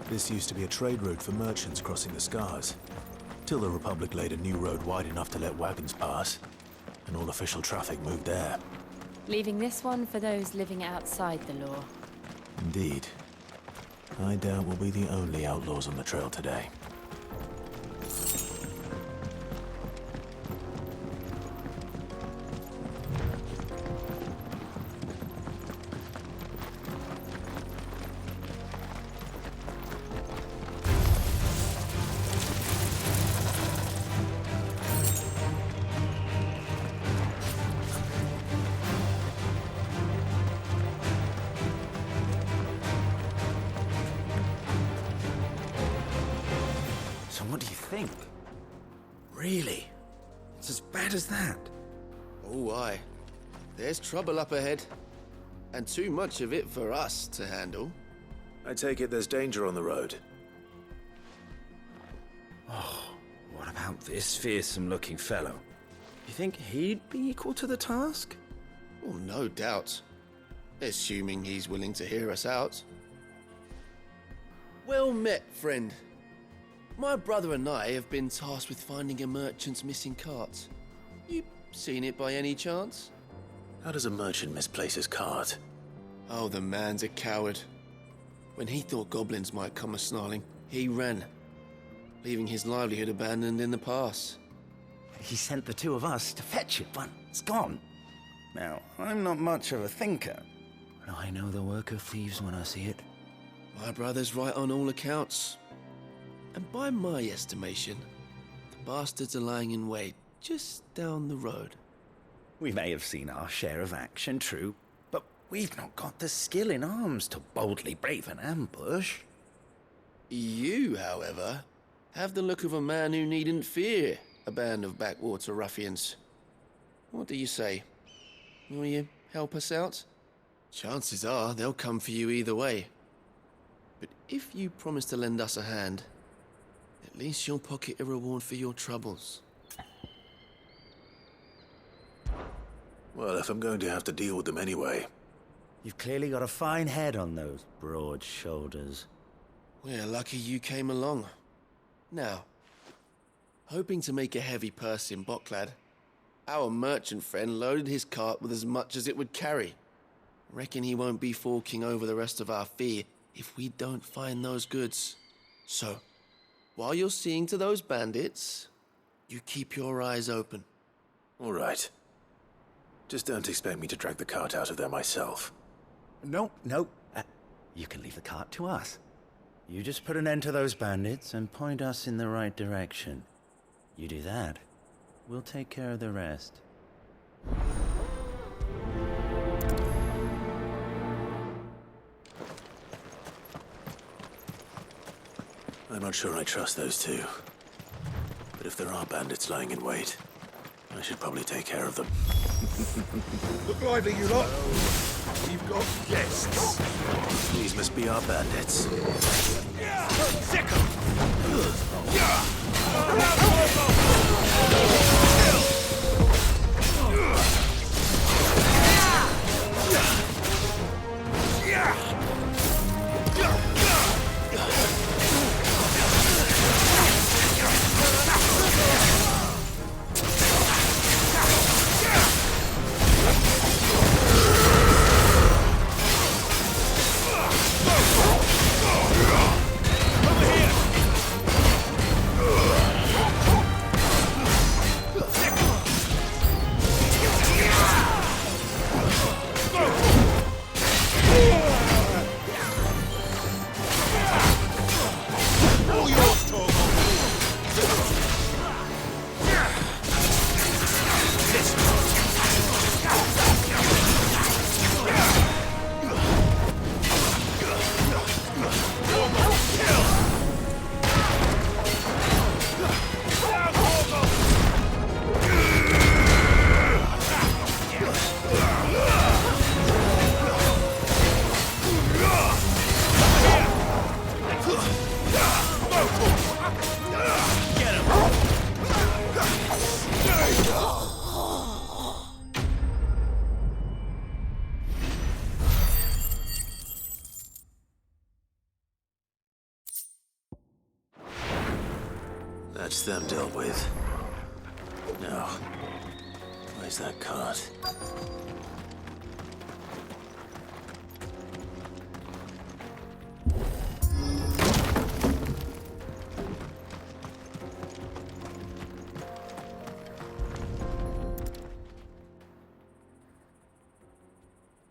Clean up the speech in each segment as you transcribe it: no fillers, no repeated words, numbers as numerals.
This used to be a trade route for merchants crossing the Scars, till the Republic laid a new road wide enough to let wagons pass, and all official traffic moved there. Leaving this one for those living outside the law. Indeed. I doubt we'll be the only outlaws on the trail today. What do you think? Really? It's as bad as that? Oh, aye. There's trouble up ahead. And too much of it for us to handle. I take it there's danger on the road. Oh, what about this fearsome-looking fellow? You think he'd be equal to the task? Oh, no doubt. Assuming he's willing to hear us out. Well met, friend. My brother and I have been tasked with finding a merchant's missing cart. You seen it by any chance? How does a merchant misplace his cart? Oh, the man's a coward. When he thought goblins might come a-snarling, he ran, leaving his livelihood abandoned in the pass. He sent the two of us to fetch it, but it's gone. Now, I'm not much of a thinker, but I know the work of thieves when I see it. My brother's right on all accounts. And by my estimation, the bastards are lying in wait just down the road. We may have seen our share of action, true, but we've not got the skill in arms to boldly brave an ambush. You, however, have the look of a man who needn't fear a band of backwater ruffians. What do you say? Will you help us out? Chances are they'll come for you either way. But if you promise to lend us a hand, at least you'll pocket a reward for your troubles. Well, if I'm going to have to deal with them anyway. You've clearly got a fine head on those broad shoulders. We're lucky you came along. Now, hoping to make a heavy purse in Bocklad, our merchant friend loaded his cart with as much as it would carry. Reckon he won't be forking over the rest of our fee if we don't find those goods. So, while you're seeing to those bandits, you keep your eyes open. All right. Just don't expect me to drag the cart out of there myself. No. You can leave the cart to us. You just put an end to those bandits and point us in the right direction. You do that, we'll take care of the rest. I'm not sure I trust those two. But if there are bandits lying in wait, I should probably take care of them. Look lively, you lot. You've got guests. These must be our bandits. Sick 'em. That's them dealt with. Now, where's that cart?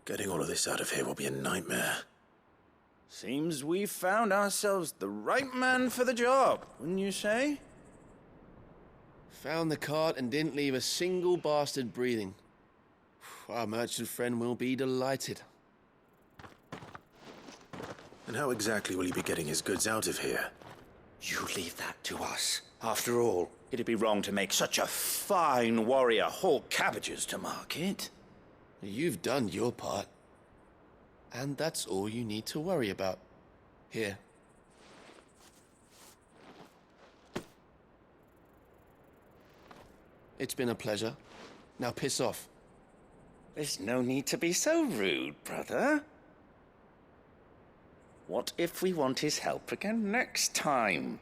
Getting all of this out of here will be a nightmare. Seems we've found ourselves the right man for the job, wouldn't you say? Found the cart and didn't leave a single bastard breathing. Our merchant friend will be delighted. And how exactly will he be getting his goods out of here? You leave that to us. After all, it'd be wrong to make such a fine warrior haul cabbages to market. You've done your part. And that's all you need to worry about. Here. It's been a pleasure. Now piss off. There's no need to be so rude, brother. What if we want his help again next time?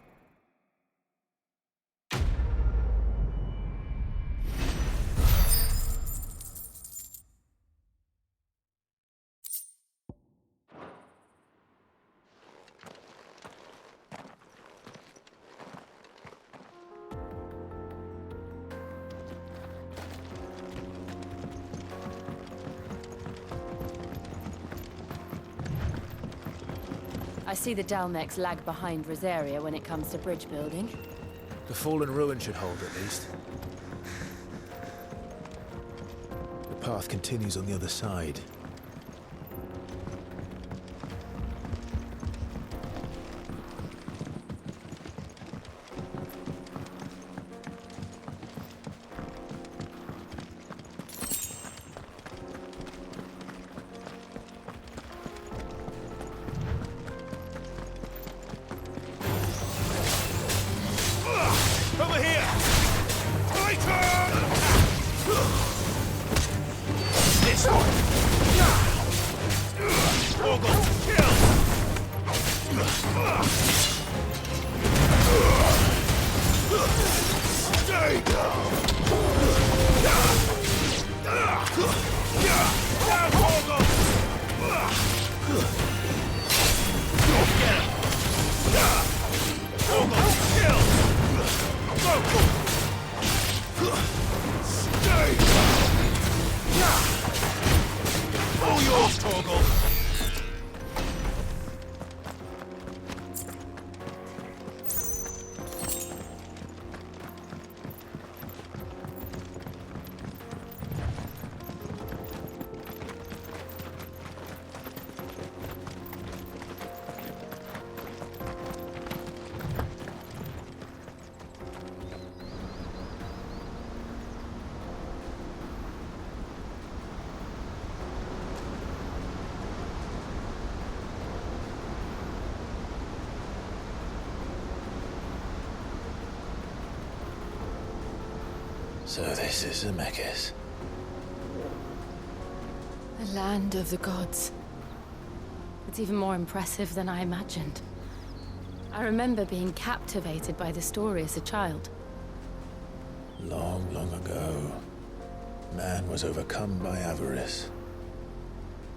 I see the Dalmex lag behind Rosaria when it comes to bridge building. The fallen ruin should hold, at least. The path continues on the other side. Over here! Fighter! This one! Orgle, kill! Stay down! Down, Orgle! Get him! Orgle, kill! Stay! All yours, Torgal! So this is Zemeckis. The land of the gods. It's even more impressive than I imagined. I remember being captivated by the story as a child. Long, long ago, man was overcome by avarice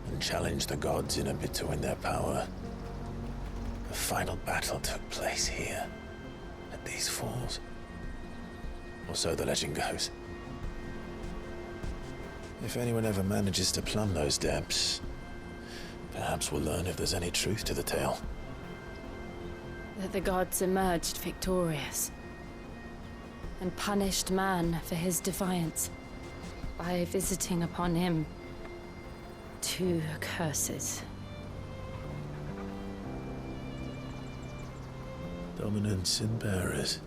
and challenged the gods in a bid to win their power. The final battle took place here, at these falls. Or so the legend goes. If anyone ever manages to plumb those depths, perhaps we'll learn if there's any truth to the tale. That the gods emerged victorious and punished man for his defiance by visiting upon him 2 curses. Dominance and bearers.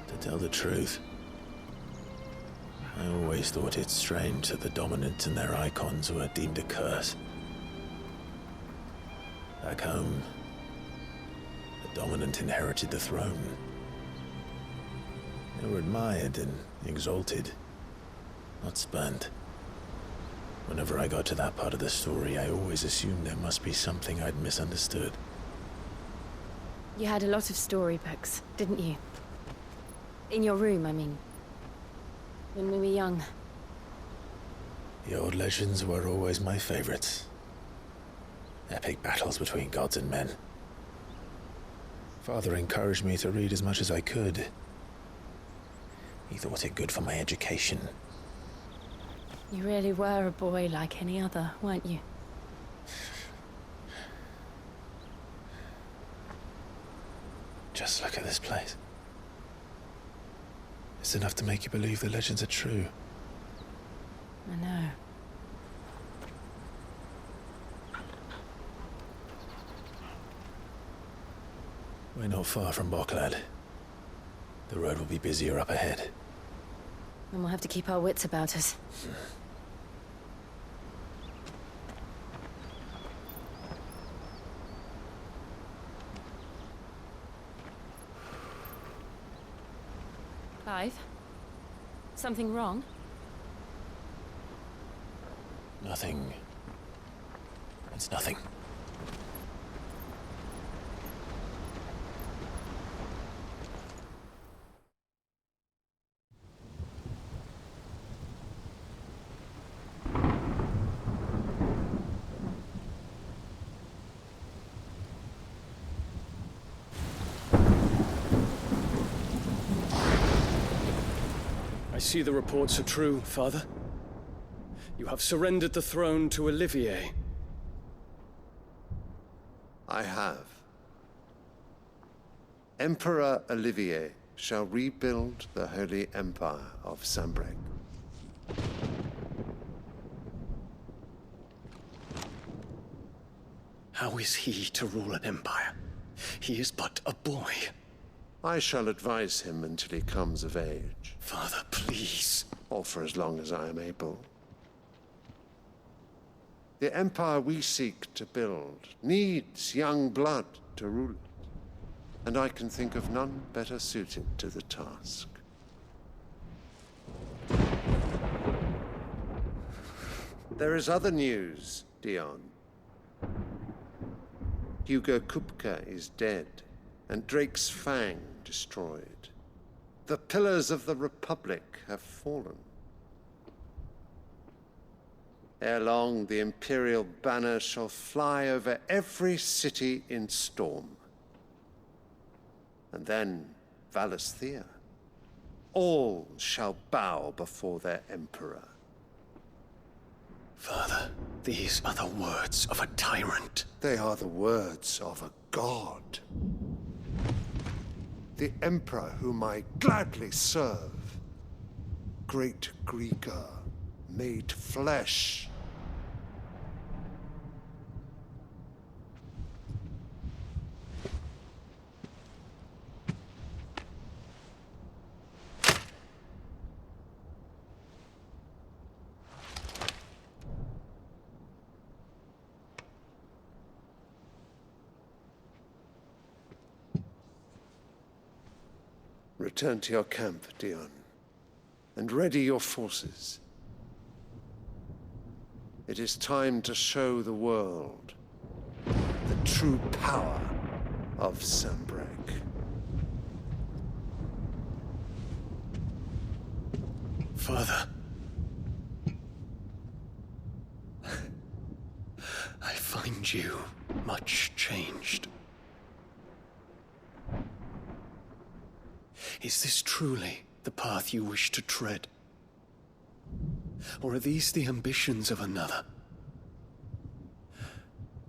To tell the truth, I always thought it strange that the dominant and their Eikons were deemed a curse. Back home, the dominant inherited the throne. They were admired and exalted, not spurned. Whenever I got to that part of the story, I always assumed there must be something I'd misunderstood. You had a lot of storybooks, didn't you? In your room, I mean. When we were young. The old legends were always my favorites. Epic battles between gods and men. Father encouraged me to read as much as I could. He thought it good for my education. You really were a boy like any other, weren't you? Just look at this place. It's enough to make you believe the legends are true. I know. We're not far from Walkhtrough. The road will be busier up ahead. And we'll have to keep our wits about us. Clive? Something wrong? Nothing. It's nothing. I see the reports are true, Father. You have surrendered the throne to Olivier. I have. Emperor Olivier shall rebuild the Holy Empire of Sanbreque. How is he to rule an empire? He is but a boy. I shall advise him until he comes of age, Father, please. or for as long as I am able. The empire we seek to build needs young blood to rule it, and I can think of none better suited to the task. There is other news, Dion. Hugo Kupka is dead, and Drake's Fang destroyed. The pillars of the Republic have fallen. Ere long, the Imperial banner shall fly over every city in Storm. And then Valisthea. All shall bow before their Emperor. Father, these are the words of a tyrant. They are the words of a god. The Emperor whom I gladly serve. Great Greeker, made flesh. Return to your camp, Dion, and ready your forces. It is time to show the world the true power of Sanbreque. Father. I find you much changed. Is this truly the path you wish to tread? Or are these the ambitions of another?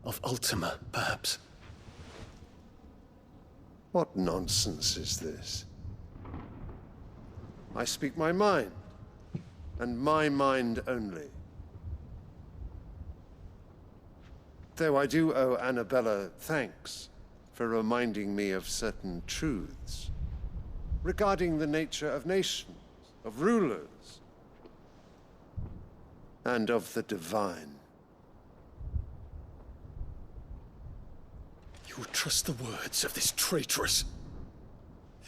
Of Ultima, perhaps? What nonsense is this? I speak my mind, and my mind only. Though I do owe Annabella thanks for reminding me of certain truths regarding the nature of nations, of rulers, and of the divine. You would trust the words of this traitress?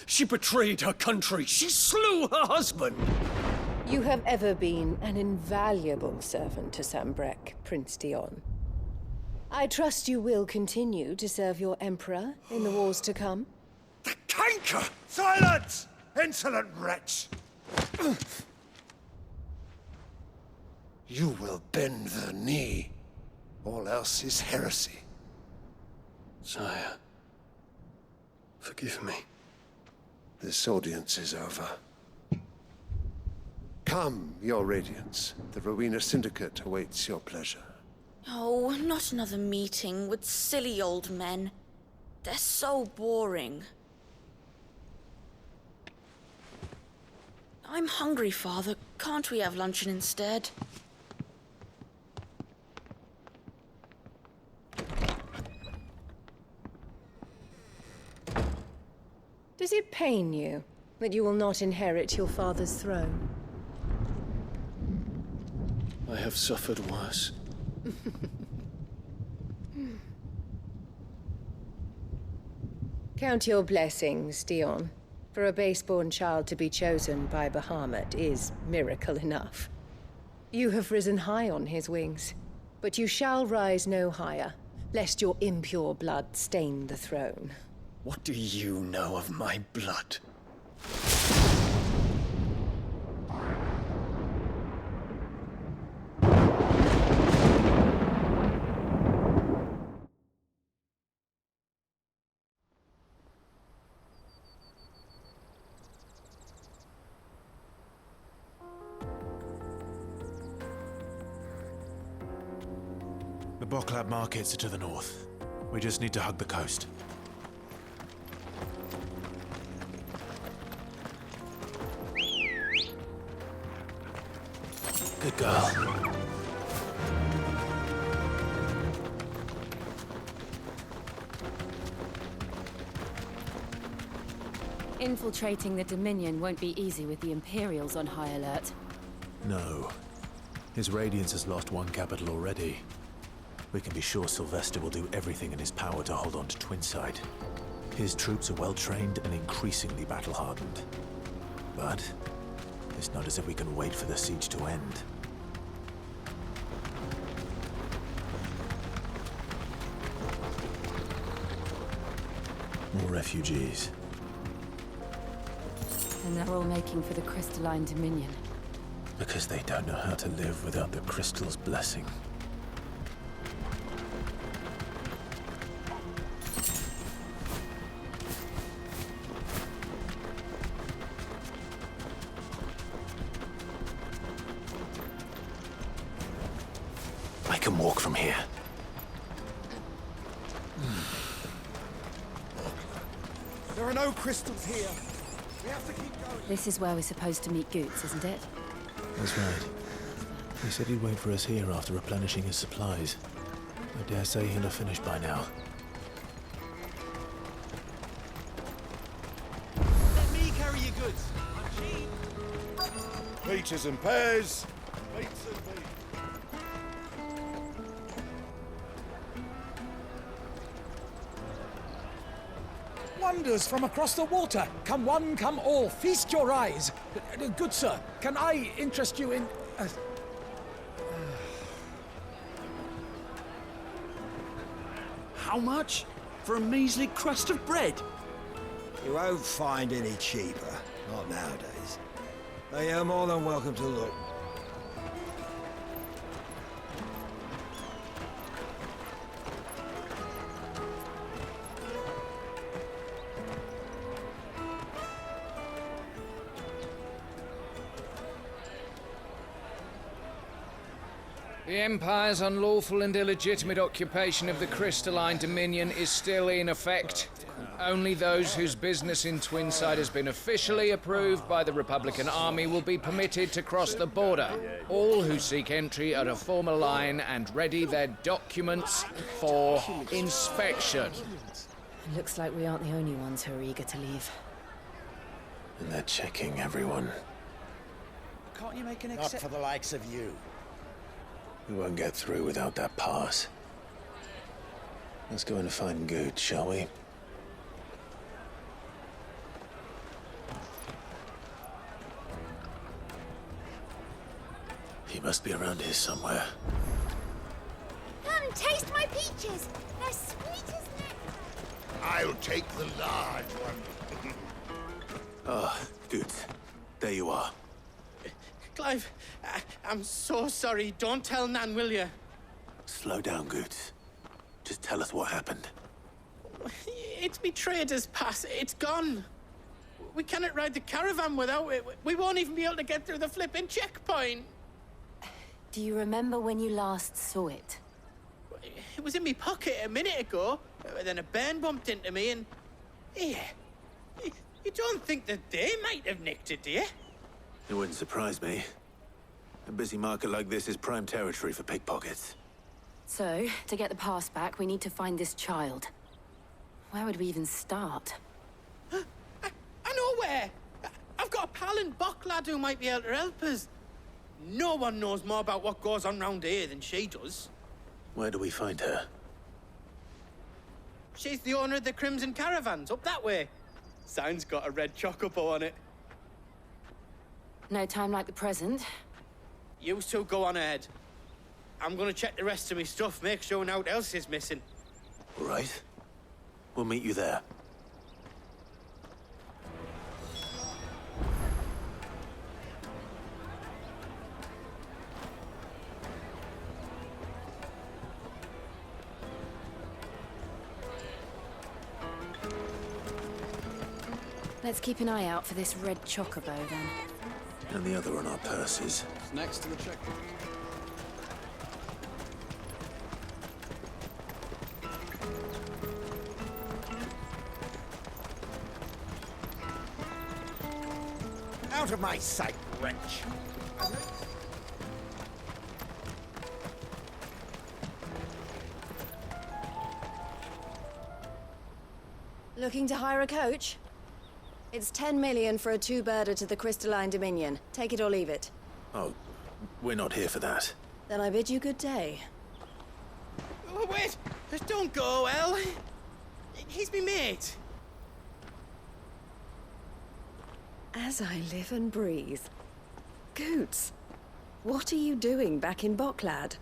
She betrayed her country. She slew her husband. You have ever been an invaluable servant to Sanbreque, Prince Dion. I trust you will continue to serve your Emperor in the wars to come. The canker! Silence! Insolent wretch! You will bend the knee. All else is heresy. Sire, forgive me. This audience is over. Come, Your Radiance. The Rowena Syndicate awaits your pleasure. Oh, not another meeting with silly old men. They're so boring. I'm hungry, Father. Can't we have luncheon instead? Does it pain you that you will not inherit your father's throne? I have suffered worse. Count your blessings, Dion. For a base-born child to be chosen by Bahamut is miracle enough. You have risen high on his wings, but you shall rise no higher, lest your impure blood stain the throne. What do you know of my blood? The Boklab markets are to the north. We just need to hug the coast. Good girl. Infiltrating the Dominion won't be easy with the Imperials on high alert. No. His Radiance has lost one capital already. We can be sure Sylvester will do everything in his power to hold on to Twinside. His troops are well-trained and increasingly battle-hardened. But it's not as if we can wait for the siege to end. More refugees. And they're all making for the Crystalline Dominion. Because they don't know how to live without the Crystal's blessing. I can walk from here. There are no crystals here. We have to keep going. This is where we're supposed to meet Goots, isn't it? That's right. He said he'd wait for us here after replenishing his supplies. I dare say he'll have finished by now. Let me carry your goods. Peaches and pears. Meats and meat. Wonders from across the water. Come one, come all. Feast your eyes. Good sir, can I interest you in... How much? For a measly crust of bread? You won't find any cheaper. Not nowadays. Though you're more than welcome to look. The Empire's unlawful and illegitimate occupation of the Crystalline Dominion is still in effect. Only those whose business in Twinside has been officially approved by the Republican Army will be permitted to cross the border. All who seek entry are to form a line and ready their documents for inspection. It looks like we aren't the only ones who are eager to leave. And they're checking everyone. Can't you make an exception? Not for the likes of you. We won't get through without that pass. Let's go and find Good, shall we? He must be around here somewhere. Come Come, taste my peaches. They're sweet as nectar. I'll take the large one. Ah, good. There you are. Clive, I'm so sorry. Don't tell Nan, will you? Slow down, Goots. Just tell us what happened. It's me trader's pass. It's gone. We cannot ride the caravan without it. We won't even be able to get through the flipping checkpoint. Do you remember when you last saw it? It was in my pocket a minute ago. Then a bairn bumped into me and... Yeah. You don't think that they might have nicked it, do you? It wouldn't surprise me. A busy market like this is prime territory for pickpockets. So, to get the pass back, we need to find this child. Where would we even start? I know where! I've got a pal in Bocklad who might be able to help us. No one knows more about what goes on round here than she does. Where do we find her? She's the owner of the Crimson Caravans, up that way. Sign's got a red chocobo on it. No time like the present. You two go on ahead. I'm gonna check the rest of my stuff, make sure nothing else is missing. All right. We'll meet you there. Let's keep an eye out for this red chocobo, then. And the other on our purses. It's next to the checkpoint. Out of my sight, wretch. Looking to hire a coach? It's 10 million for a two-birder to the Crystalline Dominion. Take it or leave it. Oh, we're not here for that. Then I bid you good day. Oh, wait! Don't go, El. He's me mate. As I live and breathe. Goots, what are you doing back in Bocklad?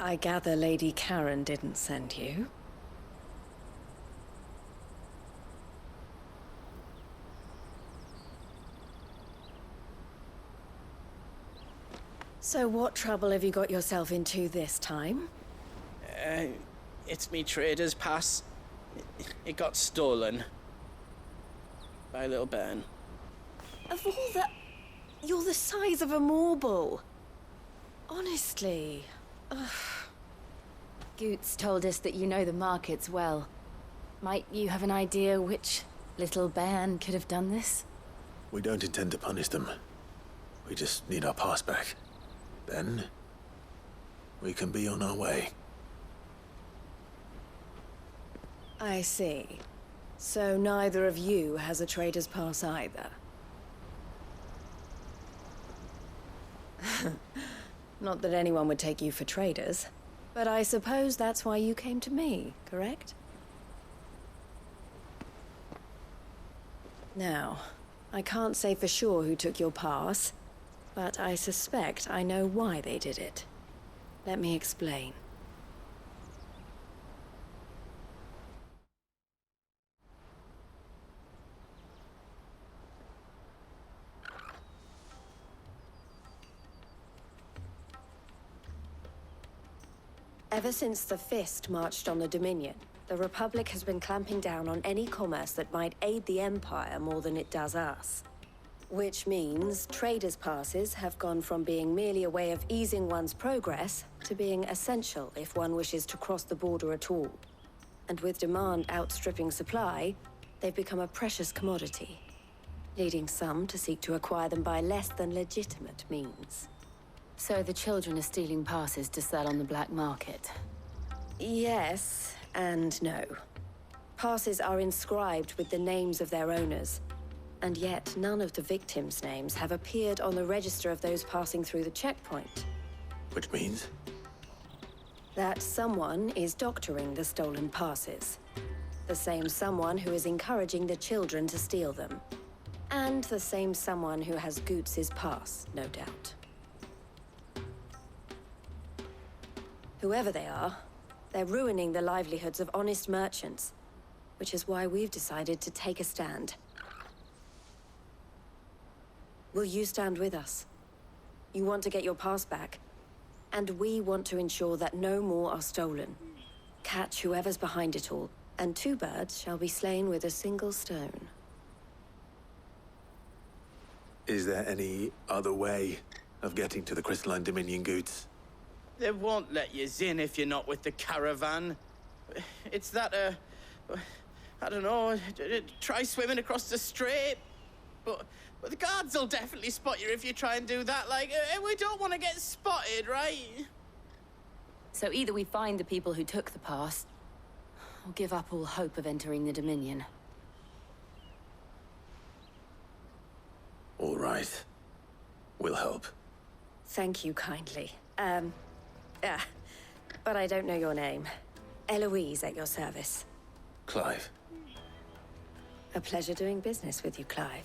I gather Lady Karen didn't send you. So what trouble have you got yourself into this time? It's me trader's pass. It got stolen. By a little bairn. Of all the... You're the size of a marble. Honestly. Ugh. Goots told us that you know the markets well. Might you have an idea which little bairn could have done this? We don't intend to punish them. We just need our pass back. Then, we can be on our way. I see. So neither of you has a trader's pass either. Not that anyone would take you for traders, but I suppose that's why you came to me, correct? Now, I can't say for sure who took your pass, but I suspect I know why they did it. Let me explain. Ever since the Fist marched on the Dominion, the Republic has been clamping down on any commerce that might aid the Empire more than it does us. Which means traders' passes have gone from being merely a way of easing one's progress to being essential if one wishes to cross the border at all. And with demand outstripping supply, they've become a precious commodity, leading some to seek to acquire them by less than legitimate means. So the children are stealing passes to sell on the black market? Yes and no. Passes are inscribed with the names of their owners, and yet none of the victims' names have appeared on the register of those passing through the checkpoint. Which means? That someone is doctoring the stolen passes. The same someone who is encouraging the children to steal them. And the same someone who has Goots' pass, no doubt. Whoever they are, they're ruining the livelihoods of honest merchants, which is why we've decided to take a stand. Will you stand with us? You want to get your pass back, and we want to ensure that no more are stolen. Catch whoever's behind it all, and 2 birds shall be slain with a single stone. Is there any other way of getting to the Crystalline Dominion Goods? They won't let you in if you're not with the caravan. It's that, I don't know, try swimming across the strait. But the guards will definitely spot you if you try and do that. Like, we don't want to get spotted, right? So either we find the people who took the pass, or give up all hope of entering the Dominion. All right. We'll help. Thank you kindly. But I don't know your name. Eloise at your service. Clive. A pleasure doing business with you, Clive.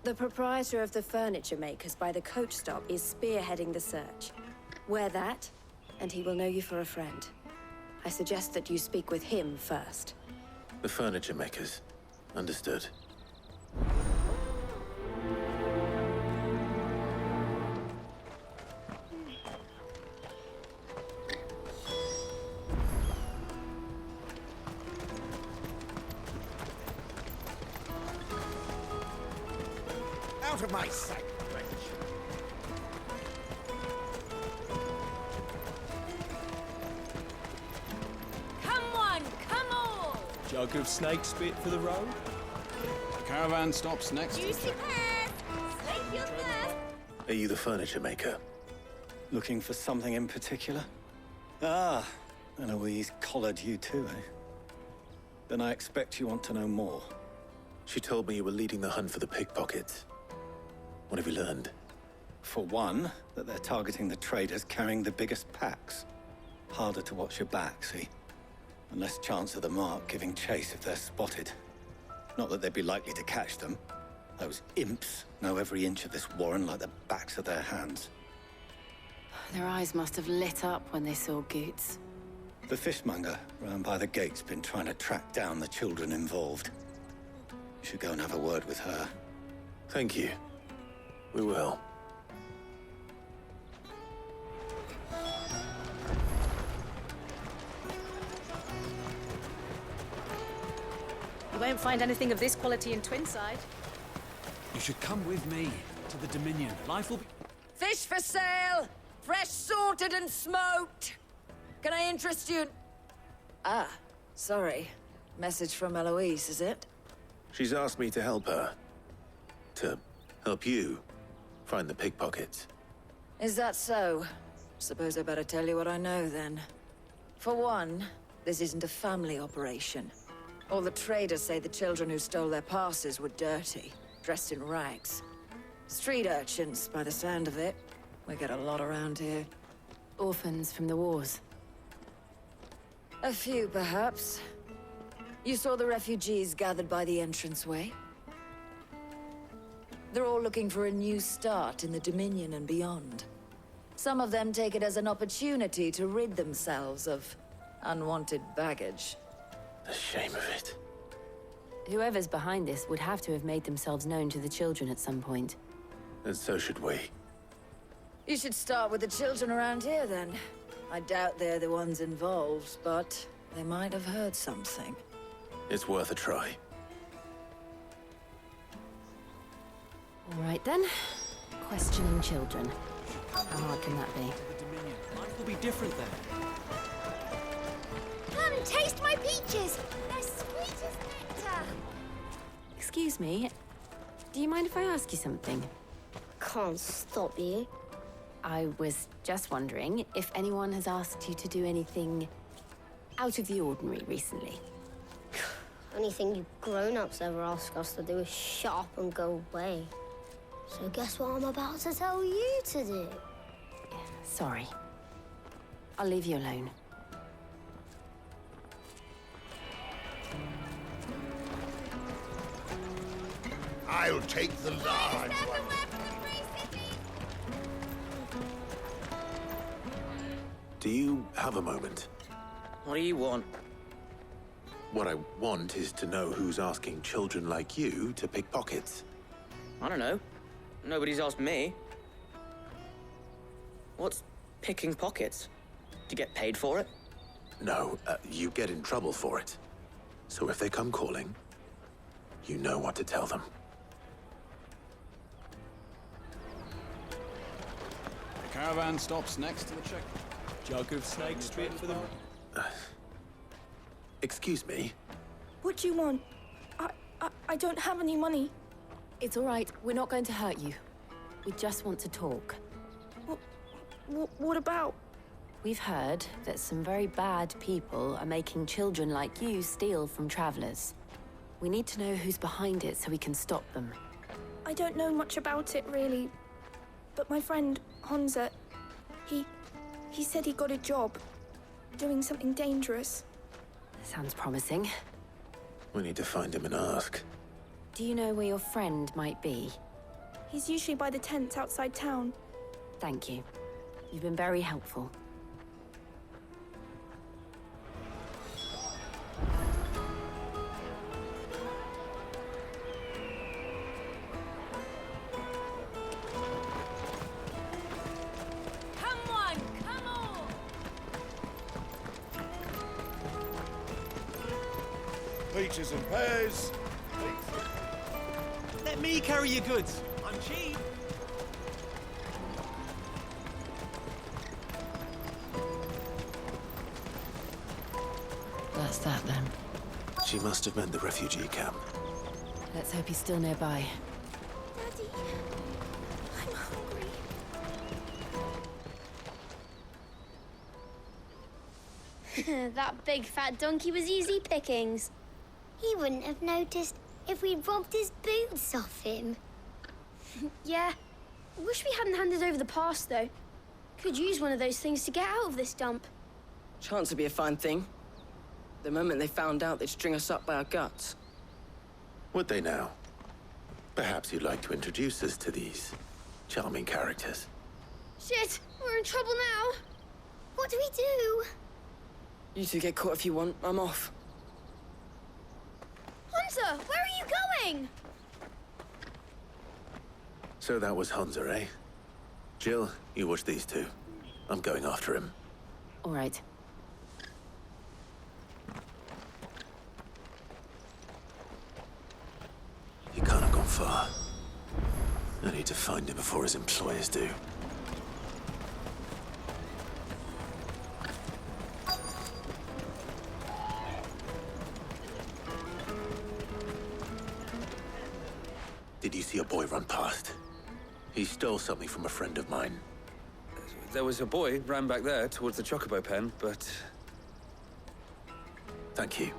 The proprietor of the furniture makers by the coach stop is spearheading the search. Wear that, and he will know you for a friend. I suggest that you speak with him first. The furniture makers. Understood. Out of my sight, wretch. Come on, come on! Jug of snake spit for the road? The caravan stops next. Juicy pears! Save your thirst! Are you the furniture maker? Looking for something in particular? Ah, Eloise collared you too, eh? Then I expect you want to know more. She told me you were leading the hunt for the pickpockets. What have you learned? For one, that they're targeting the traders carrying the biggest packs. Harder to watch your back, see? And less chance of the mark giving chase if they're spotted. Not that they'd be likely to catch them. Those imps know every inch of this warren like the backs of their hands. Their eyes must have lit up when they saw Goots. The fishmonger round by the gate's been trying to track down the children involved. You should go and have a word with her. Thank you. We will. You won't find anything of this quality in Twinside. You should come with me to the Dominion. Life will be... Fish for sale! Fresh sorted and smoked! Can I interest you? Ah, sorry. Message from Eloise, is it? She's asked me to help her. To help you find the pickpockets. Is that so? Suppose I better tell you what I know, then. For one, this isn't a family operation. All the traders say the children who stole their passes were dirty, dressed in rags. Street urchins, by the sound of it. We get a lot around here. Orphans from the wars. A few, perhaps. You saw the refugees gathered by the entranceway? They're all looking for a new start in the Dominion and beyond. Some of them take it as an opportunity to rid themselves of unwanted baggage. The shame of it. Whoever's behind this would have to have made themselves known to the children at some point. And so should we. You should start with the children around here, then. I doubt they're the ones involved, but they might have heard something. It's worth a try. All right, then. Questioning children. How hard can that be? Life will be different then. Come, taste my peaches! They're sweet as nectar! Excuse me. Do you mind if I ask you something? Can't stop you. I was just wondering if anyone has asked you to do anything out of the ordinary recently. Anything you grown-ups ever ask us to do is shut up and go away. So guess what I'm about to tell you to do? Sorry. I'll leave you alone. I'll take the large one. Do you have a moment? What do you want? What I want is to know who's asking children like you to pick pockets. I don't know. Nobody's asked me. What's picking pockets? Do you get paid for it? No, you get in trouble for it. So if they come calling, you know what to tell them. The caravan stops next to the check. Jug of snake spit for them. Excuse me? What do you want? I don't have any money. It's all right. We're not going to hurt you. We just want to talk. What about? We've heard that some very bad people are making children like you steal from travelers. We need to know who's behind it so we can stop them. I don't know much about it, really. But my friend, Honza, he said he got a job doing something dangerous. Sounds promising. We need to find him and ask. Do you know where your friend might be? He's usually by the tents outside town. Thank you. You've been very helpful. Come on, come on! Peaches and pears. Let me carry your goods. I'm cheap. That's that then. She must have meant the refugee camp. Let's hope he's still nearby. Daddy, I'm hungry. That big fat donkey was easy pickings. He wouldn't have noticed if we'd robbed his boots off him. Yeah. Wish we hadn't handed over the pass, though. Could use one of those things to get out of this dump. Chance would be a fine thing. The moment they found out, they'd string us up by our guts. Would they now? Perhaps you'd like to introduce us to these charming characters. Shit! We're in trouble now! What do we do? You two get caught if you want. I'm off. Hunter, where are you going? So that was Hunza, eh? Jill, you watch these two. I'm going after him. All right. He can't have gone far. I need to find him before his employers do. Did you see a boy run past? He stole something from a friend of mine. There was a boy ran back there towards the Chocobo pen, but... Thank you.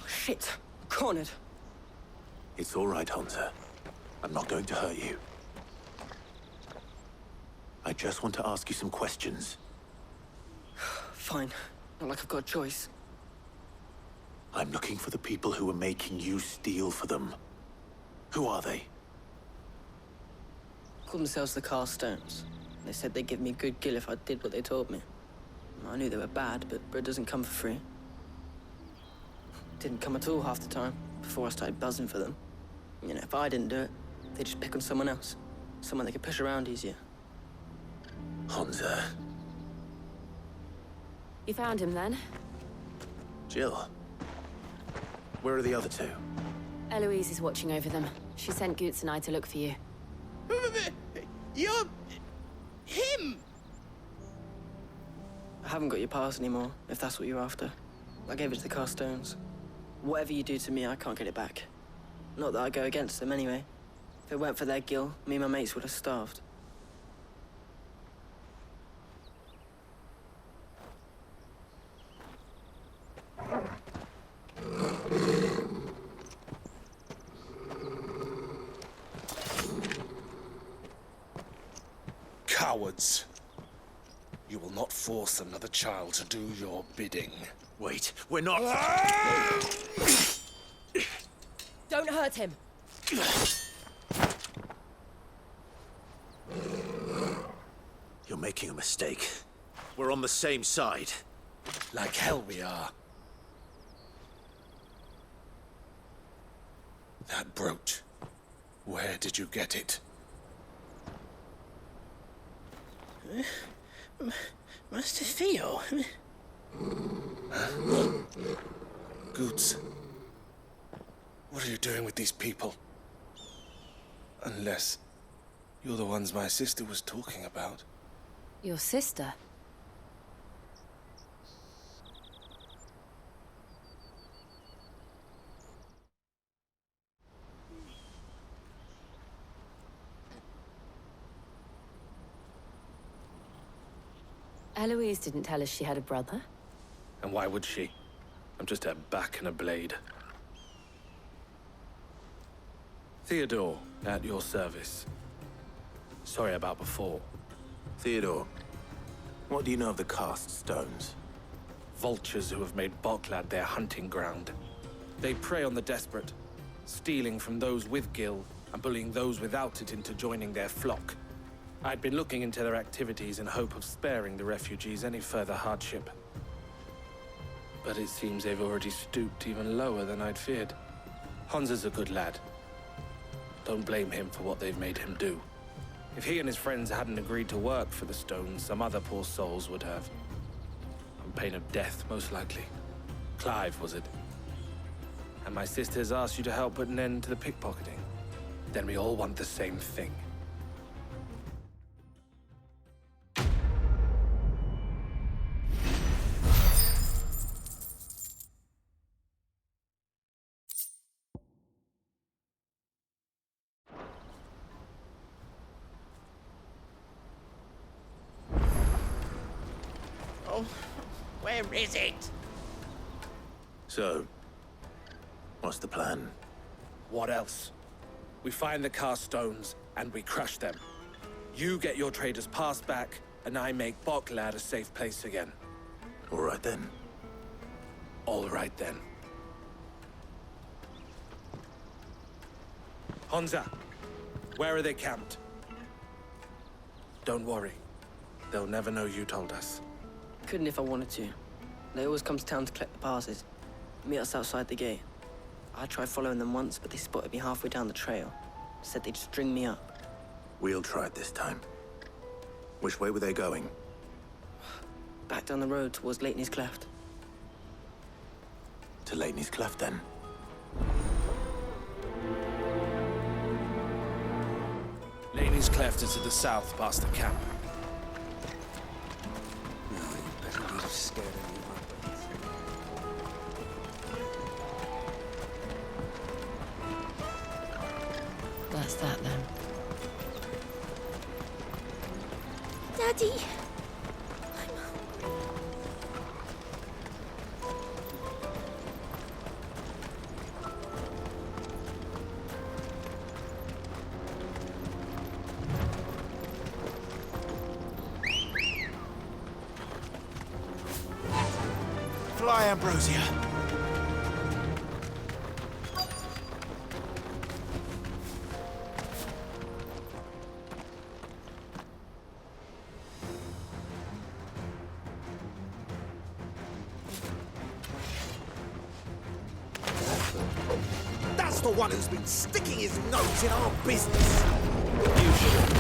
Shit! Cornered. It's all right, Hunter. I'm not going to hurt you. I just want to ask you some questions. Fine. Not like I've got a choice. I'm looking for the people who are making you steal for them. Who are they? Called themselves the Carstones. They said they'd give me good gill if I did what they told me. I knew they were bad, but bread doesn't come for free. Didn't come at all half the time, before I started buzzing for them. You know, if I didn't do it, they'd just pick on someone else. Someone they could push around easier. Hunza. You found him then? Jill. Where are the other two? Eloise is watching over them. She sent Goots and I to look for you. You're... him! I haven't got your pass anymore, if that's what you're after. I gave it to the Carstones. Whatever you do to me, I can't get it back. Not that I go against them anyway. If it weren't for their gil, me and my mates would have starved. Cowards. You will not force another child to do your bidding. Wait, we're not... Don't hurt him. You're making a mistake. We're on the same side. Like hell we are. That brooch. Where did you get it? Master Theo? Goots. What are you doing with these people? Unless you're the ones my sister was talking about. Your sister? Eloise didn't tell us she had a brother. And why would she? I'm just her back and a blade. Theodore, at your service. Sorry about before. Theodore, what do you know of the cast stones? Vultures who have made Boklad their hunting ground. They prey on the desperate, stealing from those with gil and bullying those without it into joining their flock. I'd been looking into their activities in hope of sparing the refugees any further hardship. But it seems they've already stooped even lower than I'd feared. Hans is a good lad. Don't blame him for what they've made him do. If he and his friends hadn't agreed to work for the stones, some other poor souls would have. On pain of death, most likely. Clive, was it? And my sisters asked you to help put an end to the pickpocketing. Then we all want the same thing. Where is it? So, what's the plan? What else? We find the cast stones and we crush them. You get your traders' pass back, and I make Boklad a safe place again. All right then. All right then. Honza, where are they camped? Don't worry. They'll never know you told us. Couldn't if I wanted to. They always come to town to collect the passes. Meet us outside the gate. I tried following them once, but they spotted me halfway down the trail. Said they'd string me up. We'll try it this time. Which way were they going? Back down the road towards Leitney's Cleft. To Leitney's Cleft, then? Leitney's Cleft is to the south, past the camp. Scared of you, That's that then. Daddy! Fly, Ambrosia. That's the one who's been sticking his nose in our business. You should have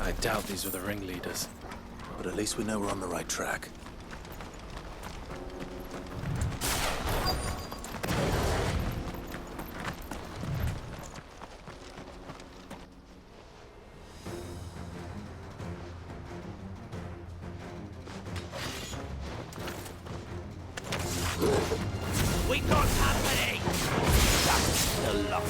I doubt these are the ringleaders. But at least we know we're on the right track. We got company! That's the lot.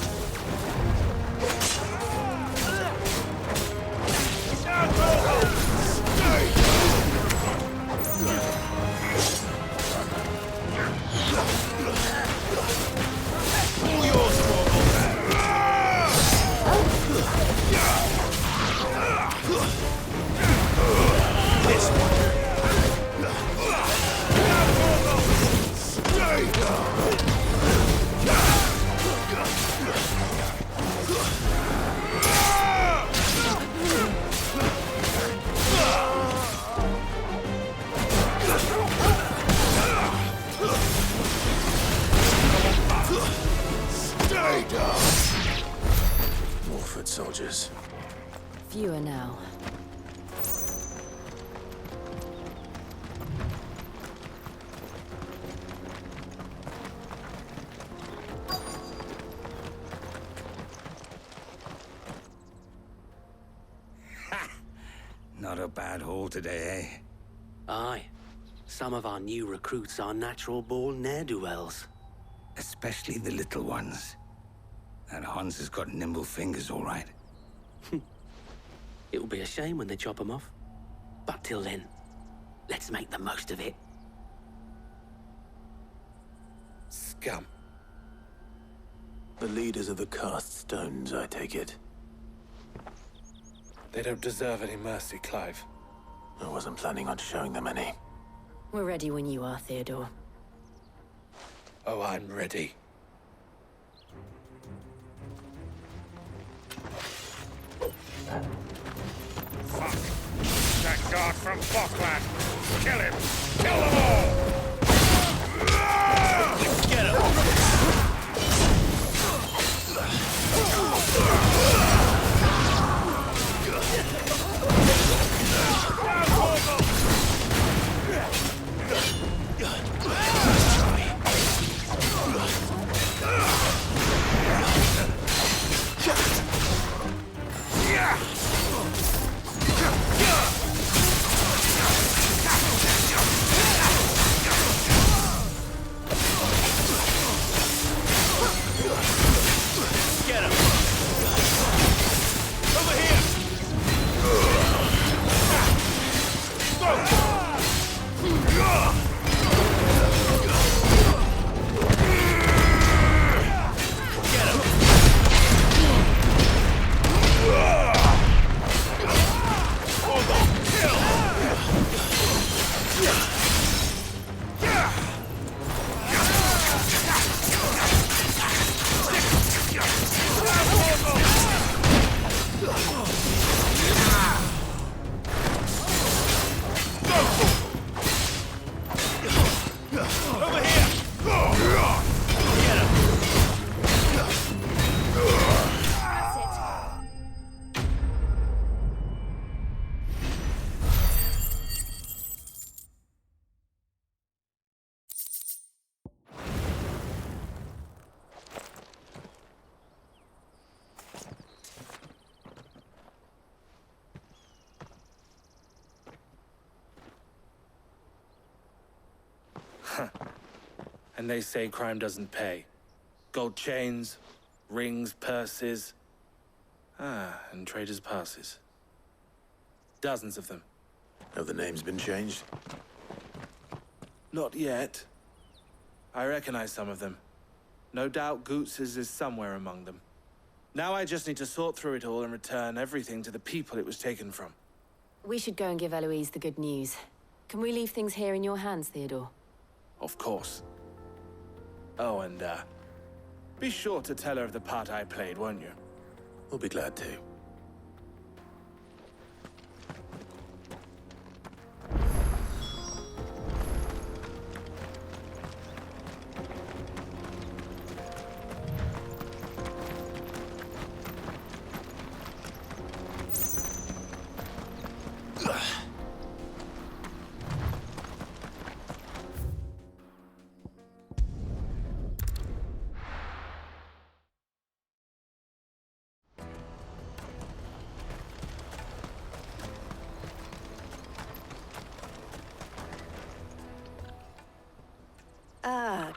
All yours, this one. Stay down. More foot soldiers. Fewer now. Not a bad haul today, eh? Aye. Some of our new recruits are natural-born ne'er-do-wells. Especially the little ones. That Hans has got nimble fingers, all right. It'll be a shame when they chop them off. But till then, let's make the most of it. Scum. The leaders of the cast stones, I take it. They don't deserve any mercy, Clive. I wasn't planning on showing them any. We're ready when you are, Theodore. Oh, I'm ready. Fuck! That guard from Falkland! Kill him! Kill them all! Get him! Get him! Over here! Over here! Get him! That's it. And they say crime doesn't pay. Gold chains, rings, purses. And traders' passes. Dozens of them. Have the names been changed? Not yet. I recognize some of them. No doubt Goots's is somewhere among them. Now I just need to sort through it all and return everything to the people it was taken from. We should go and give Eloise the good news. Can we leave things here in your hands, Theodore? Of course. Oh, and, be sure to tell her of the part I played, won't you? We'll be glad to.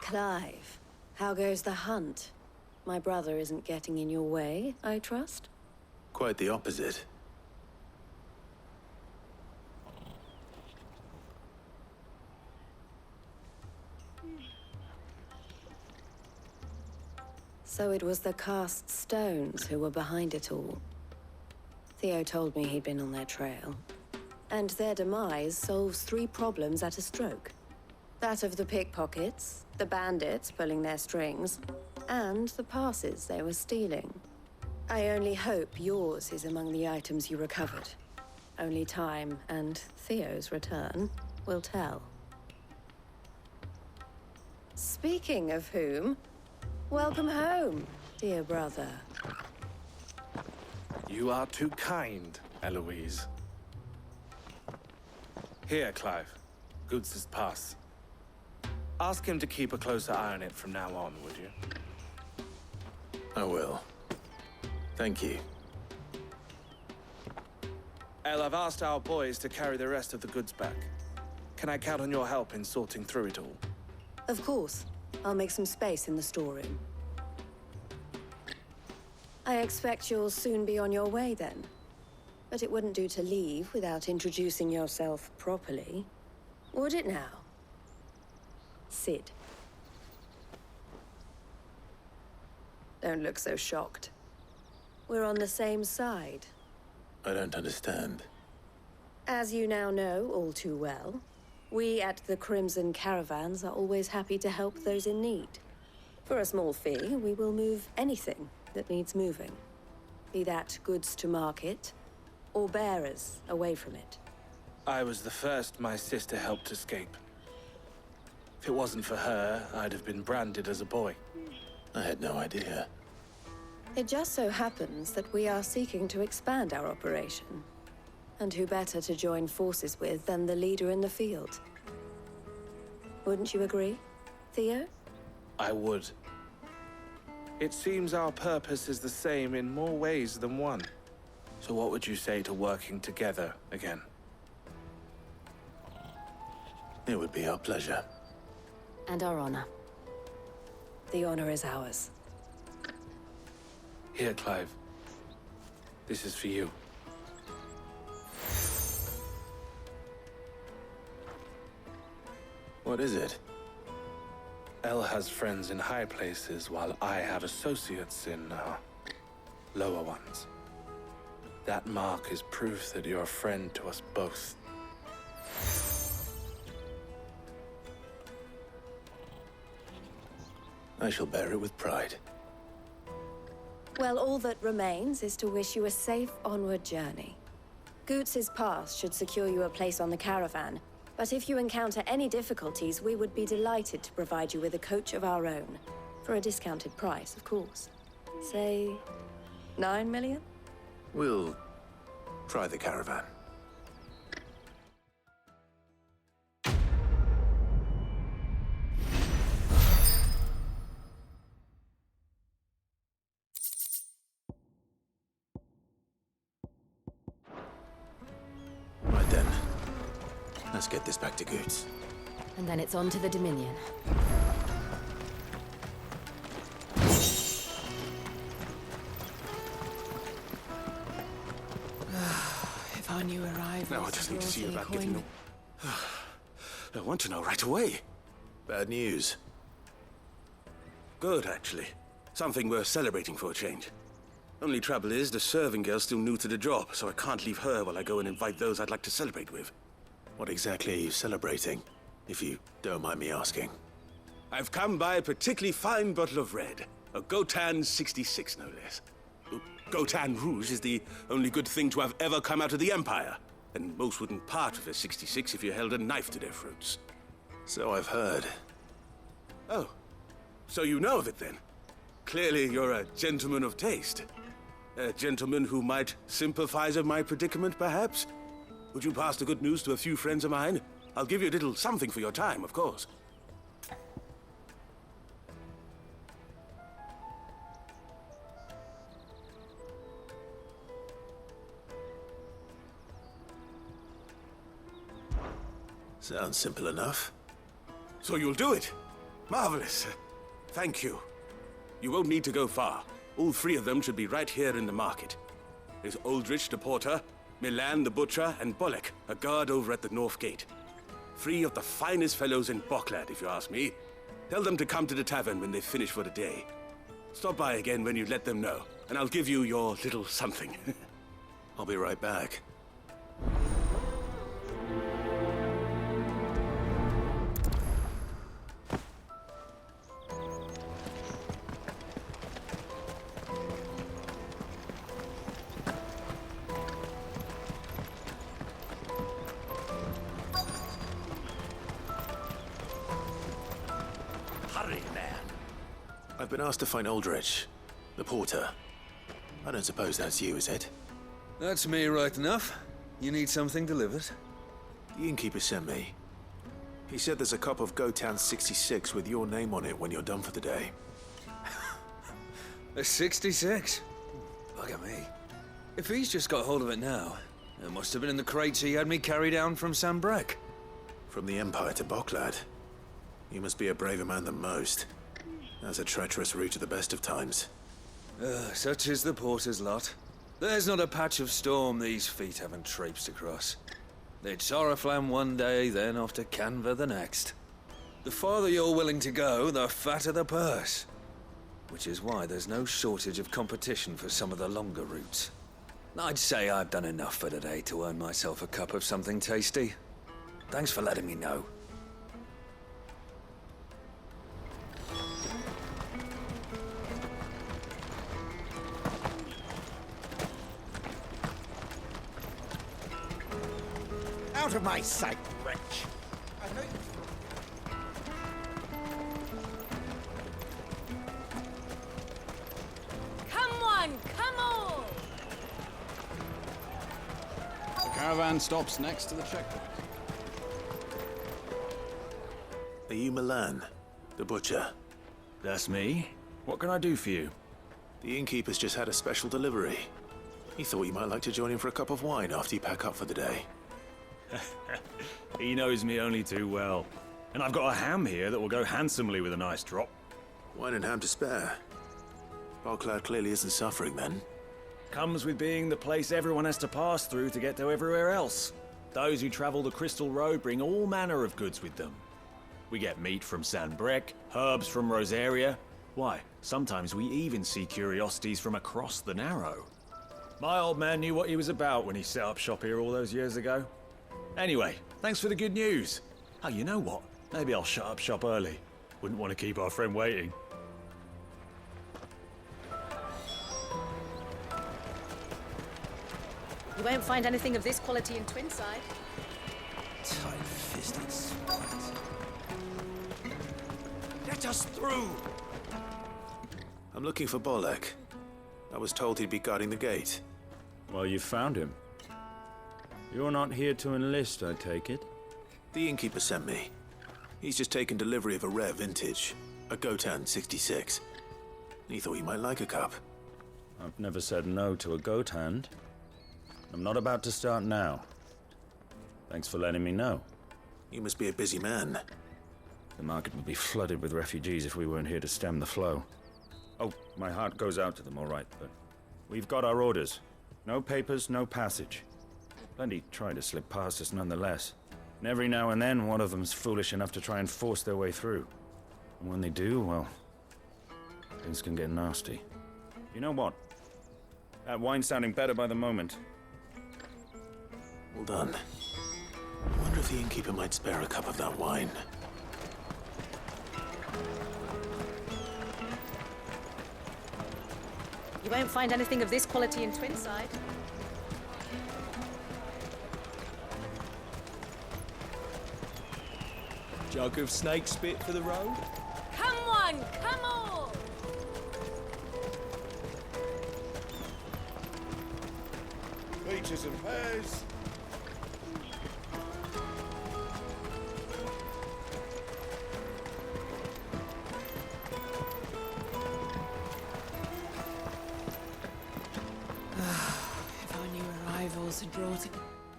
Clive, how goes the hunt? My brother isn't getting in your way, I trust? Quite the opposite. So it was the cast stones who were behind it all. Theo told me he'd been on their trail. And their demise solves 3 problems at a stroke. That of the pickpockets, the bandits pulling their strings, and the passes they were stealing. I only hope yours is among the items you recovered. Only time and Theo's return will tell. Speaking of whom, welcome home, dear brother. You are too kind, Eloise. Here, Clive. Goods' pass. Ask him to keep a closer eye on it from now on, would you? I will. Thank you. El, I've asked our boys to carry the rest of the goods back. Can I count on your help in sorting through it all? Of course. I'll make some space in the storeroom. I expect you'll soon be on your way then. But it wouldn't do to leave without introducing yourself properly. Would it now? Sid. Don't look so shocked. We're on the same side. I don't understand. As you now know all too well, we at the Crimson Caravans are always happy to help those in need. For a small fee, we will move anything that needs moving. Be that goods to market, or bearers away from it. I was the first my sister helped escape. If it wasn't for her, I'd have been branded as a boy. I had no idea. It just so happens that we are seeking to expand our operation. And who better to join forces with than the leader in the field? Wouldn't you agree, Theo? I would. It seems our purpose is the same in more ways than one. So what would you say to working together again? It would be our pleasure. And our honor. The honor is ours. Here, Clive. This is for you. What is it? El has friends in high places, while I have associates in, lower ones. That mark is proof that you're a friend to us both. I shall bear it with pride. Well, all that remains is to wish you a safe onward journey. Goots' pass should secure you a place on the caravan, but if you encounter any difficulties, we would be delighted to provide you with a coach of our own. For a discounted price, of course. Say, 9 million? We'll try the caravan. Right then. Let's get this back to Goots. And then it's on to the Dominion. If I knew arrivals... Now I just need to see about coin. getting them. I want to know right away. Bad news. Good, actually. Something worth celebrating for a change. Only trouble is, the serving girl's still new to the job, so I can't leave her while I go and invite those I'd like to celebrate with. What exactly are you celebrating, if you don't mind me asking? I've come by a particularly fine bottle of red. A Gotan 66, no less. Gotan Rouge is the only good thing to have ever come out of the Empire. And most wouldn't part with a 66 if you held a knife to their throats. So I've heard. Oh. So you know of it, then? Clearly you're a gentleman of taste. A gentleman who might sympathize with my predicament, perhaps? Would you pass the good news to a few friends of mine? I'll give you a little something for your time, of course. Sounds simple enough. So you'll do it? Marvelous. Thank you. You won't need to go far. All three of them should be right here in the market. There's Aldrich the porter, Milan the butcher, and Bolek, a guard over at the north gate. Three of the finest fellows in Boklad, if you ask me. Tell them to come to the tavern when they finish for the day. Stop by again when you let them know, and I'll give you your little something. I'll be right back. I've been asked to find Aldrich, the porter. I don't suppose that's you, is it? That's me right enough. You need something delivered? The innkeeper sent me. He said there's a cup of Gotan 66 with your name on it when you're done for the day. A 66? Look at me. If he's just got hold of it now, it must have been in the crates he had me carry down from Sambrek. From the Empire to Boklad. You must be a braver man than most. That's a treacherous route at the best of times. Such is the porter's lot. There's not a patch of storm these feet haven't traipsed across. It's Oriflamme one day, then off to Canva the next. The farther you're willing to go, the fatter the purse. Which is why there's no shortage of competition for some of the longer routes. I'd say I've done enough for today to earn myself a cup of something tasty. Thanks for letting me know. Out of my sight, wretch! Come one, come all! The caravan stops next to the checkpoint. Are you Milan, the butcher? That's me. What can I do for you? The innkeeper's just had a special delivery. He thought you might like to join him for a cup of wine after you pack up for the day. He knows me only too well. And I've got a ham here that will go handsomely with a nice drop. Wine and ham to spare. Boklad clearly isn't suffering then. Comes with being the place everyone has to pass through to get to everywhere else. Those who travel the Crystal Road bring all manner of goods with them. We get meat from Sanbrek, herbs from Rosaria. Why, sometimes we even see curiosities from across the Narrow. My old man knew what he was about when he set up shop here all those years ago. Anyway, thanks for the good news. Oh, you know what? Maybe I'll shut up shop early. Wouldn't want to keep our friend waiting. You won't find anything of this quality in Twinside. Tight-fisted sprat. Let us through! I'm looking for Bolek. I was told he'd be guarding the gate. Well, you found him. You're not here to enlist, I take it? The innkeeper sent me. He's just taken delivery of a rare vintage, a Gotan 66. He thought you might like a cup. I've never said no to a goat hand. I'm not about to start now. Thanks for letting me know. You must be a busy man. The market would be flooded with refugees if we weren't here to stem the flow. Oh, my heart goes out to them, all right, but we've got our orders. No papers, no passage. Plenty try to slip past us nonetheless. And every now and then, one of them's foolish enough to try and force their way through. And when they do, well, things can get nasty. You know what? That wine's sounding better by the moment. Well done. I wonder if the innkeeper might spare a cup of that wine. You won't find anything of this quality in Twinside. Jug of snake spit for the road? Come one, come all! Peaches and pears. If our new arrivals had brought it.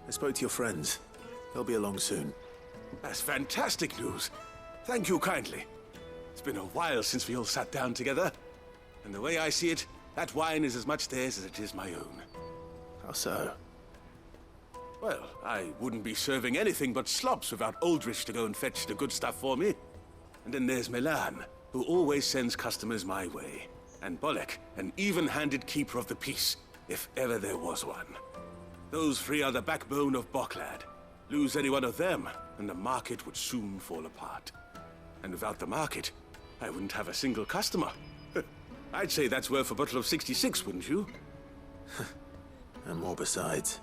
I spoke to your friends. They'll be along soon. That's fantastic news. Thank you kindly. It's been a while since we all sat down together. And the way I see it, that wine is as much theirs as it is my own. How so? Well, I wouldn't be serving anything but slops without Aldrich to go and fetch the good stuff for me. And then there's Milan, who always sends customers my way. And Bolek, an even-handed keeper of the peace, if ever there was one. Those three are the backbone of Boklad. Lose any one of them, and the market would soon fall apart. And without the market, I wouldn't have a single customer. I'd say that's worth a bottle of 66, wouldn't you? And more besides.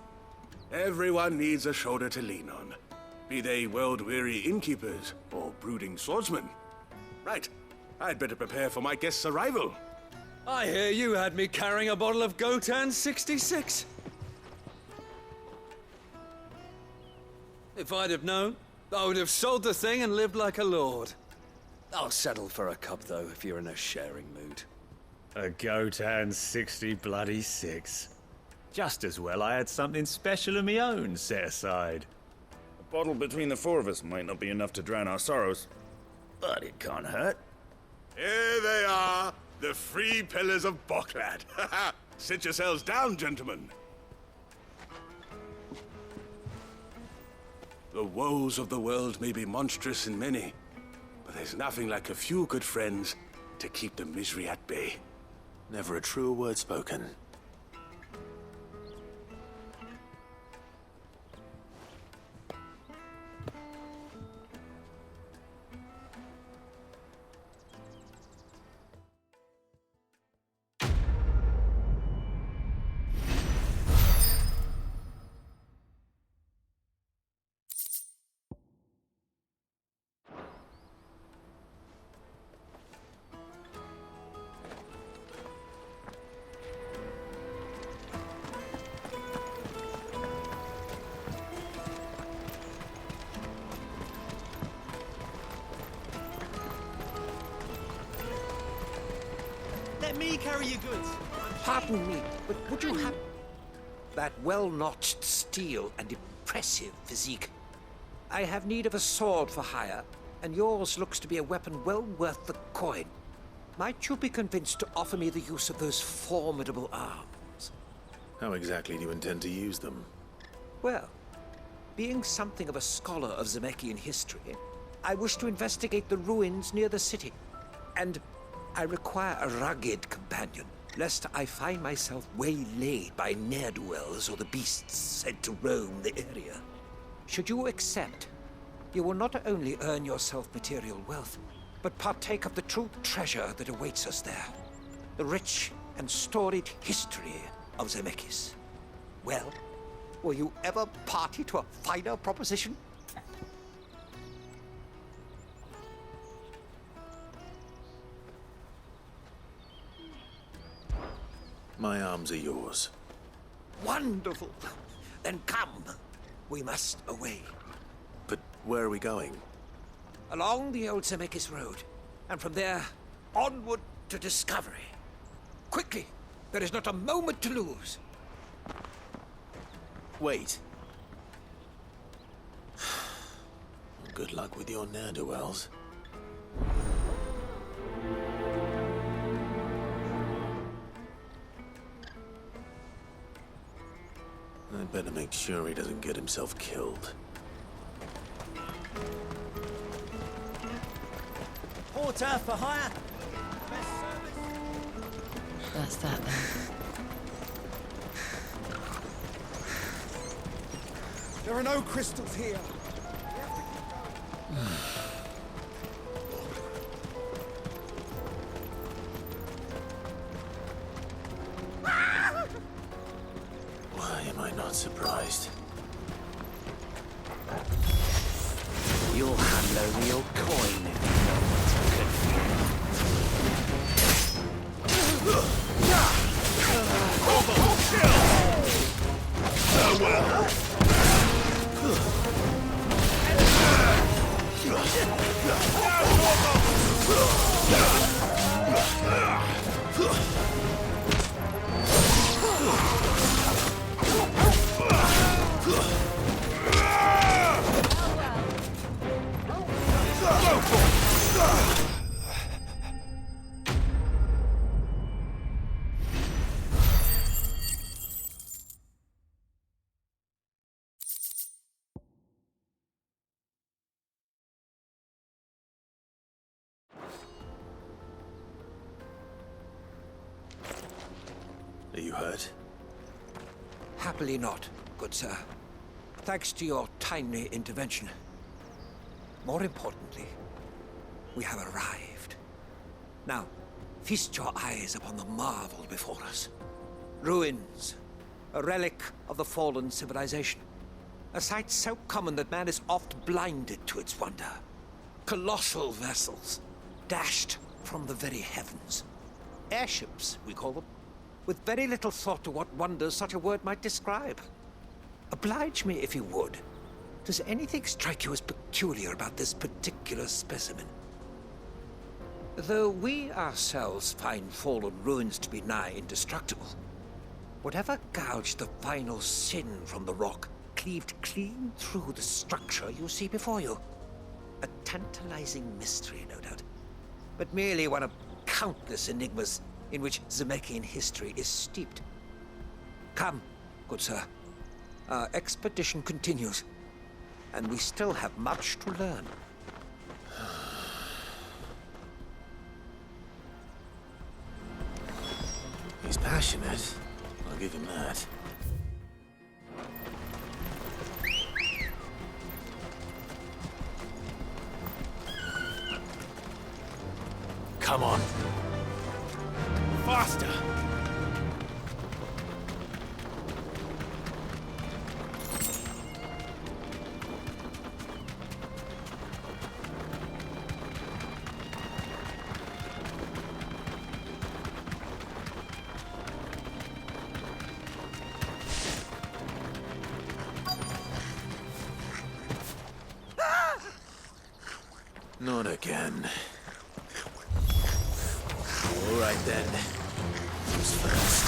Everyone needs a shoulder to lean on. Be they world-weary innkeepers or brooding swordsmen. Right, I'd better prepare for my guest's arrival. I hear you had me carrying a bottle of Gotan 66. If I'd have known, I would have sold the thing and lived like a lord. I'll settle for a cup, though, if you're in a sharing mood. A Gotan 66. Just as well I had something special of my own set aside. A bottle between the four of us might not be enough to drown our sorrows, but it can't hurt. Here they are, the three pillars of Boklad. Sit yourselves down, gentlemen. The woes of the world may be monstrous in many, but there's nothing like a few good friends to keep the misery at bay. Never a truer word spoken. Let me carry your goods. Pardon me, but would you have that well-notched steel and impressive physique? I have need of a sword for hire, and yours looks to be a weapon well worth the coin. Might you be convinced to offer me the use of those formidable arms? How exactly do you intend to use them? Well, being something of a scholar of Zemeckis history, I wish to investigate the ruins near the city, and I require a rugged companion, lest I find myself waylaid by ne'er-do-wells or the beasts said to roam the area. Should you accept, you will not only earn yourself material wealth, but partake of the true treasure that awaits us there. The rich and storied history of Zemeckis. Well, were you ever party to a finer proposition? My arms are yours. Wonderful! Then come. We must away. But where are we going? Along the old Zemeckis Road, and from there, onward to discovery. Quickly! There is not a moment to lose. Wait. Good luck with your ne'er-do-wells. I'd better make sure he doesn't get himself killed. Porter for hire. That's that then. There are no crystals here. Why am I not surprised? You'll hand over your coin if you know what's you hurt? Happily not, good sir. Thanks to your timely intervention. More importantly, we have arrived. Now, feast your eyes upon the marvel before us. Ruins, a relic of the fallen civilization. A sight so common that man is oft blinded to its wonder. Colossal vessels, dashed from the very heavens. Airships, we call them, with very little thought to what wonders such a word might describe. Oblige me if you would. Does anything strike you as peculiar about this particular specimen? Though we ourselves find fallen ruins to be nigh indestructible, whatever gouged the final sin from the rock cleaved clean through the structure you see before you. A tantalizing mystery, no doubt, but merely one of countless enigmas in which Zemeckis history is steeped. Come, good sir. Our expedition continues, and we still have much to learn. He's passionate. I'll give him that. Come on. Faster! Not again. All right then. Who's first?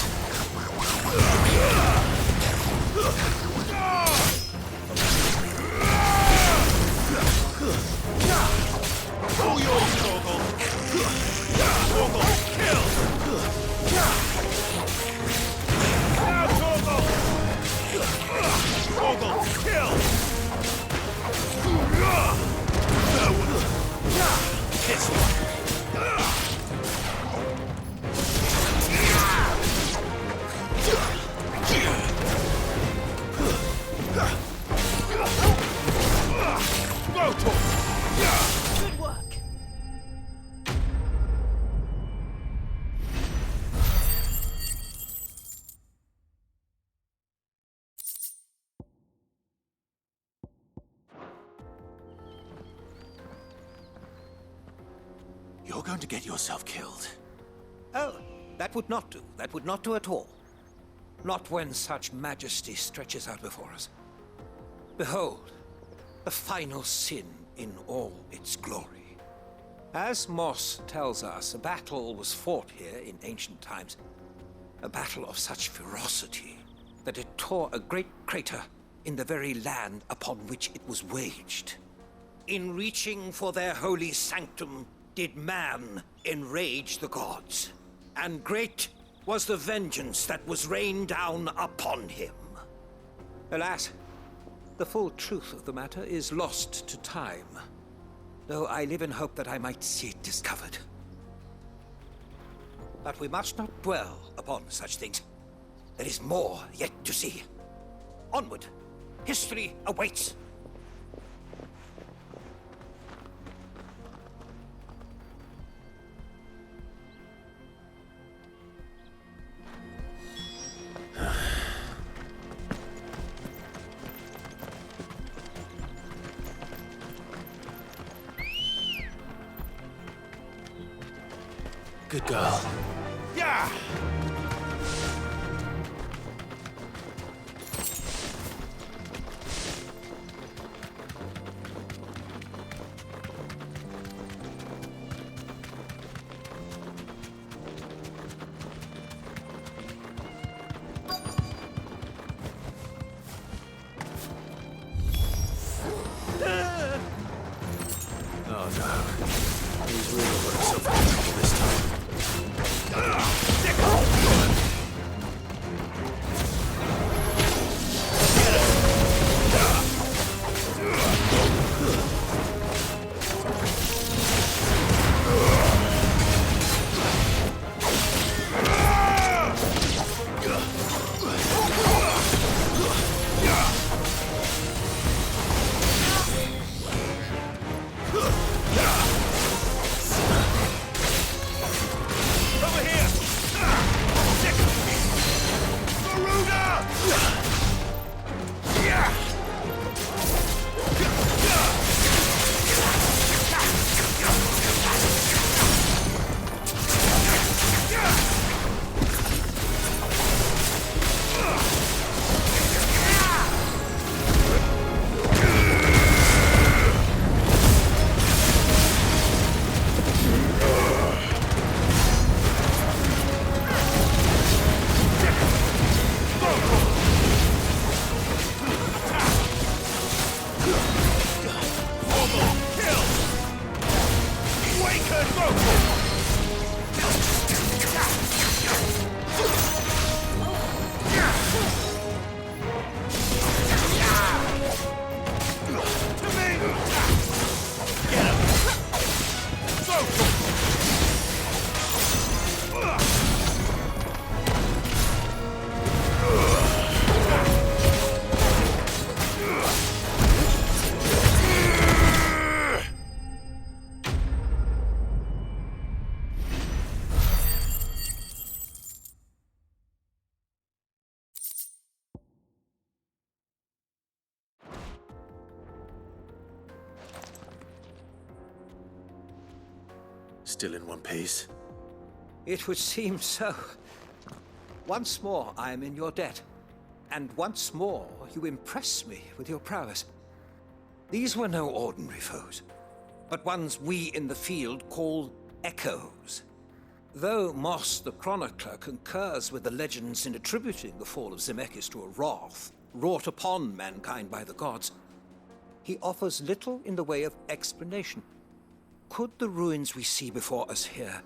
All yours, Chogo! Chogo, kill! Now, Chogo! Chogo, kill! This one! Good work. You're going to get yourself killed. Oh, that would not do. That would not do at all. Not when such majesty stretches out before us. Behold, the final sin in all its glory. As Moss tells us, a battle was fought here in ancient times. A battle of such ferocity that it tore a great crater in the very land upon which it was waged. In reaching for their holy sanctum, did man enrage the gods. And great was the vengeance that was rained down upon him. Alas, the full truth of the matter is lost to time, though I live in hope that I might see it discovered. But we must not dwell upon such things. There is more yet to see. Onward. History awaits. Good girl. Yeah! Oh no. He's really got himself in trouble this time. Still in one piece? It would seem so. Once more, I am in your debt. And once more, you impress me with your prowess. These were no ordinary foes, but ones we in the field call Echoes. Though Moss the Chronicler concurs with the legends in attributing the fall of Zemeckis to a wrath wrought upon mankind by the gods, he offers little in the way of explanation. Could the ruins we see before us here,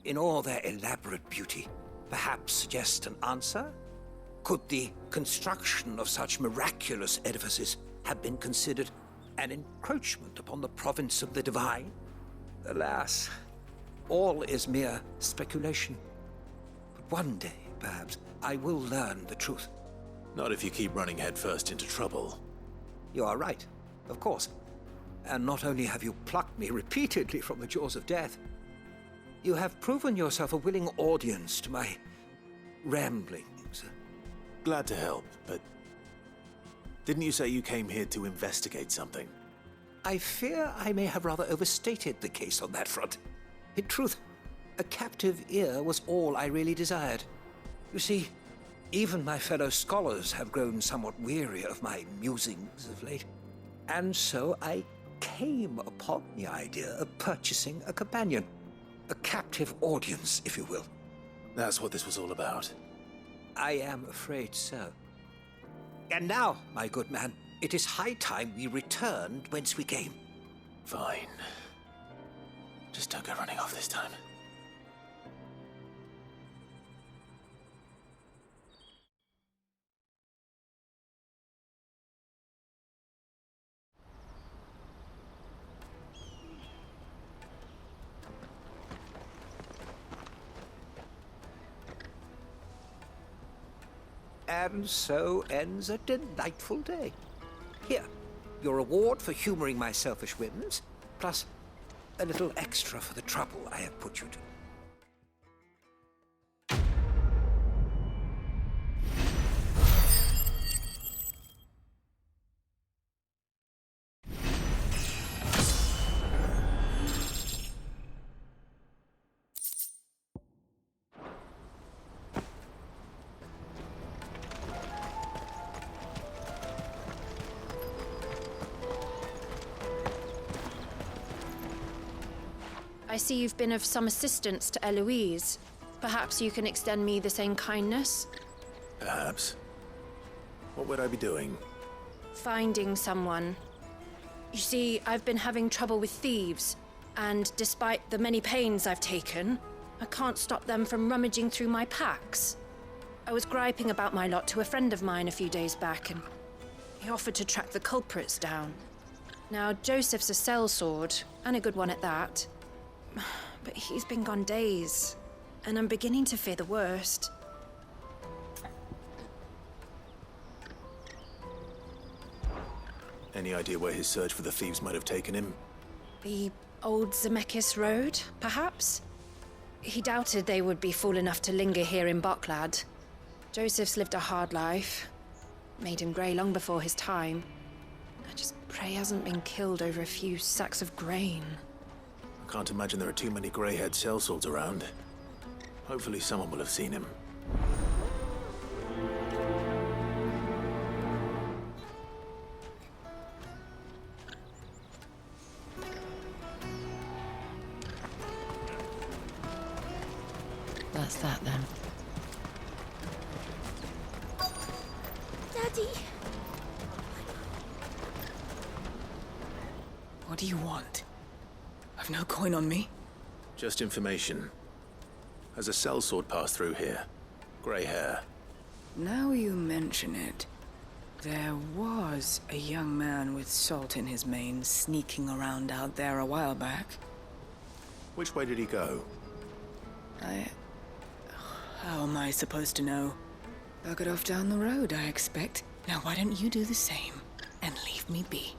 in all their elaborate beauty, perhaps suggest an answer? Could the construction of such miraculous edifices have been considered an encroachment upon the province of the divine? Alas, all is mere speculation. But one day, perhaps, I will learn the truth. Not if you keep running headfirst into trouble. You are right, of course. And not only have you plucked me repeatedly from the jaws of death, you have proven yourself a willing audience to my ramblings. Glad to help, but didn't you say you came here to investigate something? I fear I may have rather overstated the case on that front. In truth, a captive ear was all I really desired. You see, even my fellow scholars have grown somewhat weary of my musings of late. And so I came upon the idea of purchasing a companion. A captive audience, if you will. That's what this was all about. I am afraid so. And now, my good man, it is high time we returned whence we came. Fine. Just don't go running off this time. And so ends a delightful day. Here, your reward for humoring my selfish whims, plus a little extra for the trouble I have put you to. I see you've been of some assistance to Eloise. Perhaps you can extend me the same kindness? Perhaps. What would I be doing? Finding someone. You see, I've been having trouble with thieves, and despite the many pains I've taken, I can't stop them from rummaging through my packs. I was griping about my lot to a friend of mine a few days back, and he offered to track the culprits down. Now, Joseph's a sellsword, and a good one at that. But he's been gone days, and I'm beginning to fear the worst. Any idea where his search for the thieves might have taken him? The old Zemeckis Road, perhaps? He doubted they would be fool enough to linger here in Boklad. Joseph's lived a hard life. Made him grey long before his time. I just pray he hasn't been killed over a few sacks of grain. I can't imagine there are too many grey-haired sellswords around. Hopefully someone will have seen him. That's that then. Daddy! What do you want? I've no coin on me. Just information. Has a sellsword passed through here? Grey hair. Now you mention it, there was a young man with salt in his mane sneaking around out there a while back. Which way did he go? How am I supposed to know? Buggered off down the road, I expect. Now why don't you do the same and leave me be?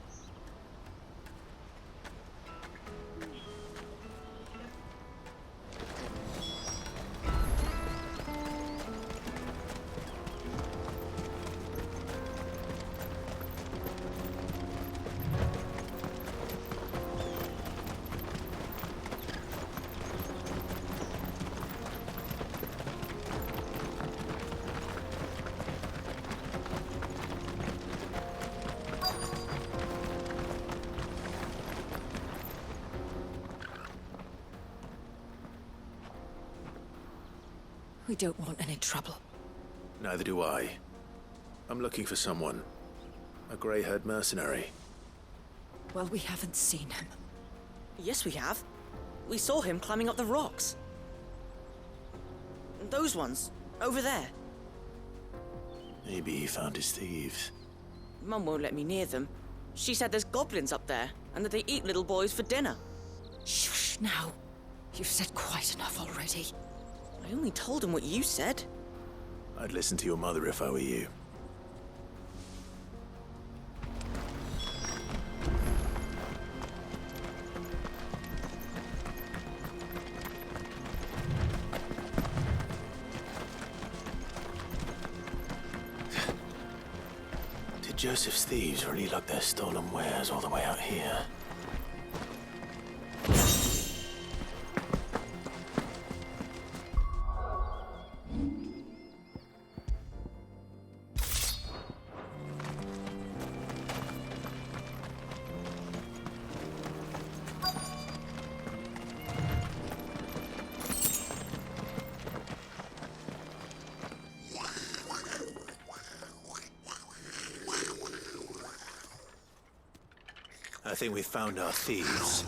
We don't want any trouble. Neither do I. I'm looking for someone. A grey-haired mercenary. Well, we haven't seen him. Yes, we have. We saw him climbing up the rocks. Those ones, over there. Maybe he found his thieves. Mum won't let me near them. She said there's goblins up there, and that they eat little boys for dinner. Shush, now. You've said quite enough already. I only told him what you said. I'd listen to your mother if I were you. Did Joseph's thieves really lug their stolen wares all the way out here? I think we've found our thieves.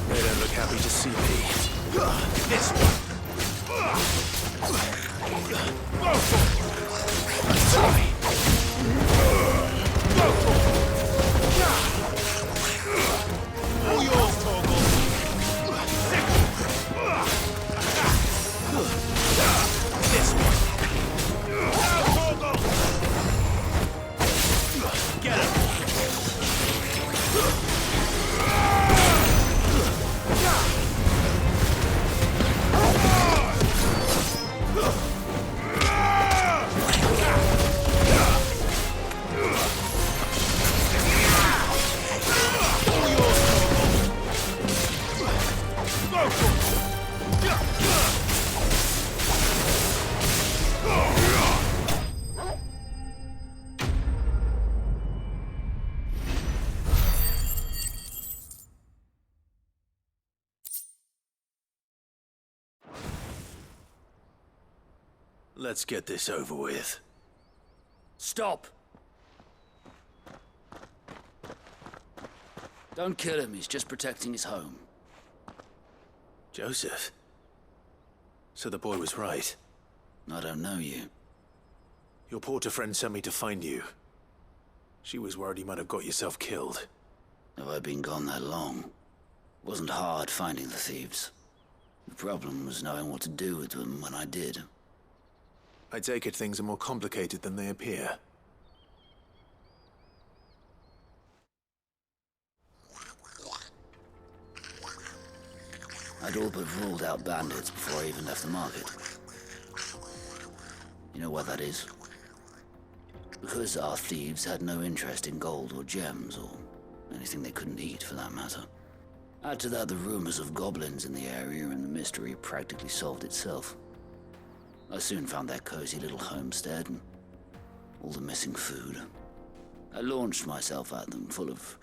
They don't look happy to see me. This one. All yours, Torgal. This one. Get him! Let's get this over with. Stop! Don't kill him, he's just protecting his home. Joseph? So the boy was right. I don't know you. Your porter friend sent me to find you. She was worried you might have got yourself killed. Have I been gone that long? It wasn't hard finding the thieves. The problem was knowing what to do with them when I did. I take it things are more complicated than they appear. I'd all but ruled out bandits before I even left the market. You know why that is? Because our thieves had no interest in gold or gems, or anything they couldn't eat for that matter. Add to that the rumors of goblins in the area, and the mystery practically solved itself. I soon found their cozy little homestead and all the missing food. I launched myself at them full of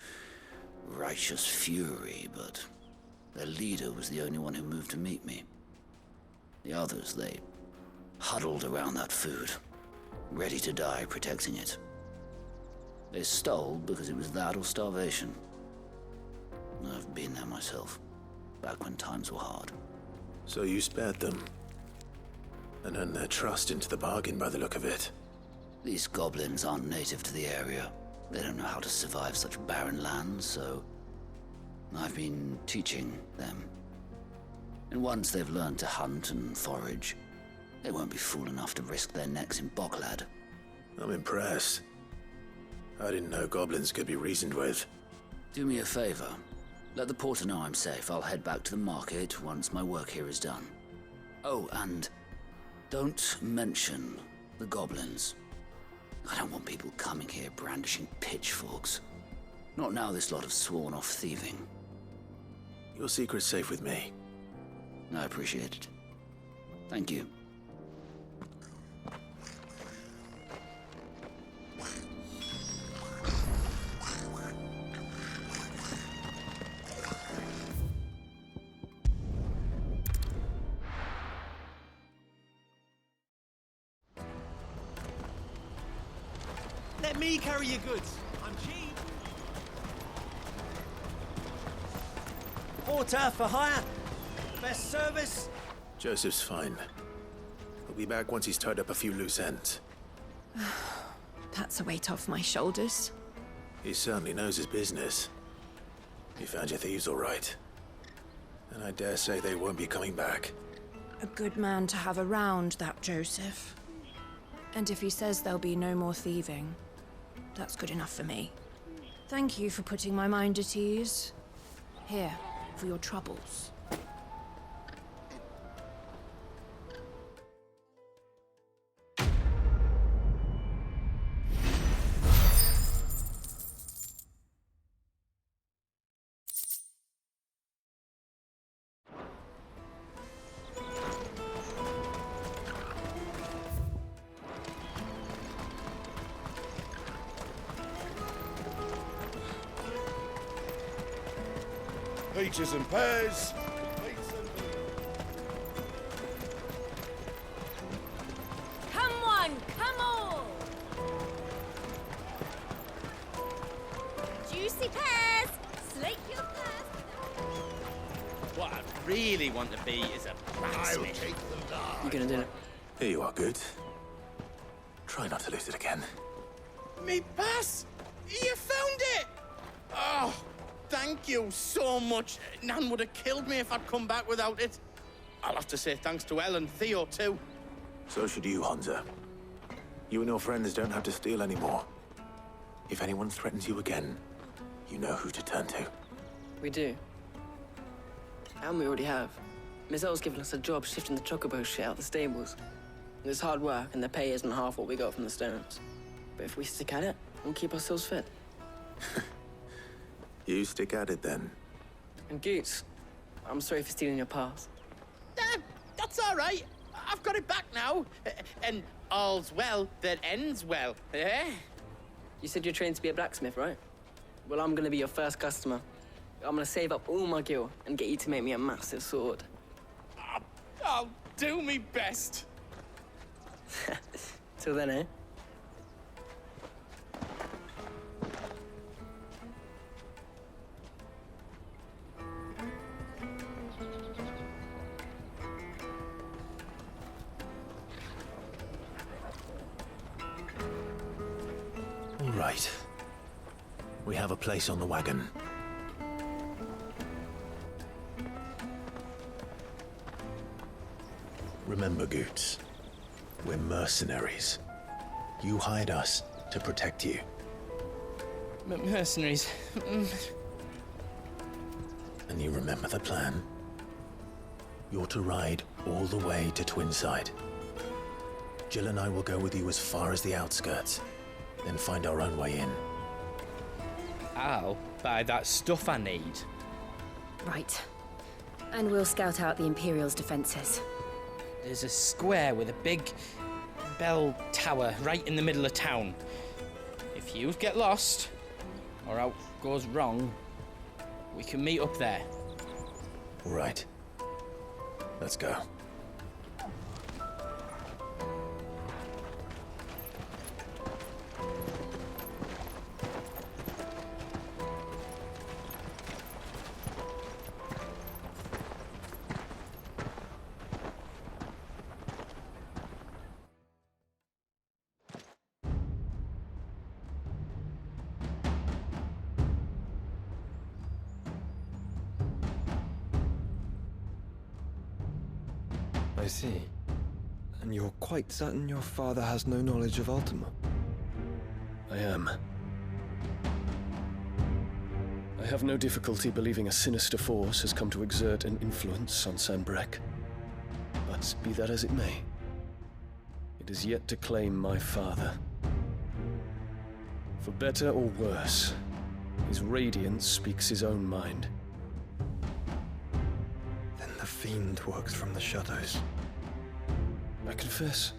righteous fury, but their leader was the only one who moved to meet me. The others, they huddled around that food, ready to die protecting it. They stole because it was that or starvation. I've been there myself, back when times were hard. So you spared them? And earned their trust into the bargain by the look of it. These goblins aren't native to the area. They don't know how to survive such barren lands, so I've been teaching them. And once they've learned to hunt and forage, they won't be fool enough to risk their necks in Bocklad. I'm impressed. I didn't know goblins could be reasoned with. Do me a favor. Let the porter know I'm safe. I'll head back to the market once my work here is done. Oh, and don't mention the goblins. I don't want people coming here brandishing pitchforks. Not now this lot have sworn off thieving. Your secret's safe with me. I appreciate it. Thank you. Let me carry your goods. I'm cheap. Porter for hire. Best service. Joseph's fine. He'll be back once he's tied up a few loose ends. That's a weight off my shoulders. He certainly knows his business. You found your thieves all right. And I dare say they won't be coming back. A good man to have around, that Joseph. And if he says there'll be no more thieving, that's good enough for me. Thank you for putting my mind at ease. Here, for your troubles. Peaches and pears. Come on, come on! Juicy pears! Slake your thirst! What I really want to be is a blacksmith. You gonna do it? Here you are, good. Try not to lose it again. Me pass! You found it! Oh, thank you so much. Nan would have killed me if I'd come back without it. I'll have to say thanks to Elle and Theo, too. So should you, Hansa. You and your friends don't have to steal anymore. If anyone threatens you again, you know who to turn to. We do. And we already have. Miss Elle's given us a job shifting the Chocobos shit out the stables. It's hard work, and the pay isn't half what we got from the stones. But if we stick at it, we'll keep ourselves fit. You stick at it, then. And Goots, I'm sorry for stealing your pass. That's all right. I've got it back now. And all's well that ends well, eh? You said you're trained to be a blacksmith, right? Well, I'm gonna be your first customer. I'm gonna save up all my gil and get you to make me a massive sword. I'll do me best. Till then, eh? All right. We have a place on the wagon. Remember, Goots, we're mercenaries. You hired us to protect you. Mercenaries. And you remember the plan? You're to ride all the way to Twinside. Jill and I will go with you as far as the outskirts, then find our own way in. I'll buy that stuff I need. Right. And we'll scout out the Imperial's defenses. There's a square with a big bell tower right in the middle of town. If you get lost, or out goes wrong, we can meet up there. All right. Let's go. I see. And you're quite certain your father has no knowledge of Ultima? I am. I have no difficulty believing a sinister force has come to exert an influence on Sanbreque. But be that as it may, it is yet to claim my father. For better or worse, his radiance speaks his own mind. Then the fiend works from the shadows. I confess,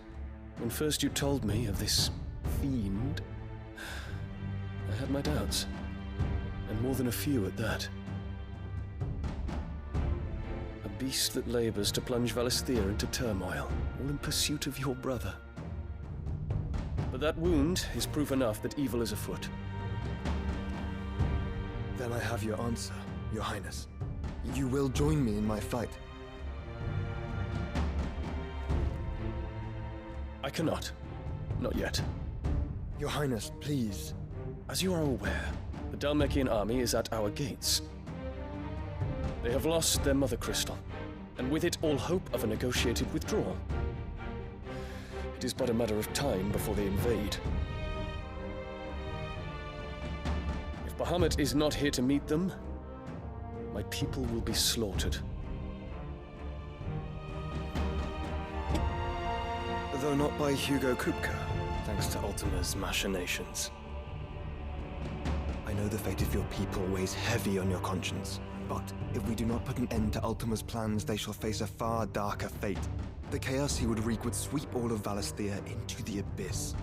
when first you told me of this fiend, I had my doubts, and more than a few at that. A beast that labors to plunge Valisthea into turmoil, all in pursuit of your brother. But But that wound is proof enough that evil is afoot. Then I have your answer, Your Highness. You will join me in my fight. I cannot. Not yet. Your Highness, please. As you are aware, the Dhalmekian army is at our gates. They have lost their mother crystal, and with it all hope of a negotiated withdrawal. It is but a matter of time before they invade. If Bahamut is not here to meet them, my people will be slaughtered. Though not by Hugo Kupka, thanks to Ultima's machinations. I know the fate of your people weighs heavy on your conscience, but if we do not put an end to Ultima's plans, they shall face a far darker fate. The chaos he would wreak would sweep all of Valisthea into the abyss.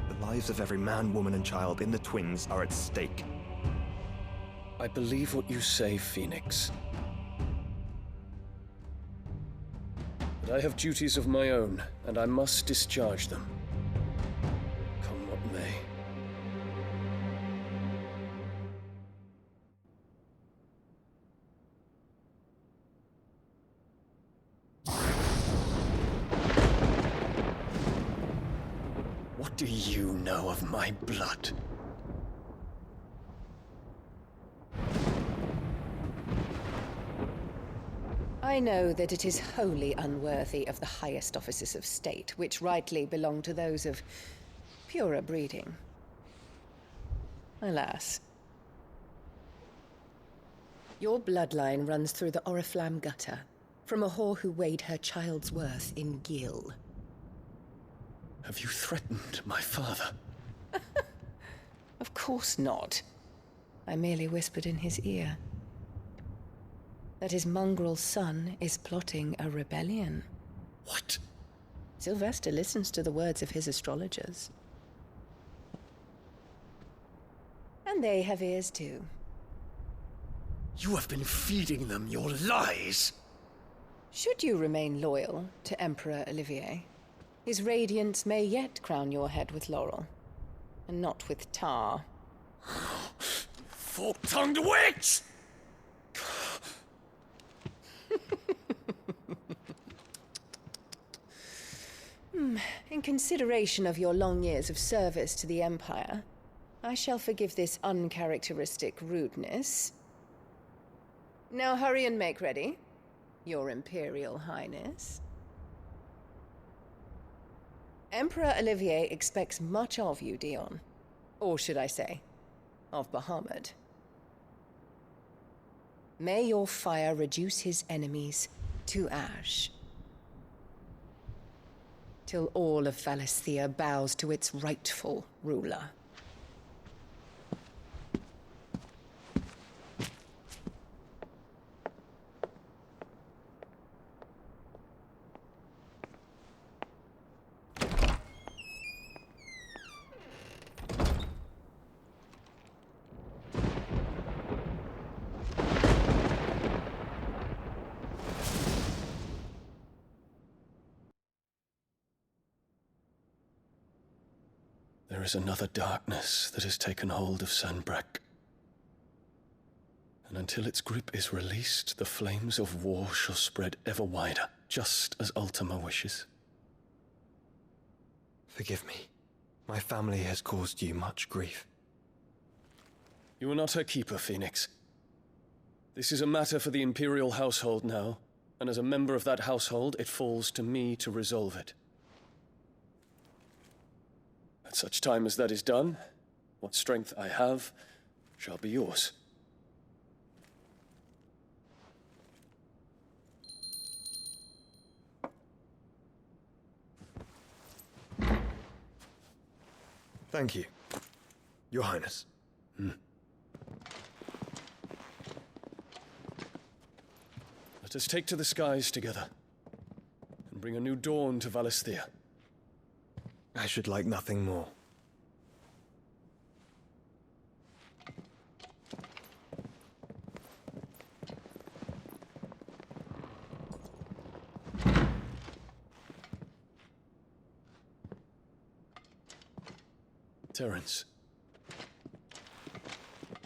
The lives of every man, woman, and child in the Twins are at stake. I believe what you say, Phoenix. But I have duties of my own, and I must discharge them. Come what may. What do you know of my blood? I know that it is wholly unworthy of the highest offices of state, which rightly belong to those of purer breeding. Alas. Your bloodline runs through the Oriflamme gutter, from a whore who weighed her child's worth in gil. Have you threatened my father? Of course not. I merely whispered in his ear that his mongrel son is plotting a rebellion. What? Sylvester listens to the words of his astrologers. And they have ears too. You have been feeding them your lies! Should you remain loyal to Emperor Olivier, his radiance may yet crown your head with laurel, and not with tar. Fork-tongued witch! In consideration of your long years of service to the Empire, I shall forgive this uncharacteristic rudeness. Now hurry and make ready, Your Imperial Highness. Emperor Olivier expects much of you, Dion. Or should I say, of Bahamut. May your fire reduce his enemies to ash, till all of Valisthea bows to its rightful ruler. There is another darkness that has taken hold of Sanbreque. And until its grip is released, the flames of war shall spread ever wider, just as Ultima wishes. Forgive me. My family has caused you much grief. You are not her keeper, Phoenix. This is a matter for the Imperial household now, and as a member of that household, it falls to me to resolve it. At such time as that is done, what strength I have shall be yours. Thank you, Your Highness. Let us take to the skies together, and bring a new dawn to Valisthea. I should like nothing more. Terence.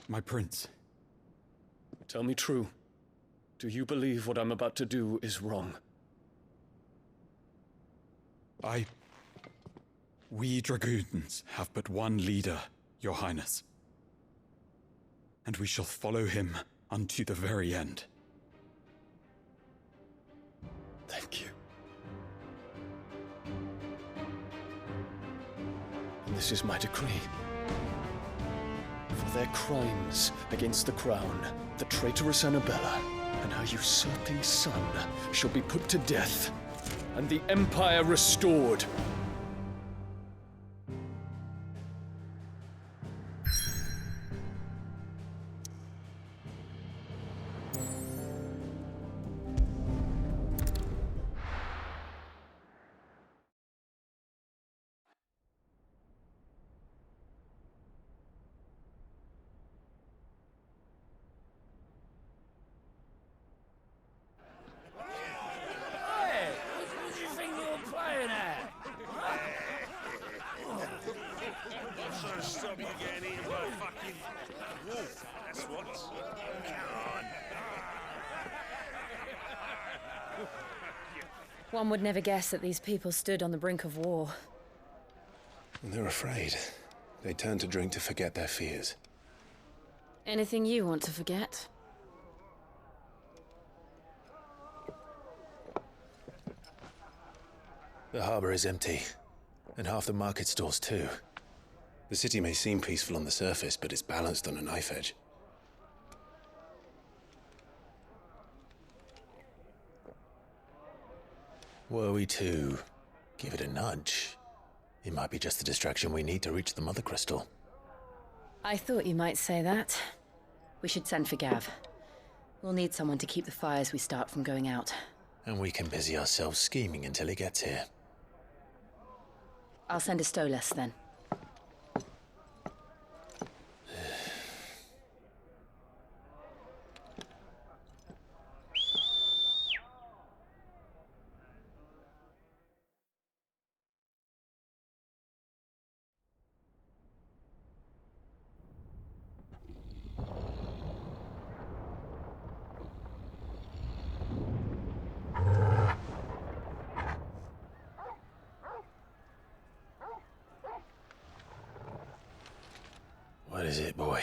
My prince. Tell me true. Do you believe what I'm about to do is wrong? We dragoons have but one leader, Your Highness. And we shall follow him unto the very end. Thank you. And this is my decree. For their crimes against the crown, the traitorous Annabella and her usurping son shall be put to death, and the Empire restored. Stop you getting eaten by a fucking wolf, that's what. One would never guess that these people stood on the brink of war. They're afraid. They turn to drink to forget their fears. Anything you want to forget? The harbor is empty, and half the market stalls too. The city may seem peaceful on the surface, but it's balanced on a knife edge. Were we to give it a nudge, it might be just the distraction we need to reach the Mother Crystal. I thought you might say that. We should send for Gav. We'll need someone to keep the fires we start from going out. And we can busy ourselves scheming until he gets here. I'll send a Stolas then. What is it, boy?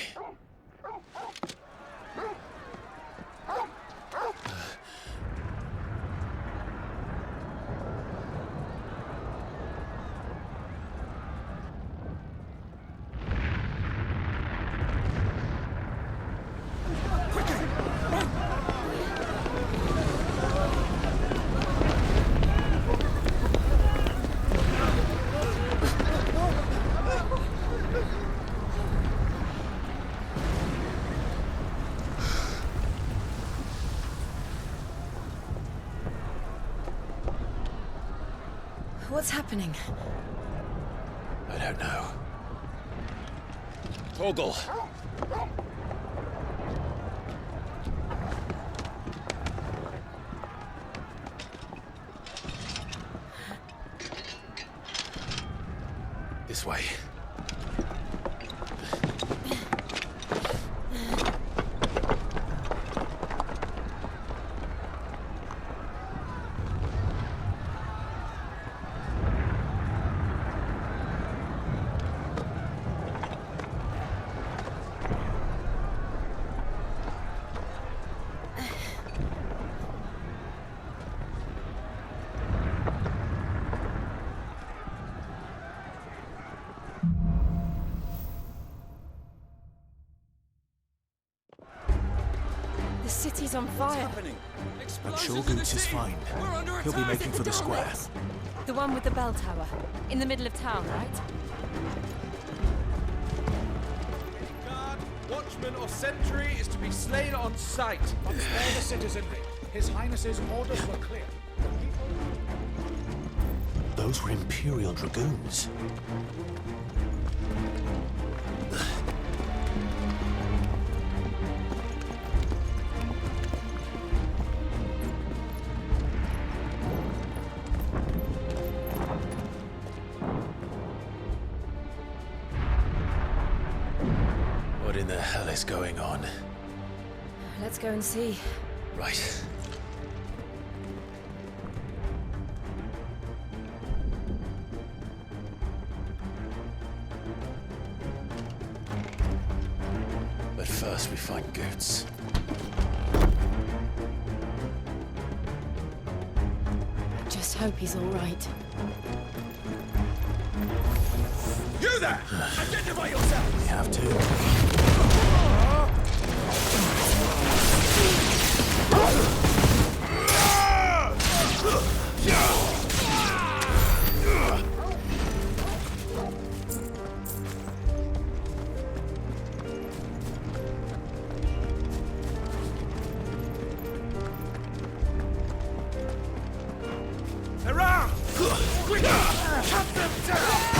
What's happening? I don't know. Torgal! This way. The city's on fire. But Shogun's is fine. He'll be making for the square. The one with the bell tower. In the middle of town, right? Guard, watchman, or sentry is to be slain on sight. But spare the citizenry. His Highness's orders were clear. Those were Imperial Dragoons. What in the hell is going on? Let's go and see. Right. But first we find Goots. Just hope he's all right. You there! Identify yourself! We have to. Around! Quick! Cut them down!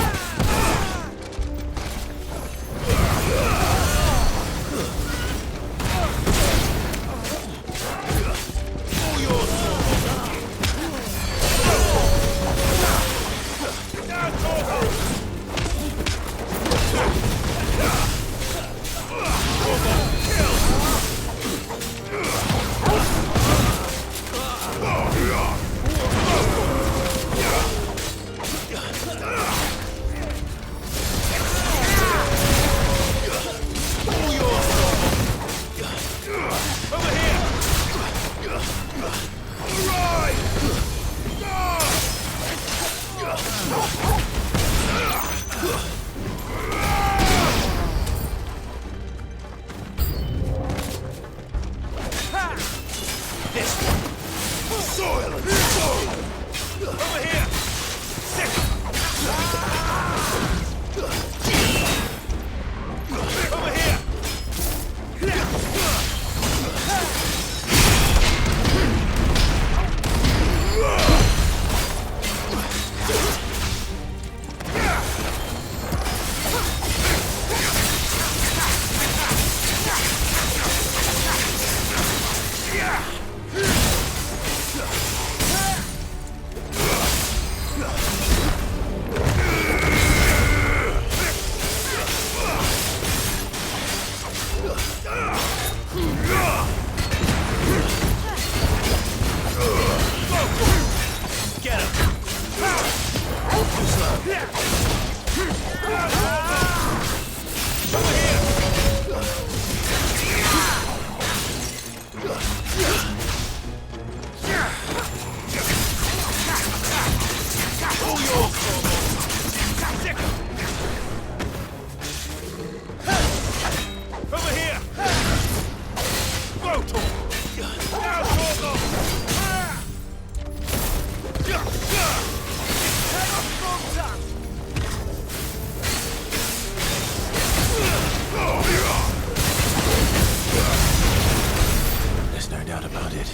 There's no doubt about it.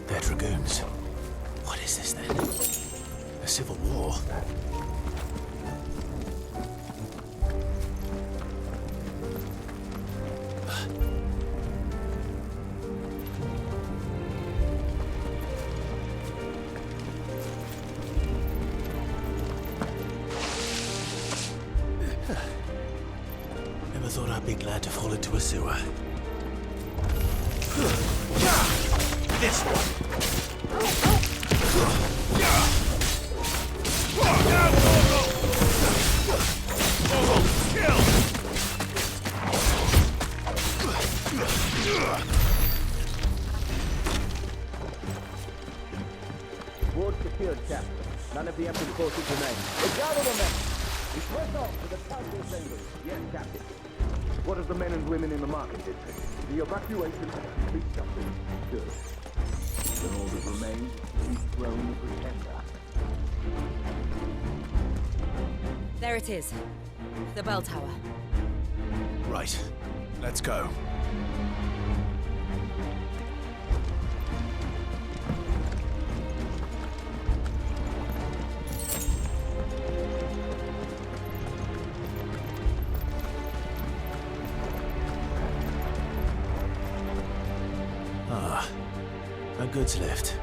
They're dragoons. What is this then? A civil war? Never thought I'd be glad to fall into a sewer. This one. Ward secured, Captain. None of the empty forces remain. Gather the men! We press on to the council assembly. Yes, Captain. What of the men and women in the market district? The evacuation complete, Captain. Good. Then all that remains is throne the pretender. There it is. The bell tower. Right. Let's go. Ah, a goods lift.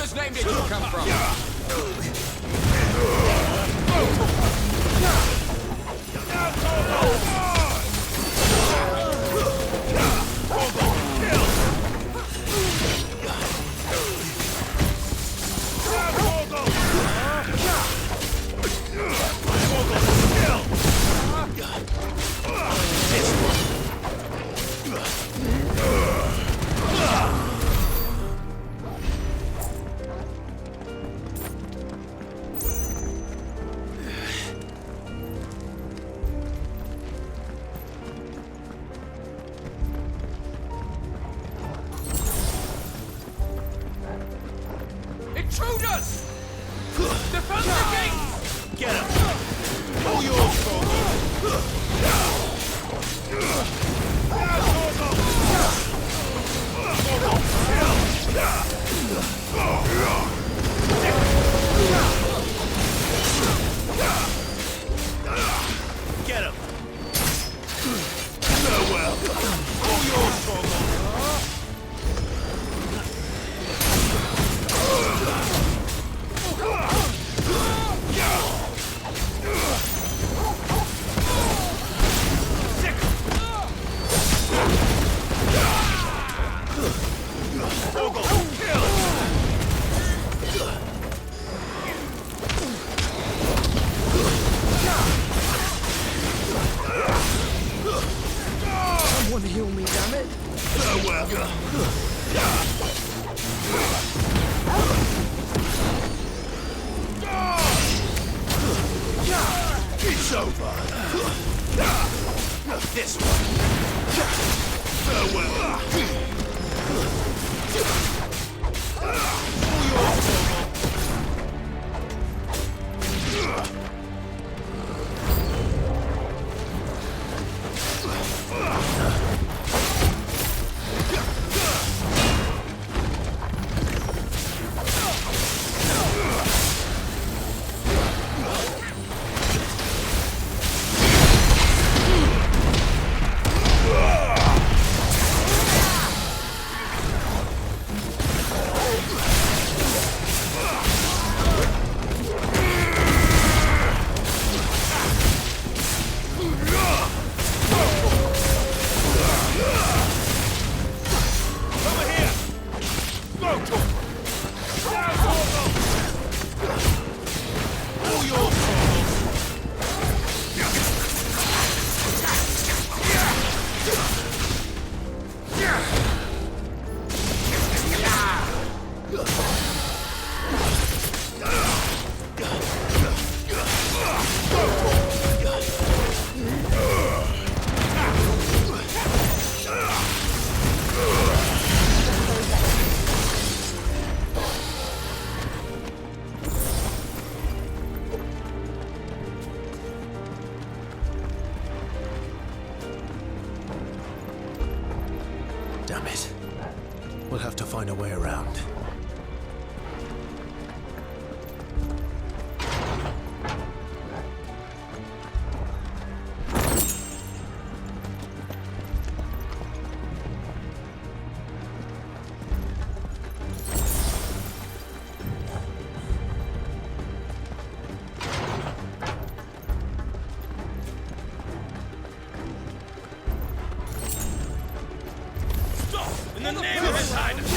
fucker's name did you come from? Intruders! Defend the gate! Get him! All yours, Get him! Farewell! All yours, Torgo! Someone heal me, damn it! It's over! This one! Farewell! Damn it. We'll have to find a way around. In the name of His Highness!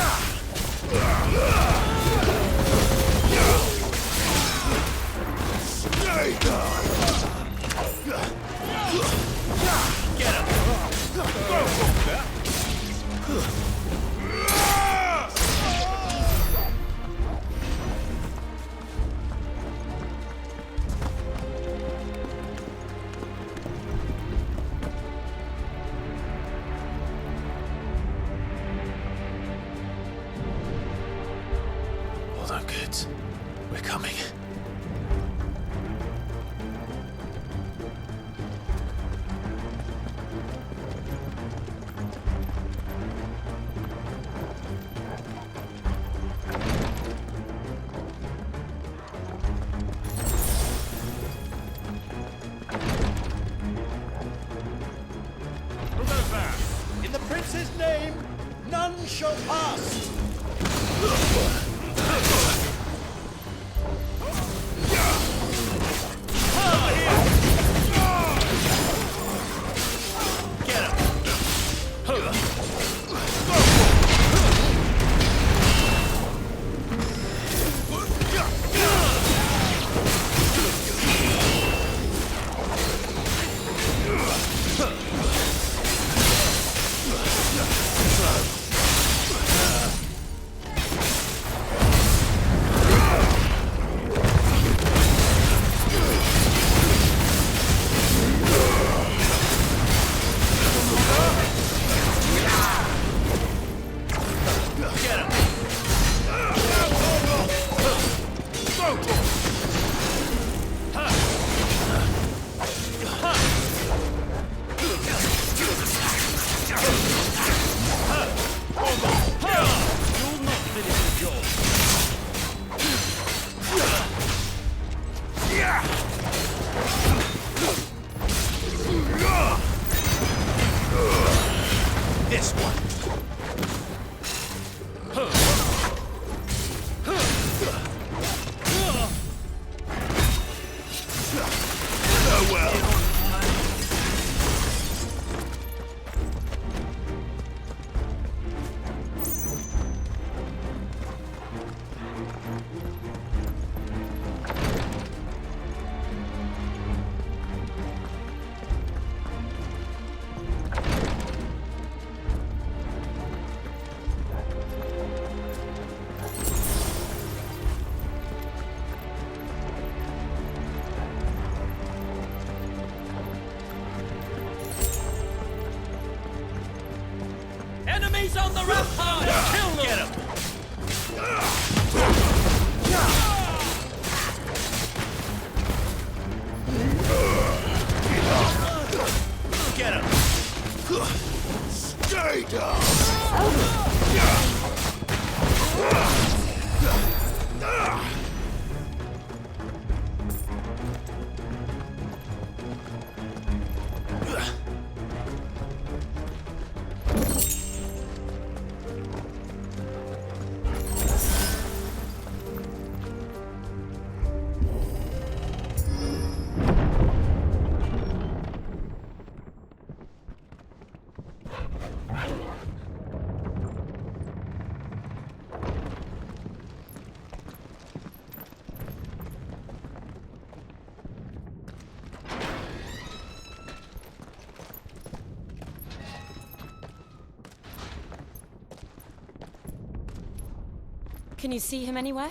Get him! Hold on, kids. We're coming. In the prince's name, none shall pass! this one. Farewell. Enemies on the rampart! Kill them! Get 'em! Get 'em! Stay down! Can you see him anywhere?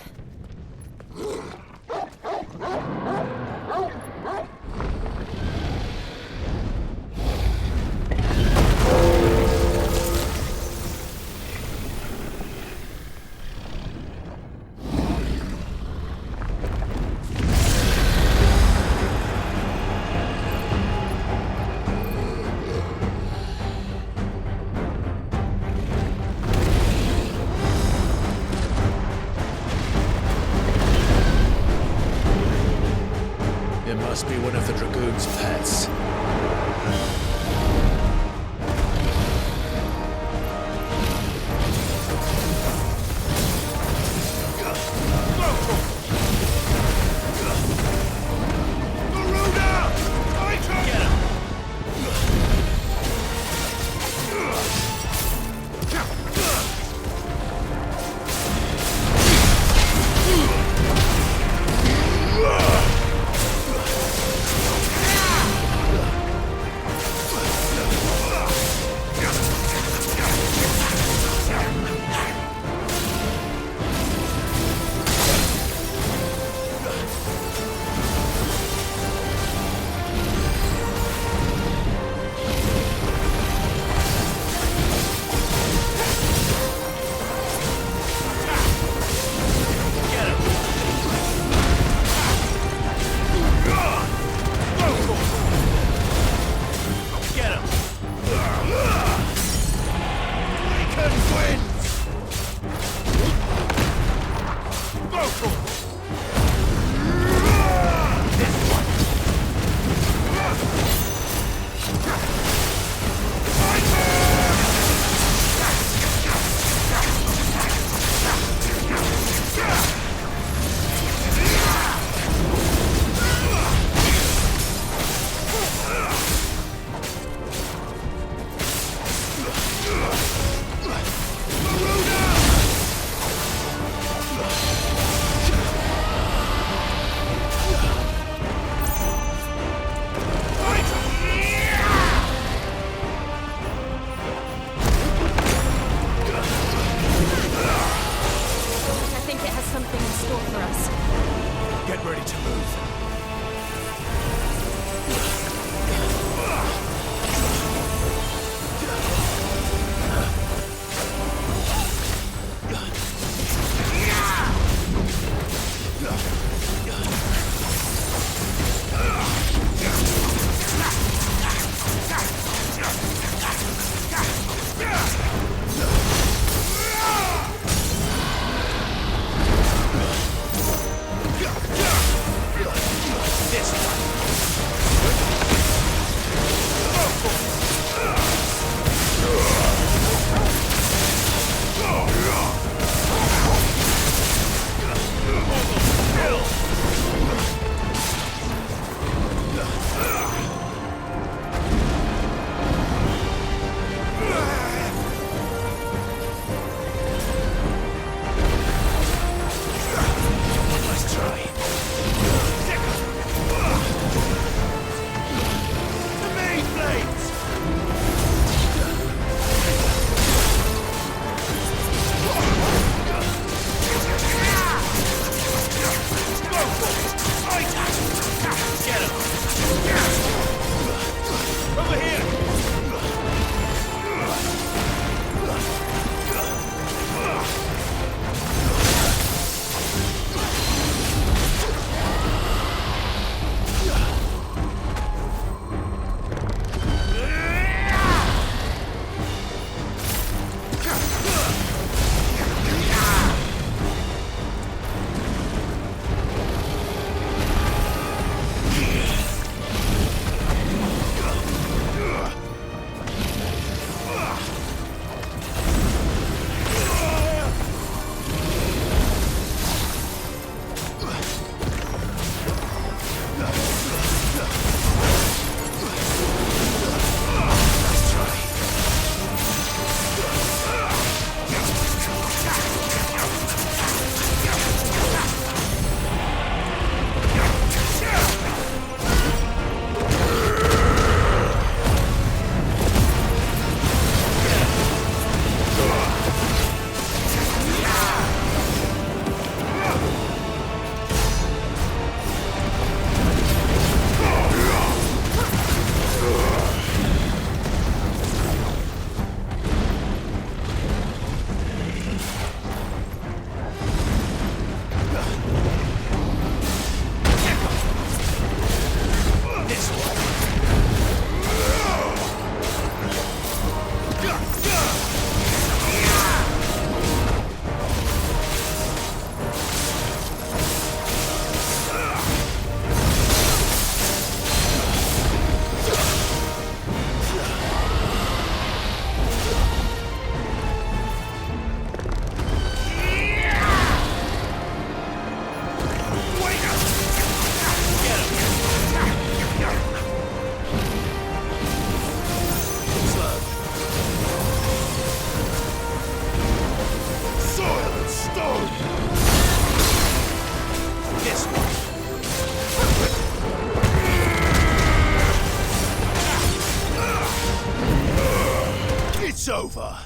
over.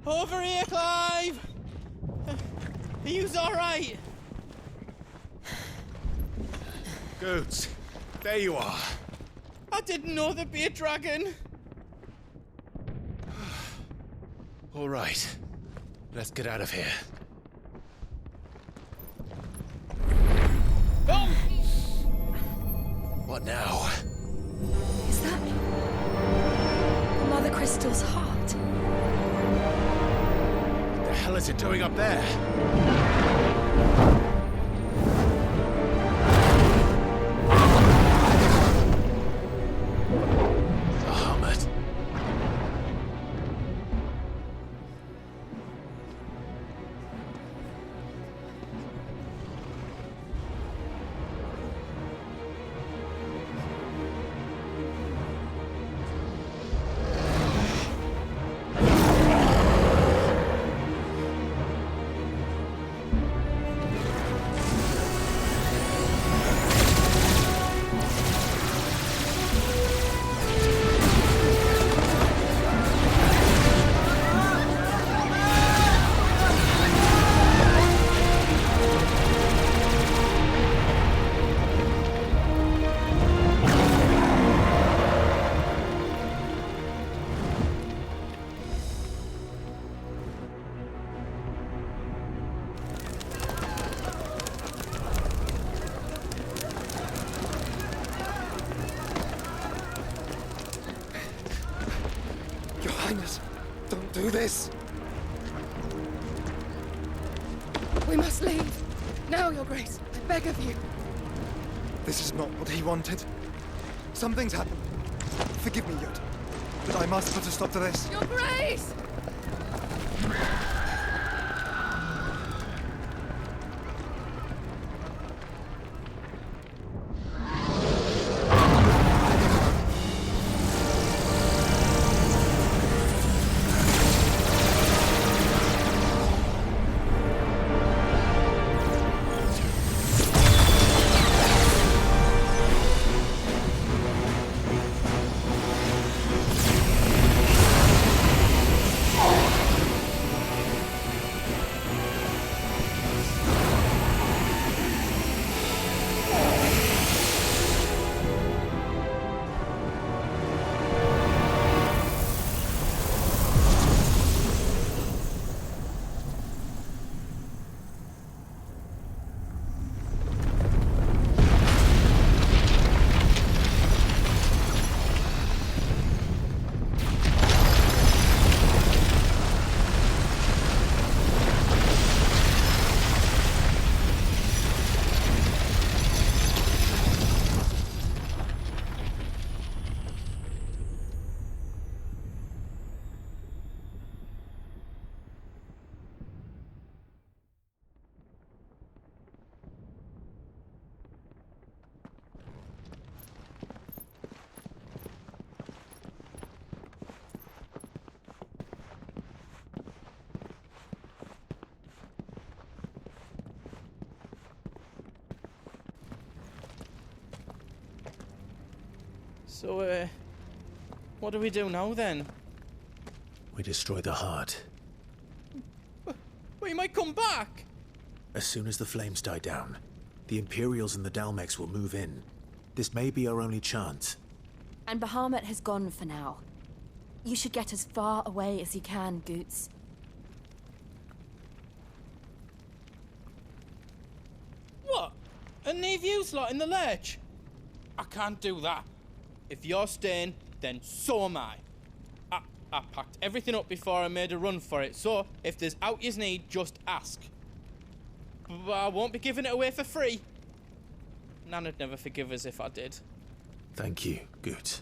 Over here, Clive! Are you alright? Goods, there you are. I didn't know there'd be a dragon. All right, let's get out of here. Oh! What now? Is that Mother Crystal's heart? What the hell is it doing up there? Bahamut. Your Highness, don't do this. We must leave. Now, Your Grace. I beg of you. This is not what he wanted. Something's happened. Forgive me, Yod, but I must put a stop to this. Your Grace! So, what do we do now then? We destroy the heart. Well, you might come back! As soon as the flames die down, the Imperials and the Dalmex will move in. This may be our only chance. And Bahamut has gone for now. You should get as far away as you can, Goots. What? And leave you lot in the lurch? I can't do that. If you're staying, then so am I. I packed everything up before I made a run for it, so if there's out you need, just ask. But I won't be giving it away for free. Nana'd never forgive us if I did. Thank you, Goots.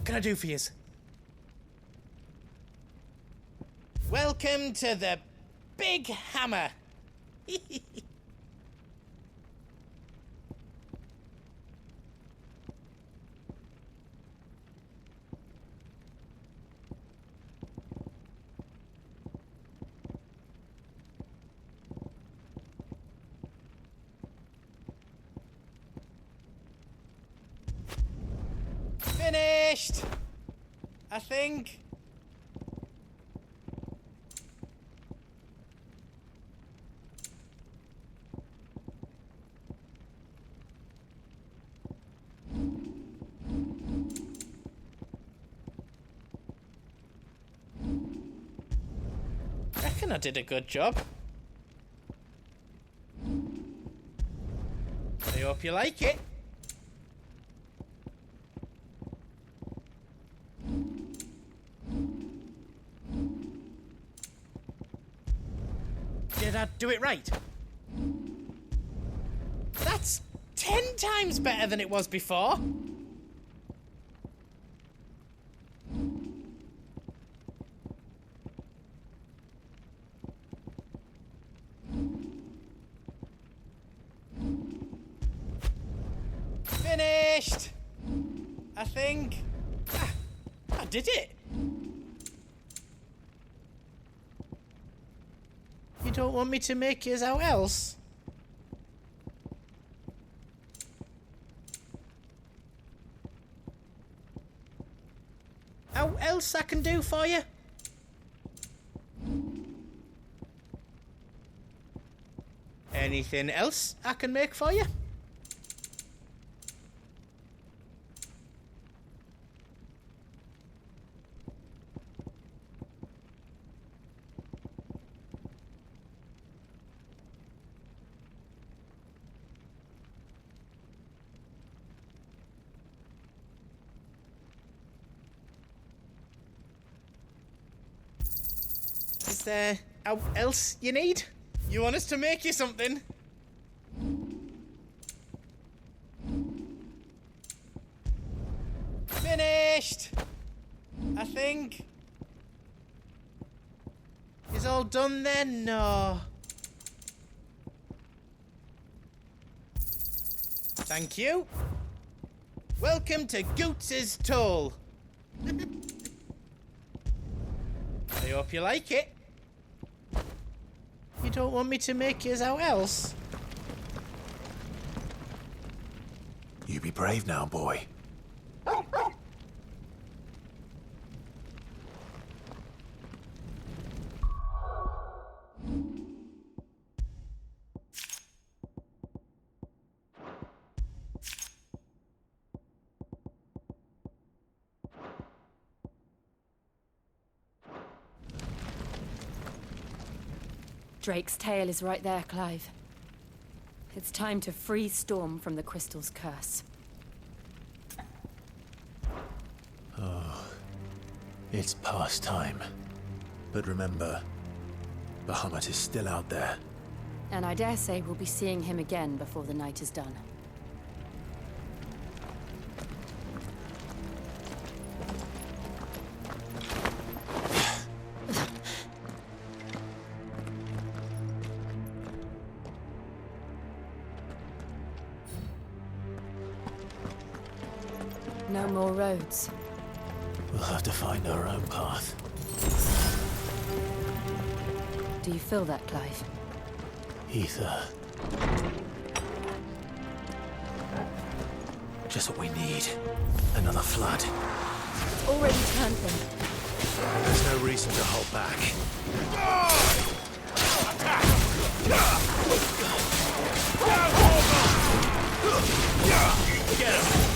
What can I do for yous? Welcome to the Big Hammer. Finished! I think. Reckon I did a good job. I hope you like it. Did I do it right? That's 10 times better than it was before. Finished! I think. I did it! You don't want me to make yours out else? How else I can do for you? Anything else I can make for you? Is there out else you need? You want us to make you something? Finished! I think. Is all done then? No. Thank you. Welcome to Goots's Toll. I hope you like it. You don't want me to make yours out else? You be brave now, boy. Drake's tail is right there, Clive. It's time to free Storm from the Crystal's curse. Oh, it's past time. But remember, Bahamut is still out there. And I dare say we'll be seeing him again before the night is done. No more roads. We'll have to find our own path. Do you feel that, Clive? Ether. Just what we need. Another flood. It's already turned them. There's no reason to hold back. Get him!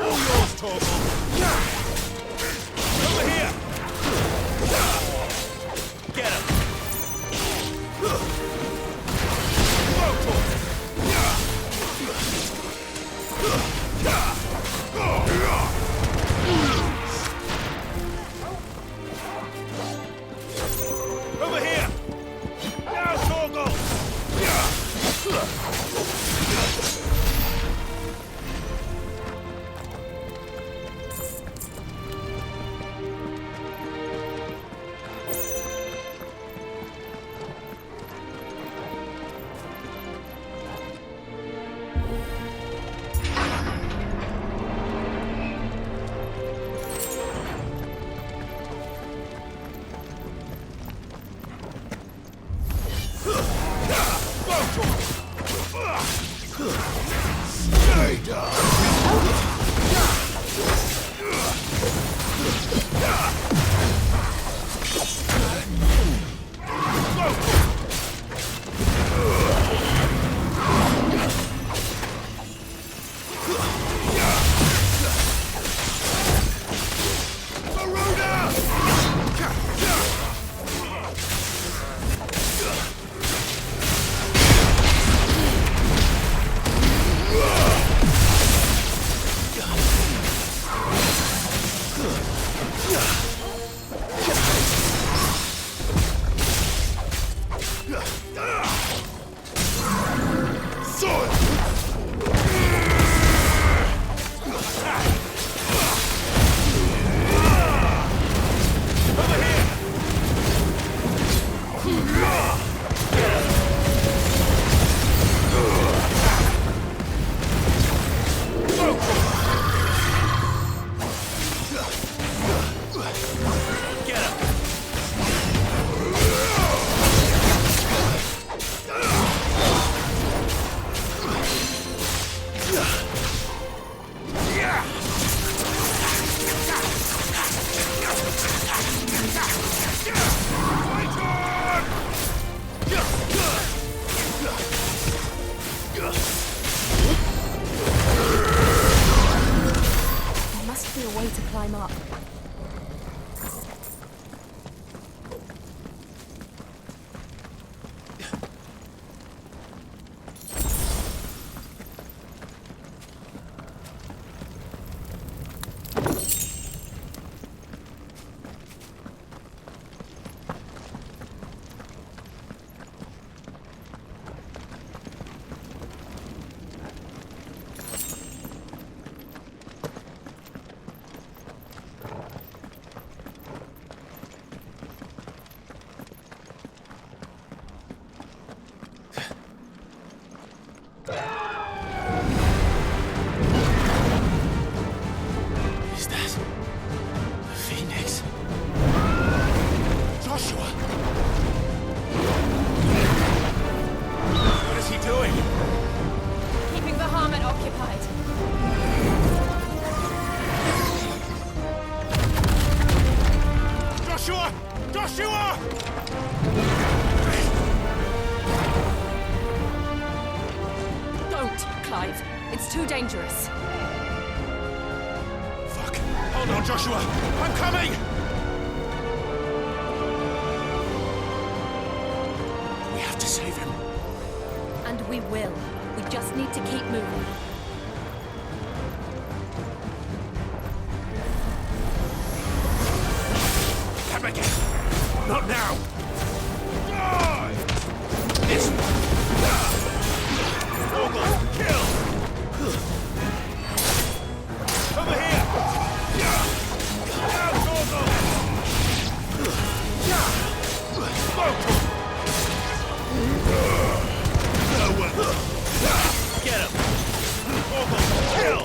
All yours, Torval. Over here. Get him. There must be a way to climb up. Is that a phoenix? Joshua! What is he doing? Keeping the Harmon occupied. Joshua! Joshua! Don't, Clive. It's too dangerous. Fuck! Hold on, Joshua! I'm coming! We have to save him. And we will. We just need to keep moving. Can't make it! Not now! This! Ogre! Kill! Over here! Down, Ogre! Nowhere! Get him! Ogre! Kill!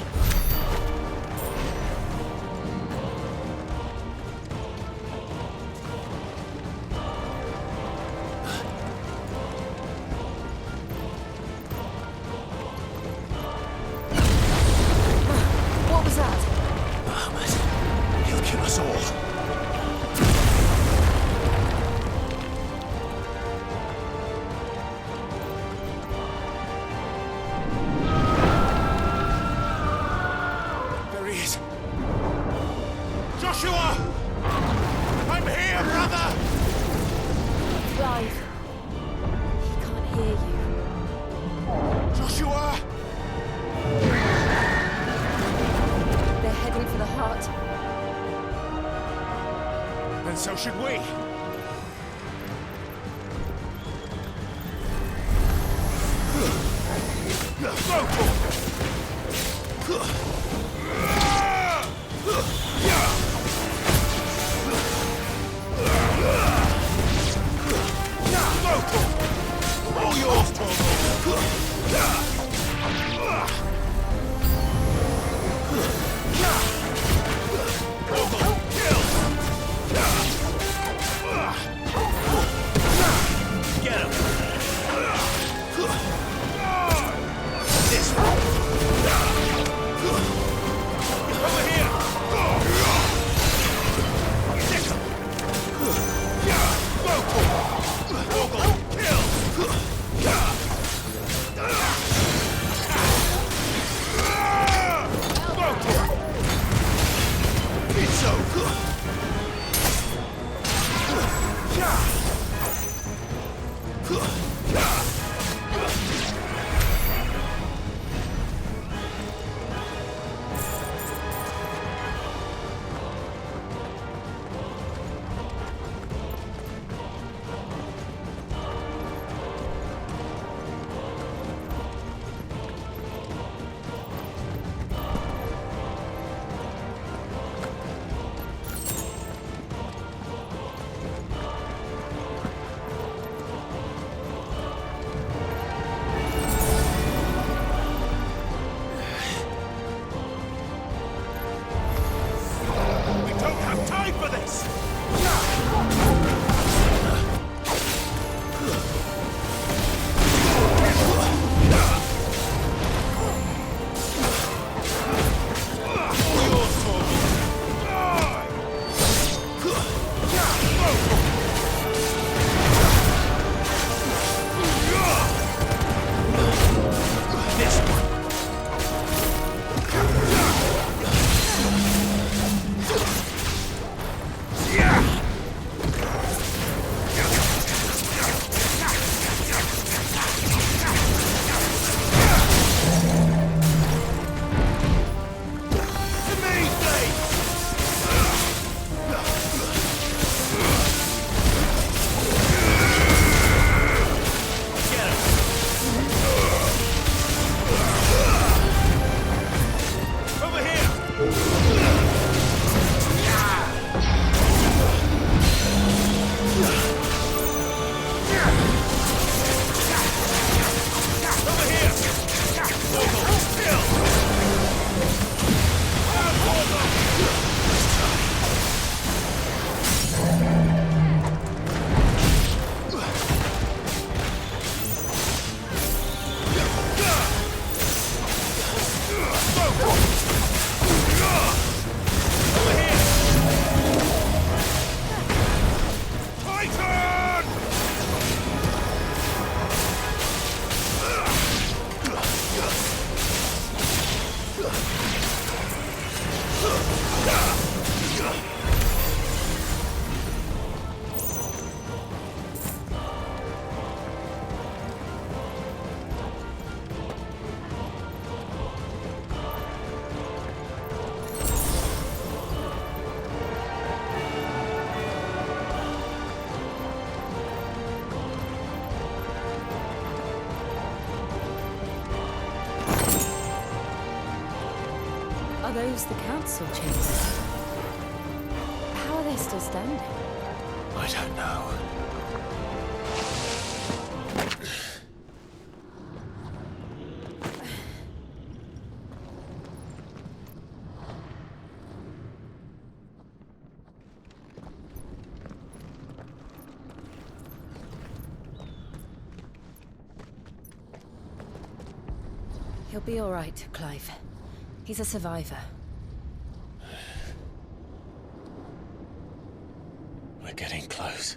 What was that? Bahamut. He'll kill us all. There he is. Joshua! I'm here, brother! Clive. He can't hear you. Joshua! They're heading for the heart. Then so should we. All yours, Are those the council chambers? How are they still standing? I don't know. He'll be all right, Clive. He's a survivor. We're getting close.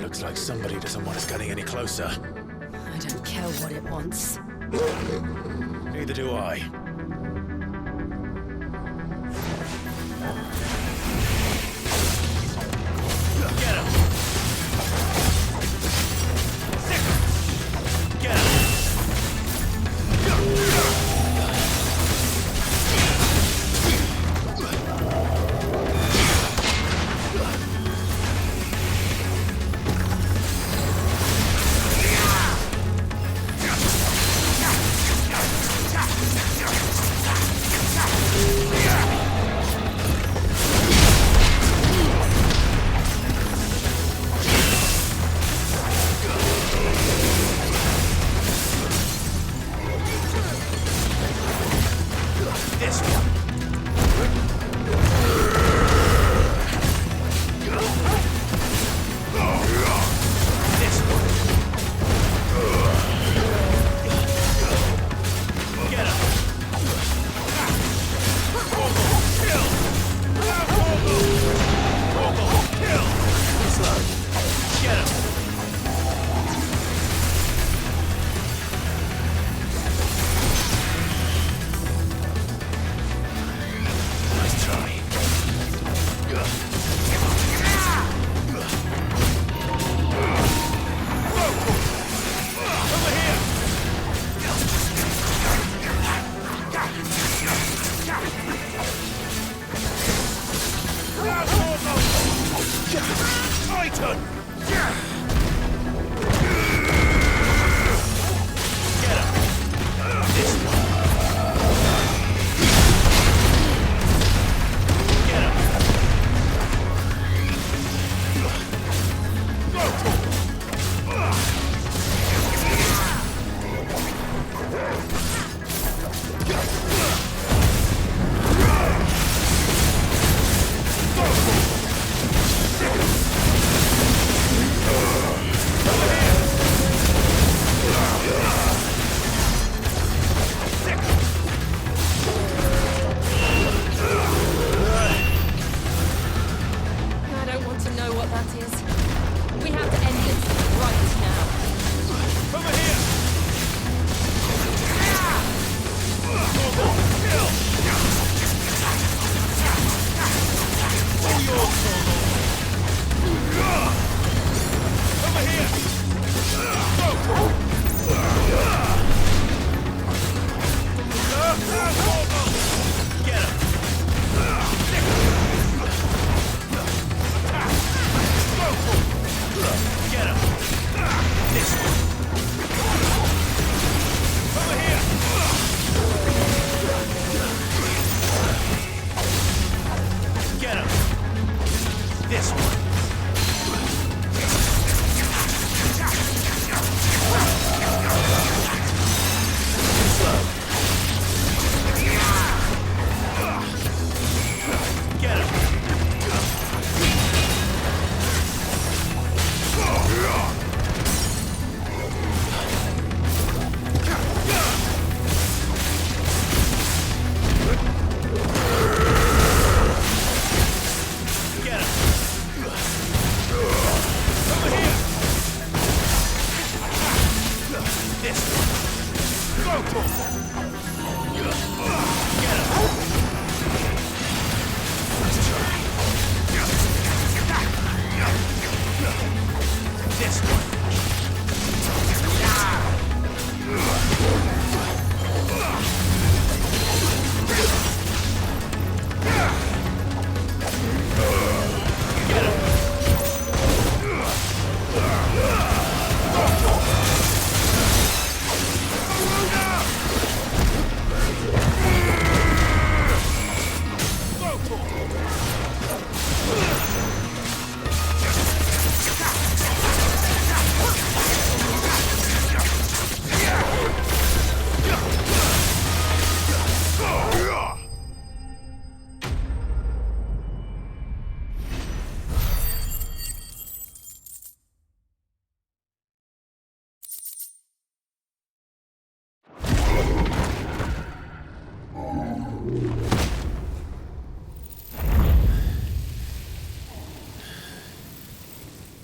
Looks like somebody doesn't want us getting any closer. I don't care what it wants. Neither do I. Get him! Get him! Get him!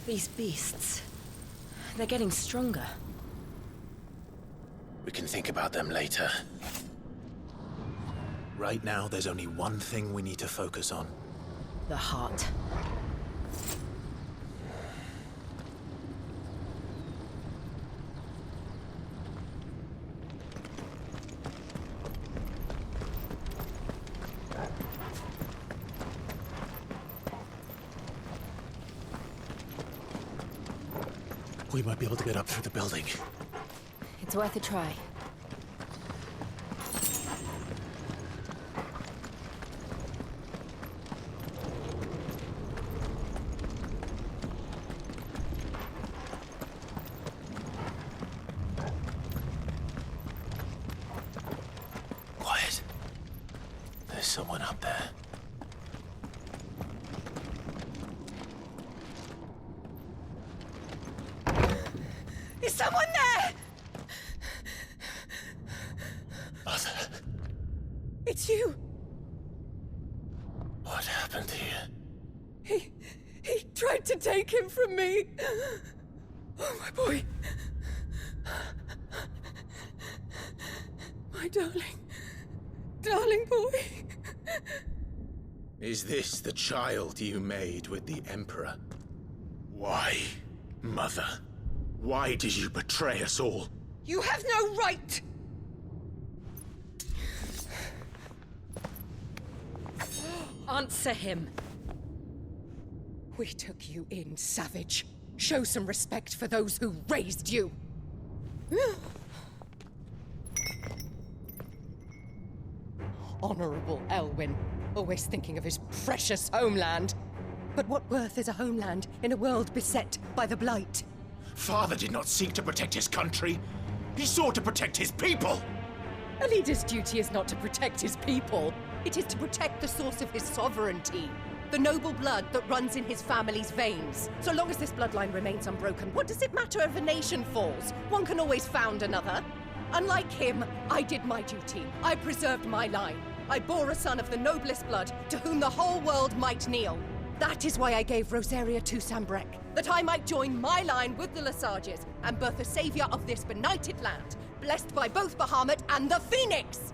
These beasts... they're getting stronger. We can think about them later. Right now, there's only one thing we need to focus on. The heart. We might be able to get up through the building. It's worth a try. Quiet. There's someone up there. Is someone there? Mother. It's you. What happened here? He tried to take him from me. Oh, my boy. My darling boy. Is this the child you made with the Emperor? Why, Mother? Why did you betray us all? You have no right! Answer him. We took you in, savage. Show some respect for those who raised you. Honorable Elwyn, always thinking of his precious homeland. But what worth is a homeland in a world beset by the Blight? Father did not seek to protect his country. He sought to protect his people. A leader's duty is not to protect his people. It is to protect the source of his sovereignty. The noble blood that runs in his family's veins. So long as this bloodline remains unbroken, what does it matter if a nation falls? One can always found another. Unlike him, I did my duty. I preserved my line. I bore a son of the noblest blood, to whom the whole world might kneel. That is why I gave Rosaria to Sambrek, that I might join my line with the Lesages and birth a savior of this benighted land, blessed by both Bahamut and the Phoenix!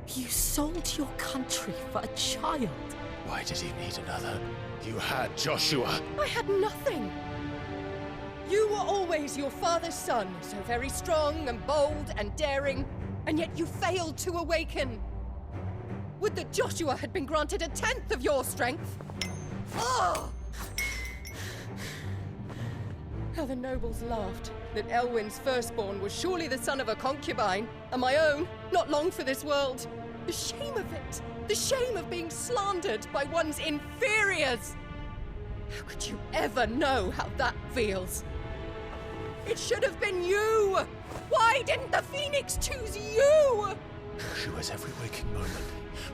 You sold your country for a child. Why did he need another? You had Joshua. I had nothing. You were always your father's son, so very strong and bold and daring, and yet you failed to awaken. Would that Joshua had been granted 1/10 of your strength? Oh! How the nobles laughed that Elwyn's firstborn was surely the son of a concubine, and my own, not long for this world. The shame of it! The shame of being slandered by one's inferiors! How could you ever know how that feels? It should have been you! Why didn't the Phoenix choose you? Joshua's every waking moment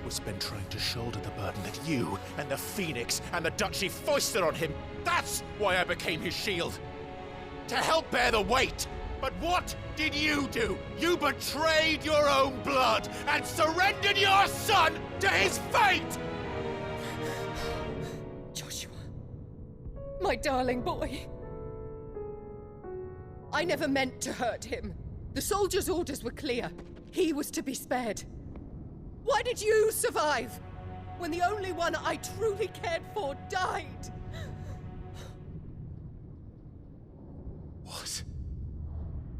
was spent trying to shoulder the burden that you and the Phoenix and the Duchy foisted on him. That's why I became his shield. To help bear the weight. But what did you do? You betrayed your own blood and surrendered your son to his fate! Joshua, my darling boy. I never meant to hurt him. The soldiers' orders were clear. He was to be spared. Why did you survive when the only one I truly cared for died? What?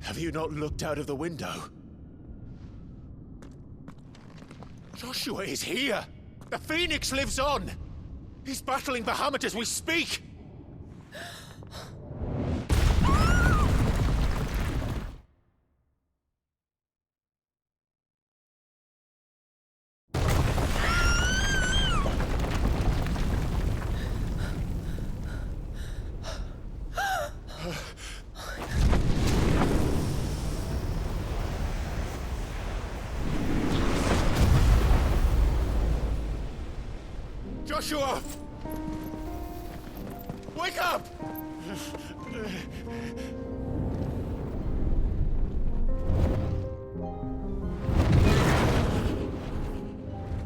Have you not looked out of the window? Joshua is here! The Phoenix lives on! He's battling Bahamut as we speak! Joshua! Wake up!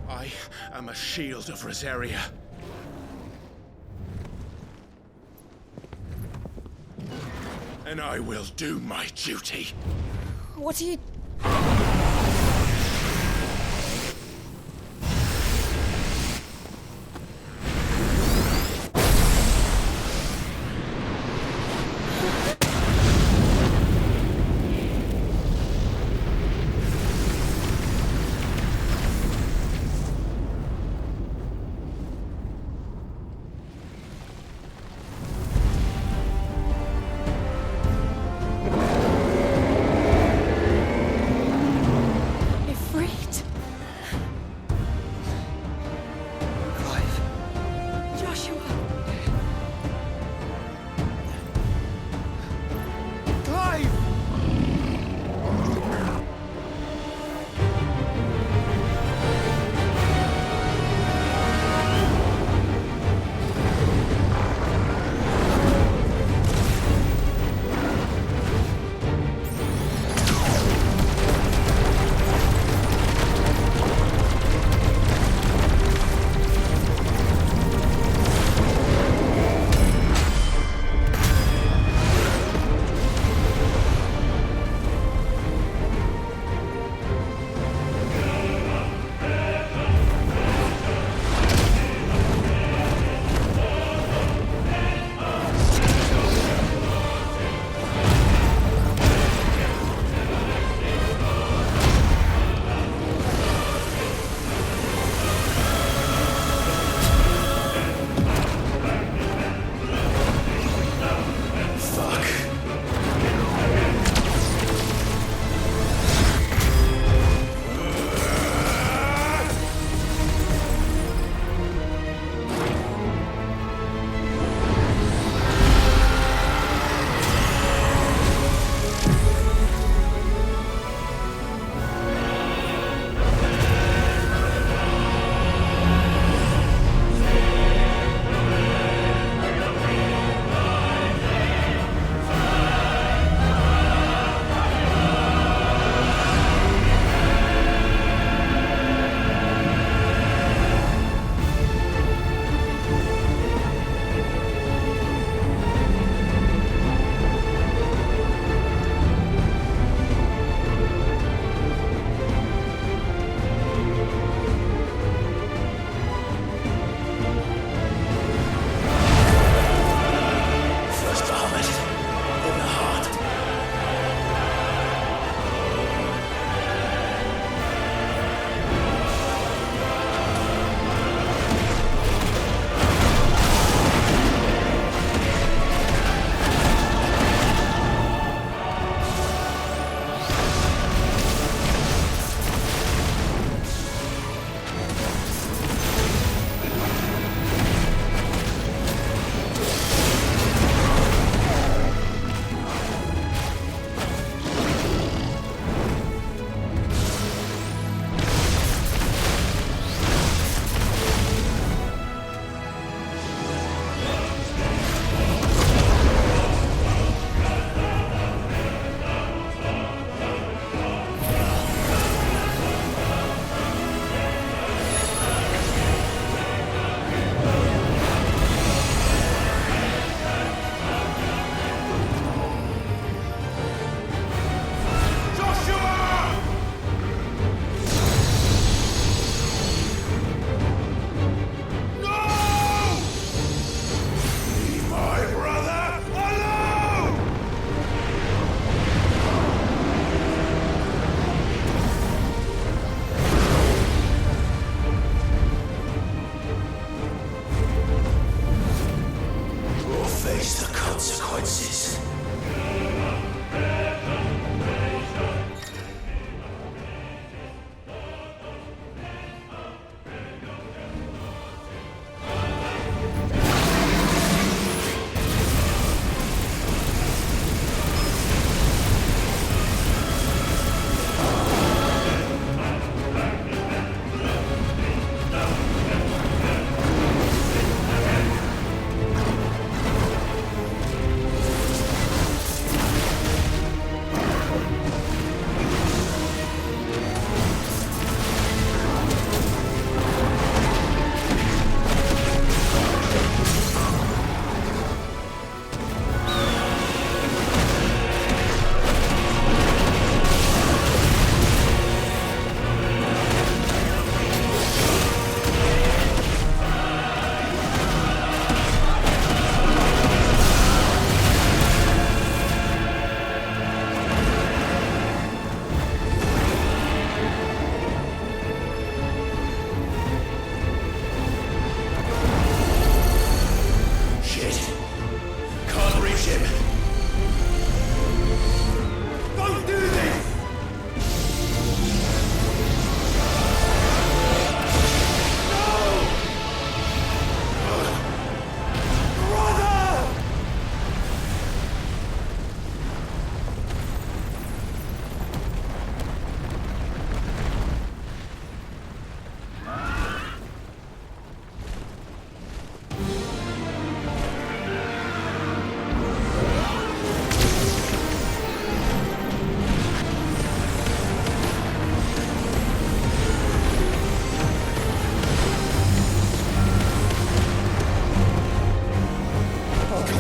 I am a shield of Rosaria. Then I will do my duty. What are you...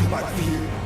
nothing but fear.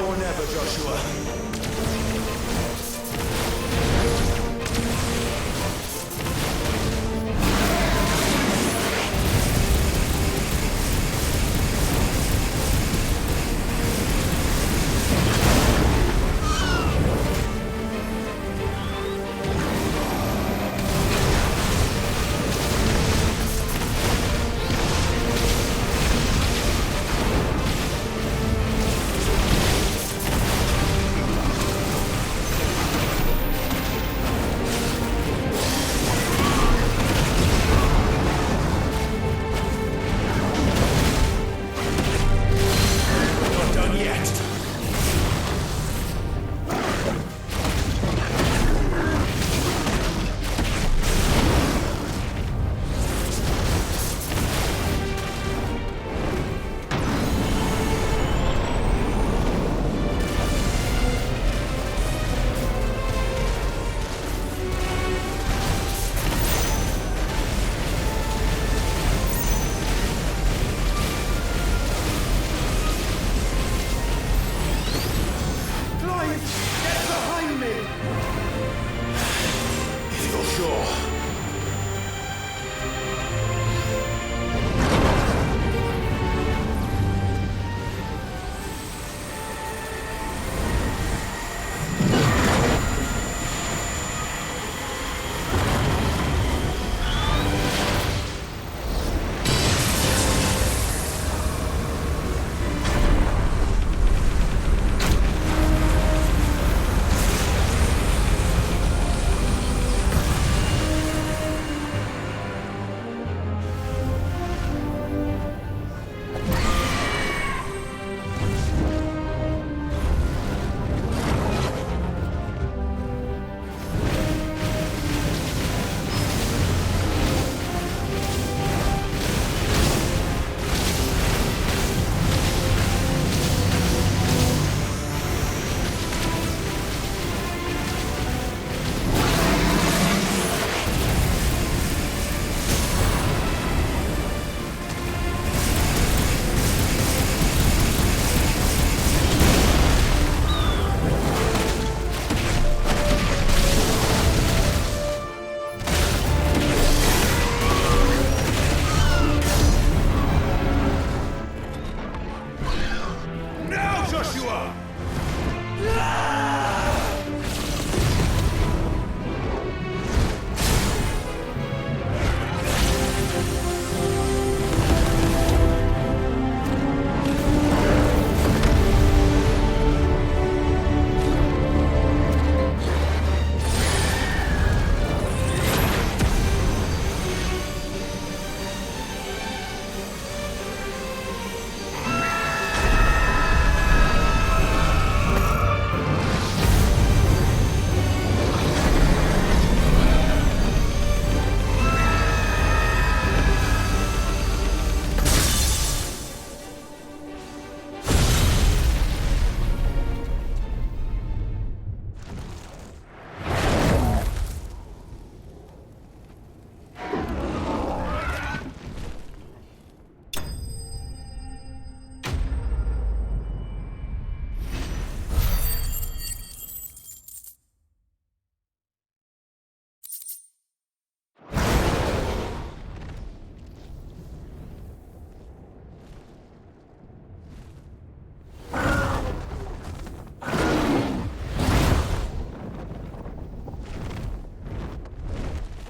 Now or never, Joshua.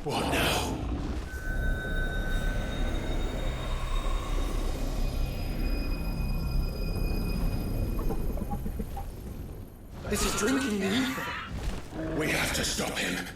What now? This is drinking the ether. We have to stop him.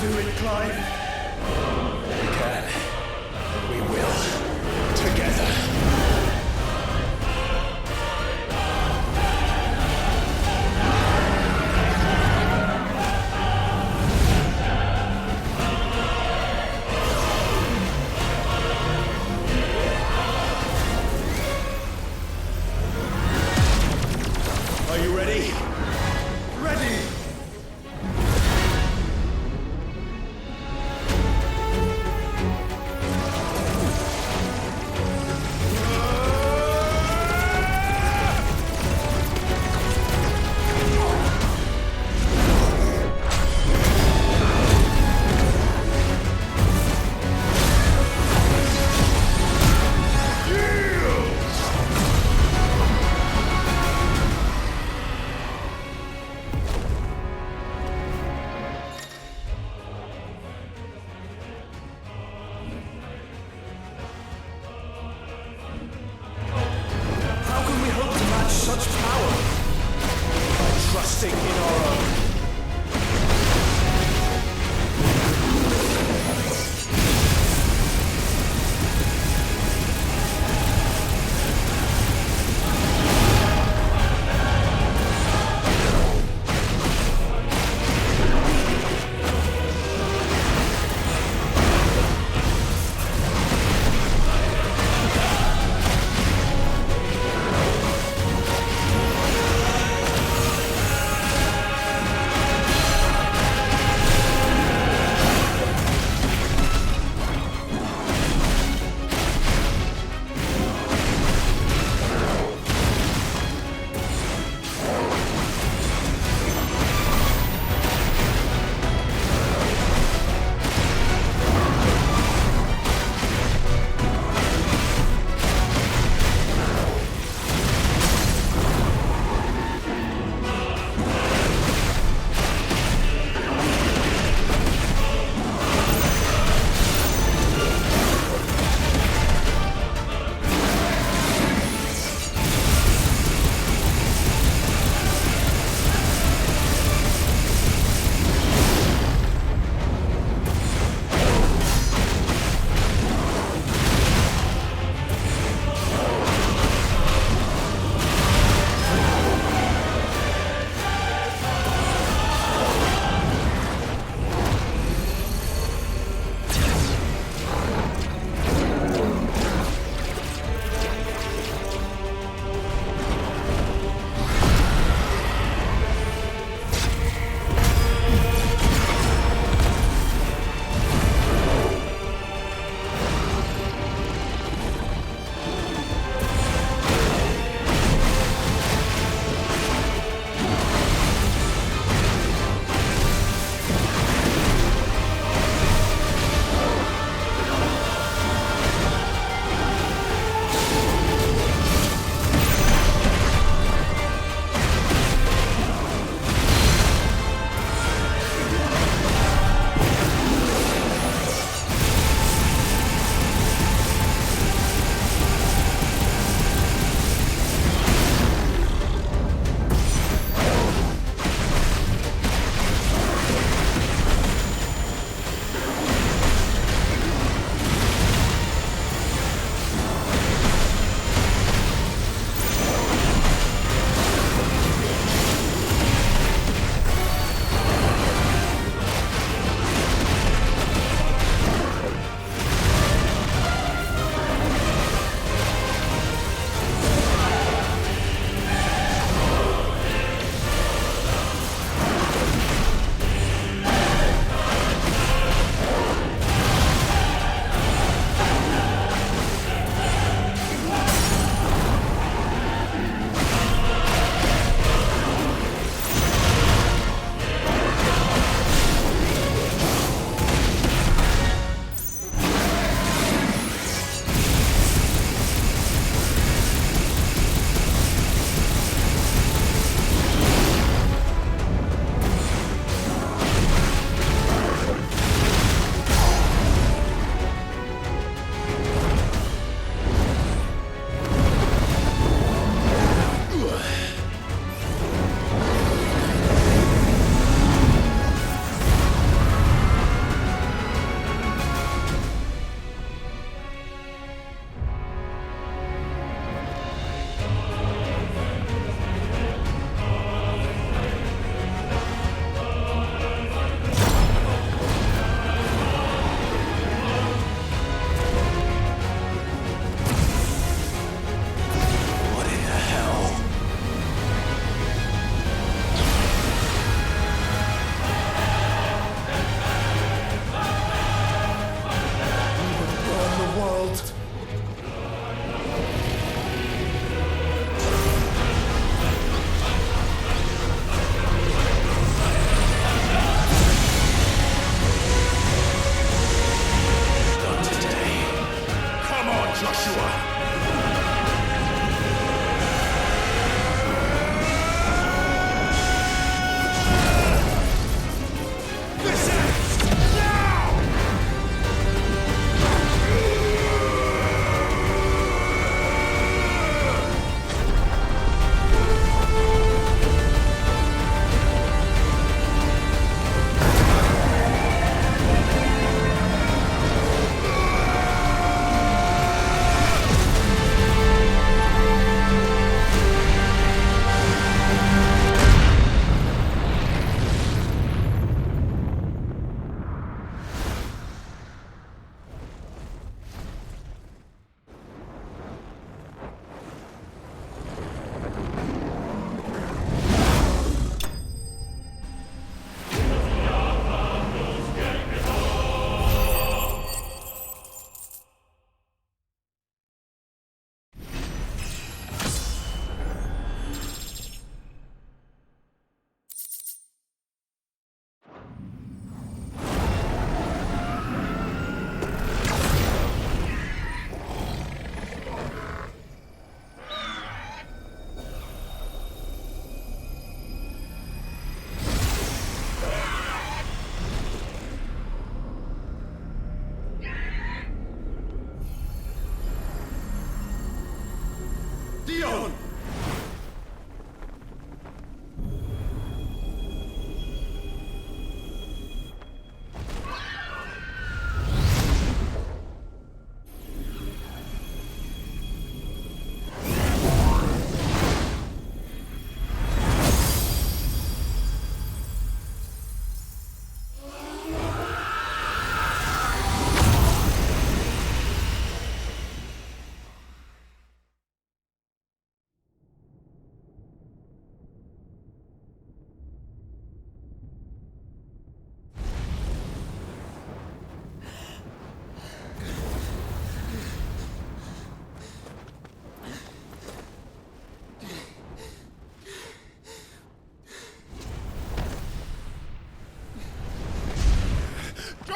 do it, Clive. We can. We will. Together. Are you ready? Ready!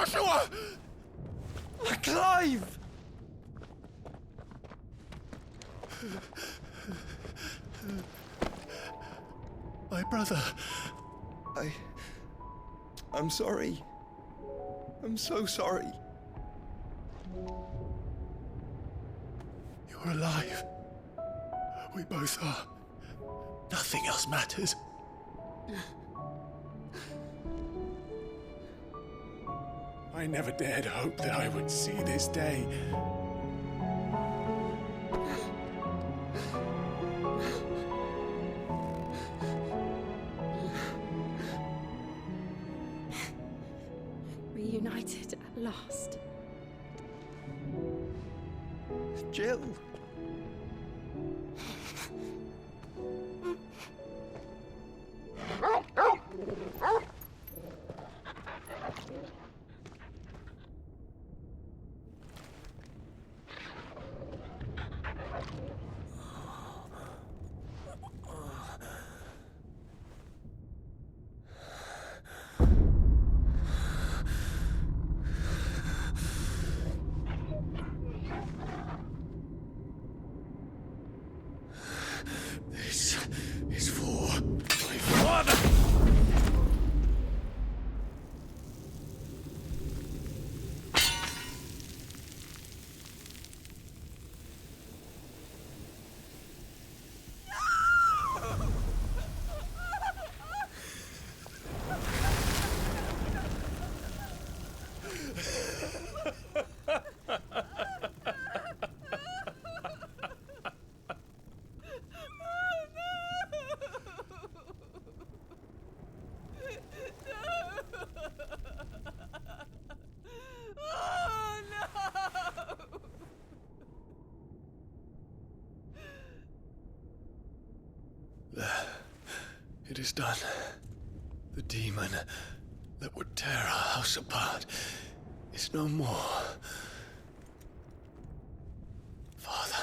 Joshua! Clive! My brother. I'm sorry. I'm so sorry. You're alive. We both are. Nothing else matters. I never dared hope that I would see this day. Reunited at last. Jill. This is for my father! It is done. The demon that would tear our house apart is no more. Father.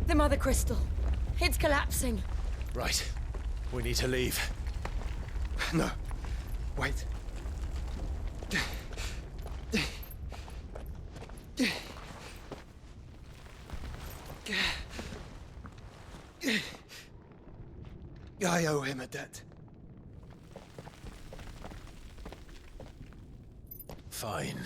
The Mother Crystal. It's collapsing. Right. We need to leave. No. Wait. I owe him a debt. Fine.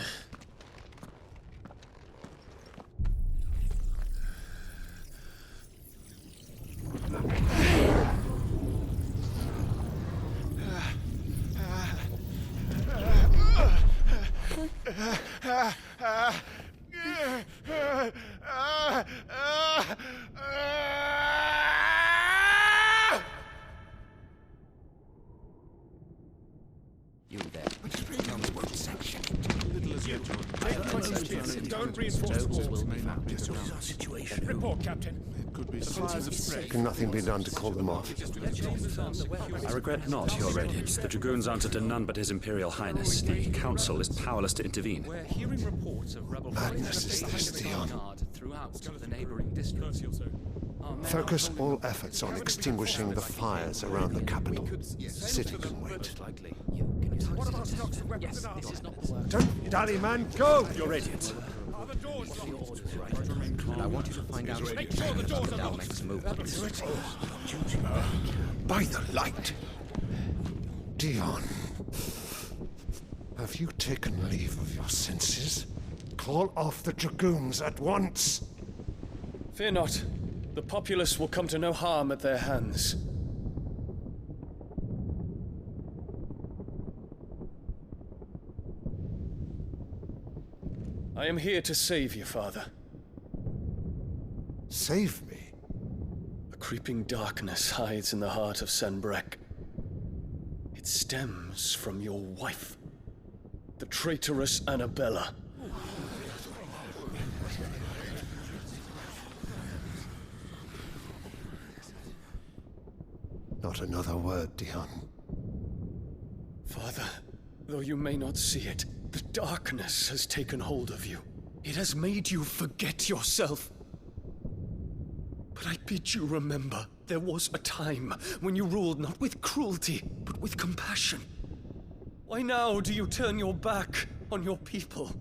You there. Won't sanction it. Don't reinforce the walls. Report, Captain. Can nothing be done to call them off? I regret not, Your Radiance. The Dragoons answer to none but His Imperial Highness. The Council is powerless to intervene. We're hearing reports of rebel Madness is this, Dion. throughout the neighboring districts. Focus all efforts on extinguishing the fires around the capital. The city can wait. Don't dally, man, go! Your Radiance. And I want you to find out Make sure the doors are locked. next move. By the light! Dion, have you taken leave of your senses? Call off the Dragoons at once! Fear not. The populace will come to no harm at their hands. I am here to save you, Father. Save me? A creeping darkness hides in the heart of Sanbrek. It stems from your wife, the traitorous Annabella. Not another word, Dion. Father, though you may not see it, the darkness has taken hold of you. It has made you forget yourself. But I bid you remember, there was a time when you ruled not with cruelty, but with compassion. Why now do you turn your back on your people?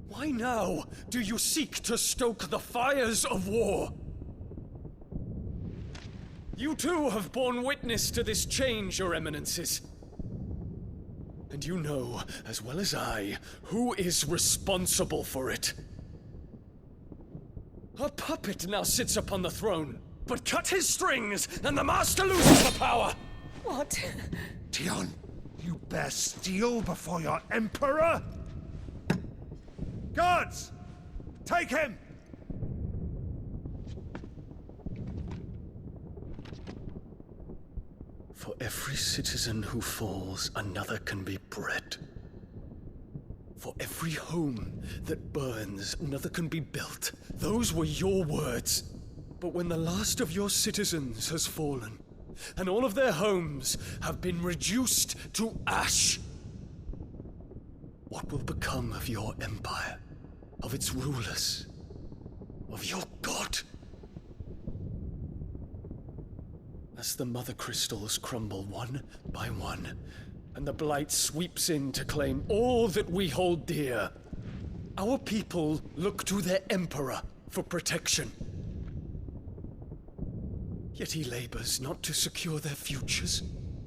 Why now do you seek to stoke the fires of war? You too have borne witness to this change, Your Eminences. And you know, as well as I, who is responsible for it. A puppet now sits upon the throne, but cut his strings, and the master loses the power! What? Dion, you bear steel before your emperor? Guards! Take him! For every citizen who falls, another can be bred. For every home that burns, another can be built. Those were your words. But when the last of your citizens has fallen, and all of their homes have been reduced to ash, what will become of your empire, of its rulers, of your god? As the mother crystals crumble one by one, and the blight sweeps in to claim all that we hold dear, our people look to their emperor for protection. Yet he labors not to secure their futures,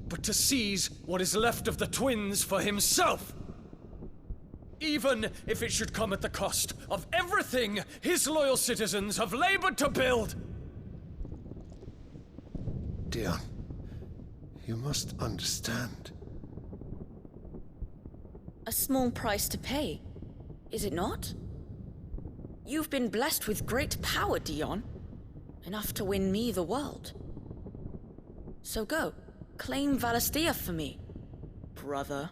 but to seize what is left of the twins for himself. Even if it should come at the cost of everything his loyal citizens have labored to build. Dion, you must understand. A small price to pay, is it not? You've been blessed with great power, Dion. Enough to win me the world. So go, claim Valisthea for me, brother.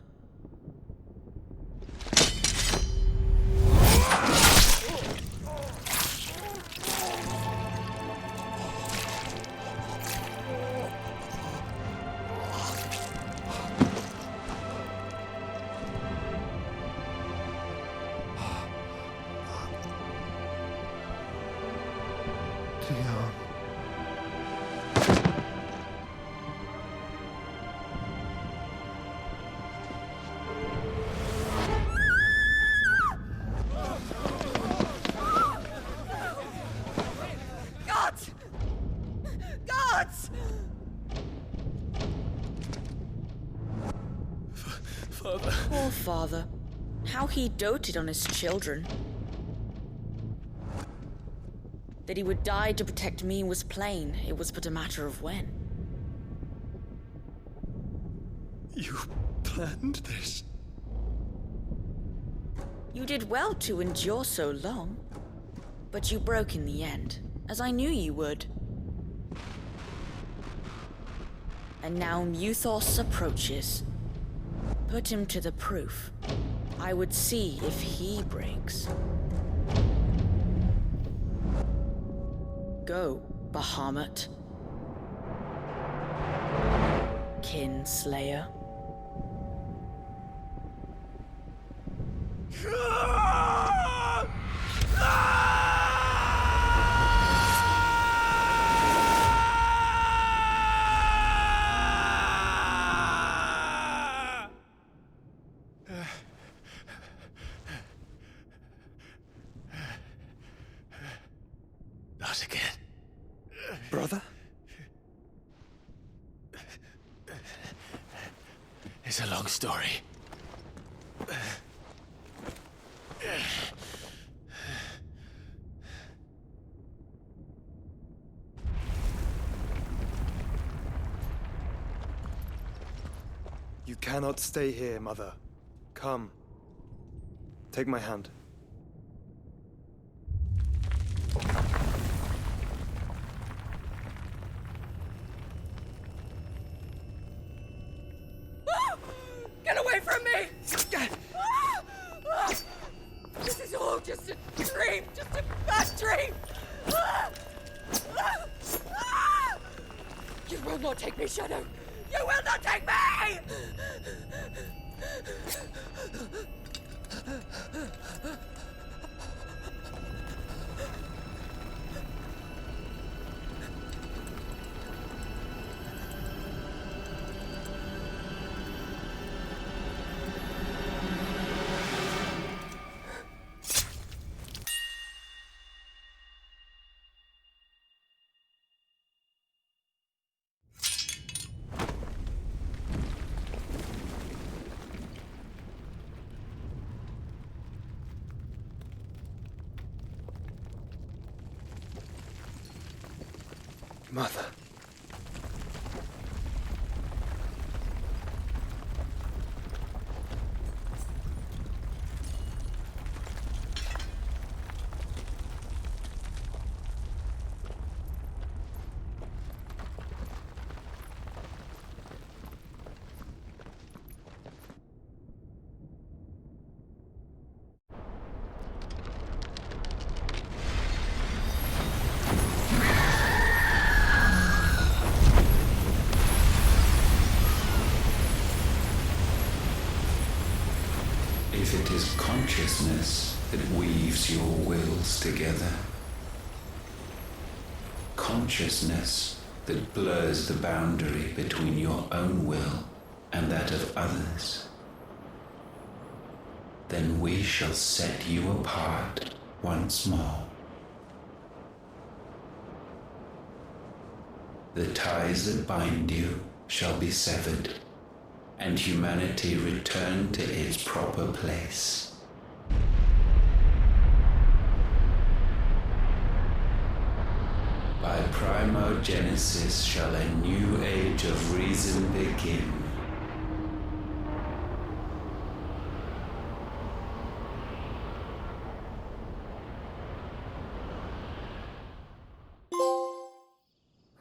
Poor father. How he doted on his children. That he would die to protect me was plain. It was but a matter of when. You planned this? You did well to endure so long. But you broke in the end, as I knew you would. And now Muthos approaches. Put him to the proof. I would see if he breaks. Go, Bahamut. Kinslayer. Not again. Brother? It's a long story. You cannot stay here, Mother. Come. Take my hand. Get away from me! This is all just a dream, just a bad dream! You will not take me, Shadow! You will not take me! Mother. If it is consciousness that weaves your wills together, consciousness that blurs the boundary between your own will and that of others, then we shall set you apart once more. The ties that bind you shall be severed, and humanity return to its proper place. By primogenesis shall a new age of reason begin.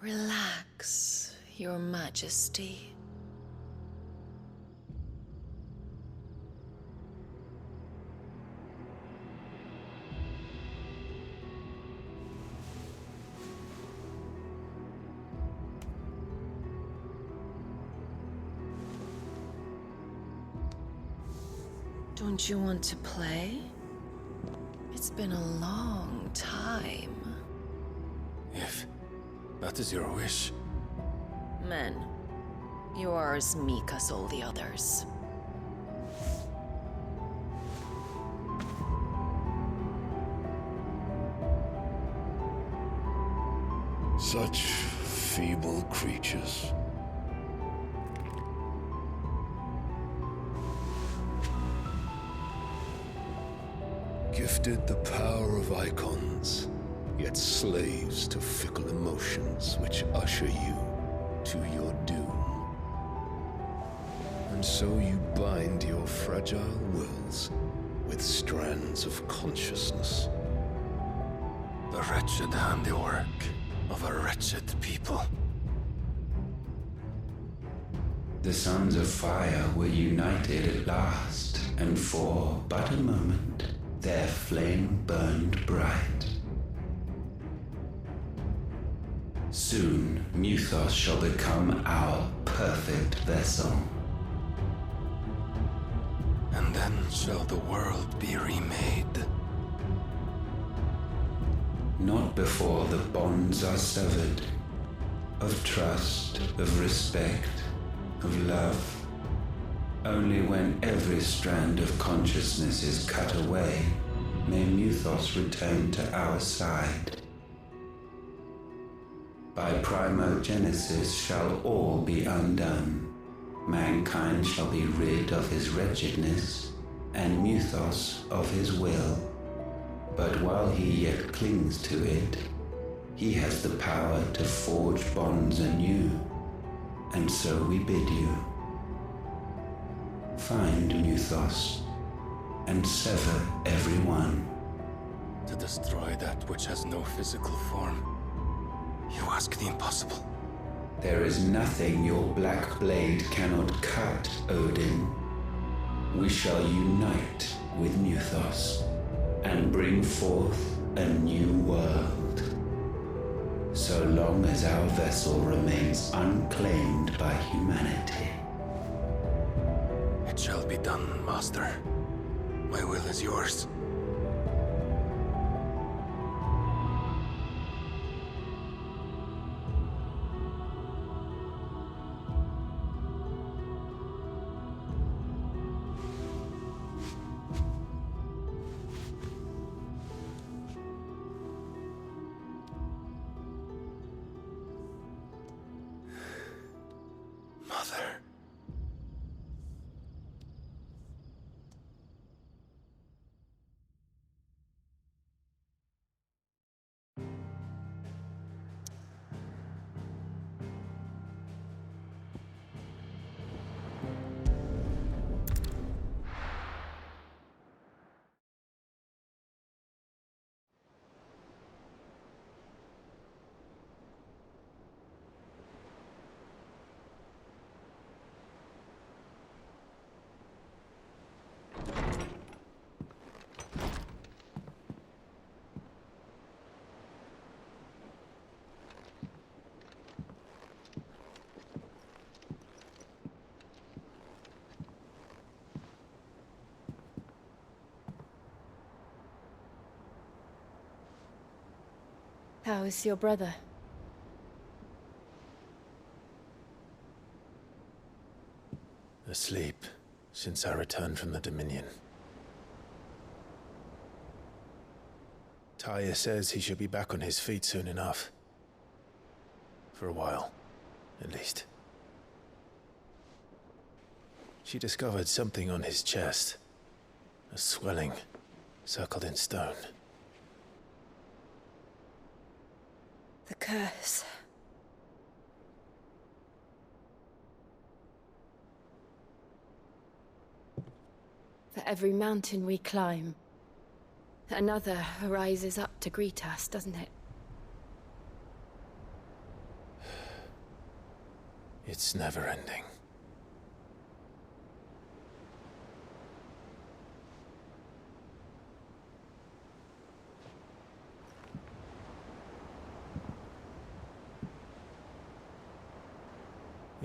Relax, Your Majesty. Don't you want to play? It's been a long time. If that is your wish. Men, you are as meek as all the others. Such feeble creatures. Gifted the power of Eikons, yet slaves to fickle emotions which usher you to your doom. And so you bind your fragile wills with strands of consciousness. The wretched handiwork of a wretched people. The sons of fire were united at last, and for but a moment, their flame burned bright. Soon, Muthos shall become our perfect vessel. And then shall the world be remade. Not before the bonds are severed, of trust, of respect, of love. Only when every strand of consciousness is cut away, may Muthos return to our side. By primogenesis shall all be undone. Mankind shall be rid of his wretchedness, and Muthos of his will. But while he yet clings to it, he has the power to forge bonds anew, and so we bid you. Find Muthos, and sever everyone. To destroy that which has no physical form, you ask the impossible. There is nothing your black blade cannot cut, Odin. We shall unite with Muthos, and bring forth a new world. So long as our vessel remains unclaimed by humanity. It shall be done, Master. My will is yours. Mother. How is your brother? Asleep since I returned from the Dominion. Taya says he should be back on his feet soon enough. For a while, at least. She discovered something on his chest. A swelling, circled in stone. The curse. For every mountain we climb, another rises up to greet us, doesn't it? It's never ending.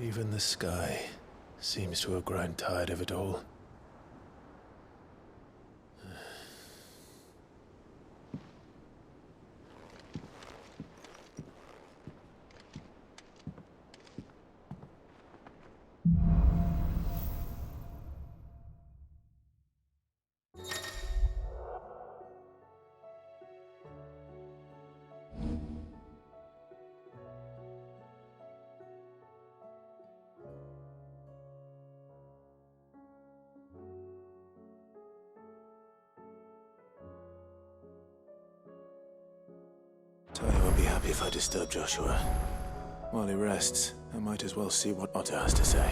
Even the sky seems to have grown tired of it all. Taya won't be happy if I disturb Joshua. While he rests, I might as well see what Otter has to say.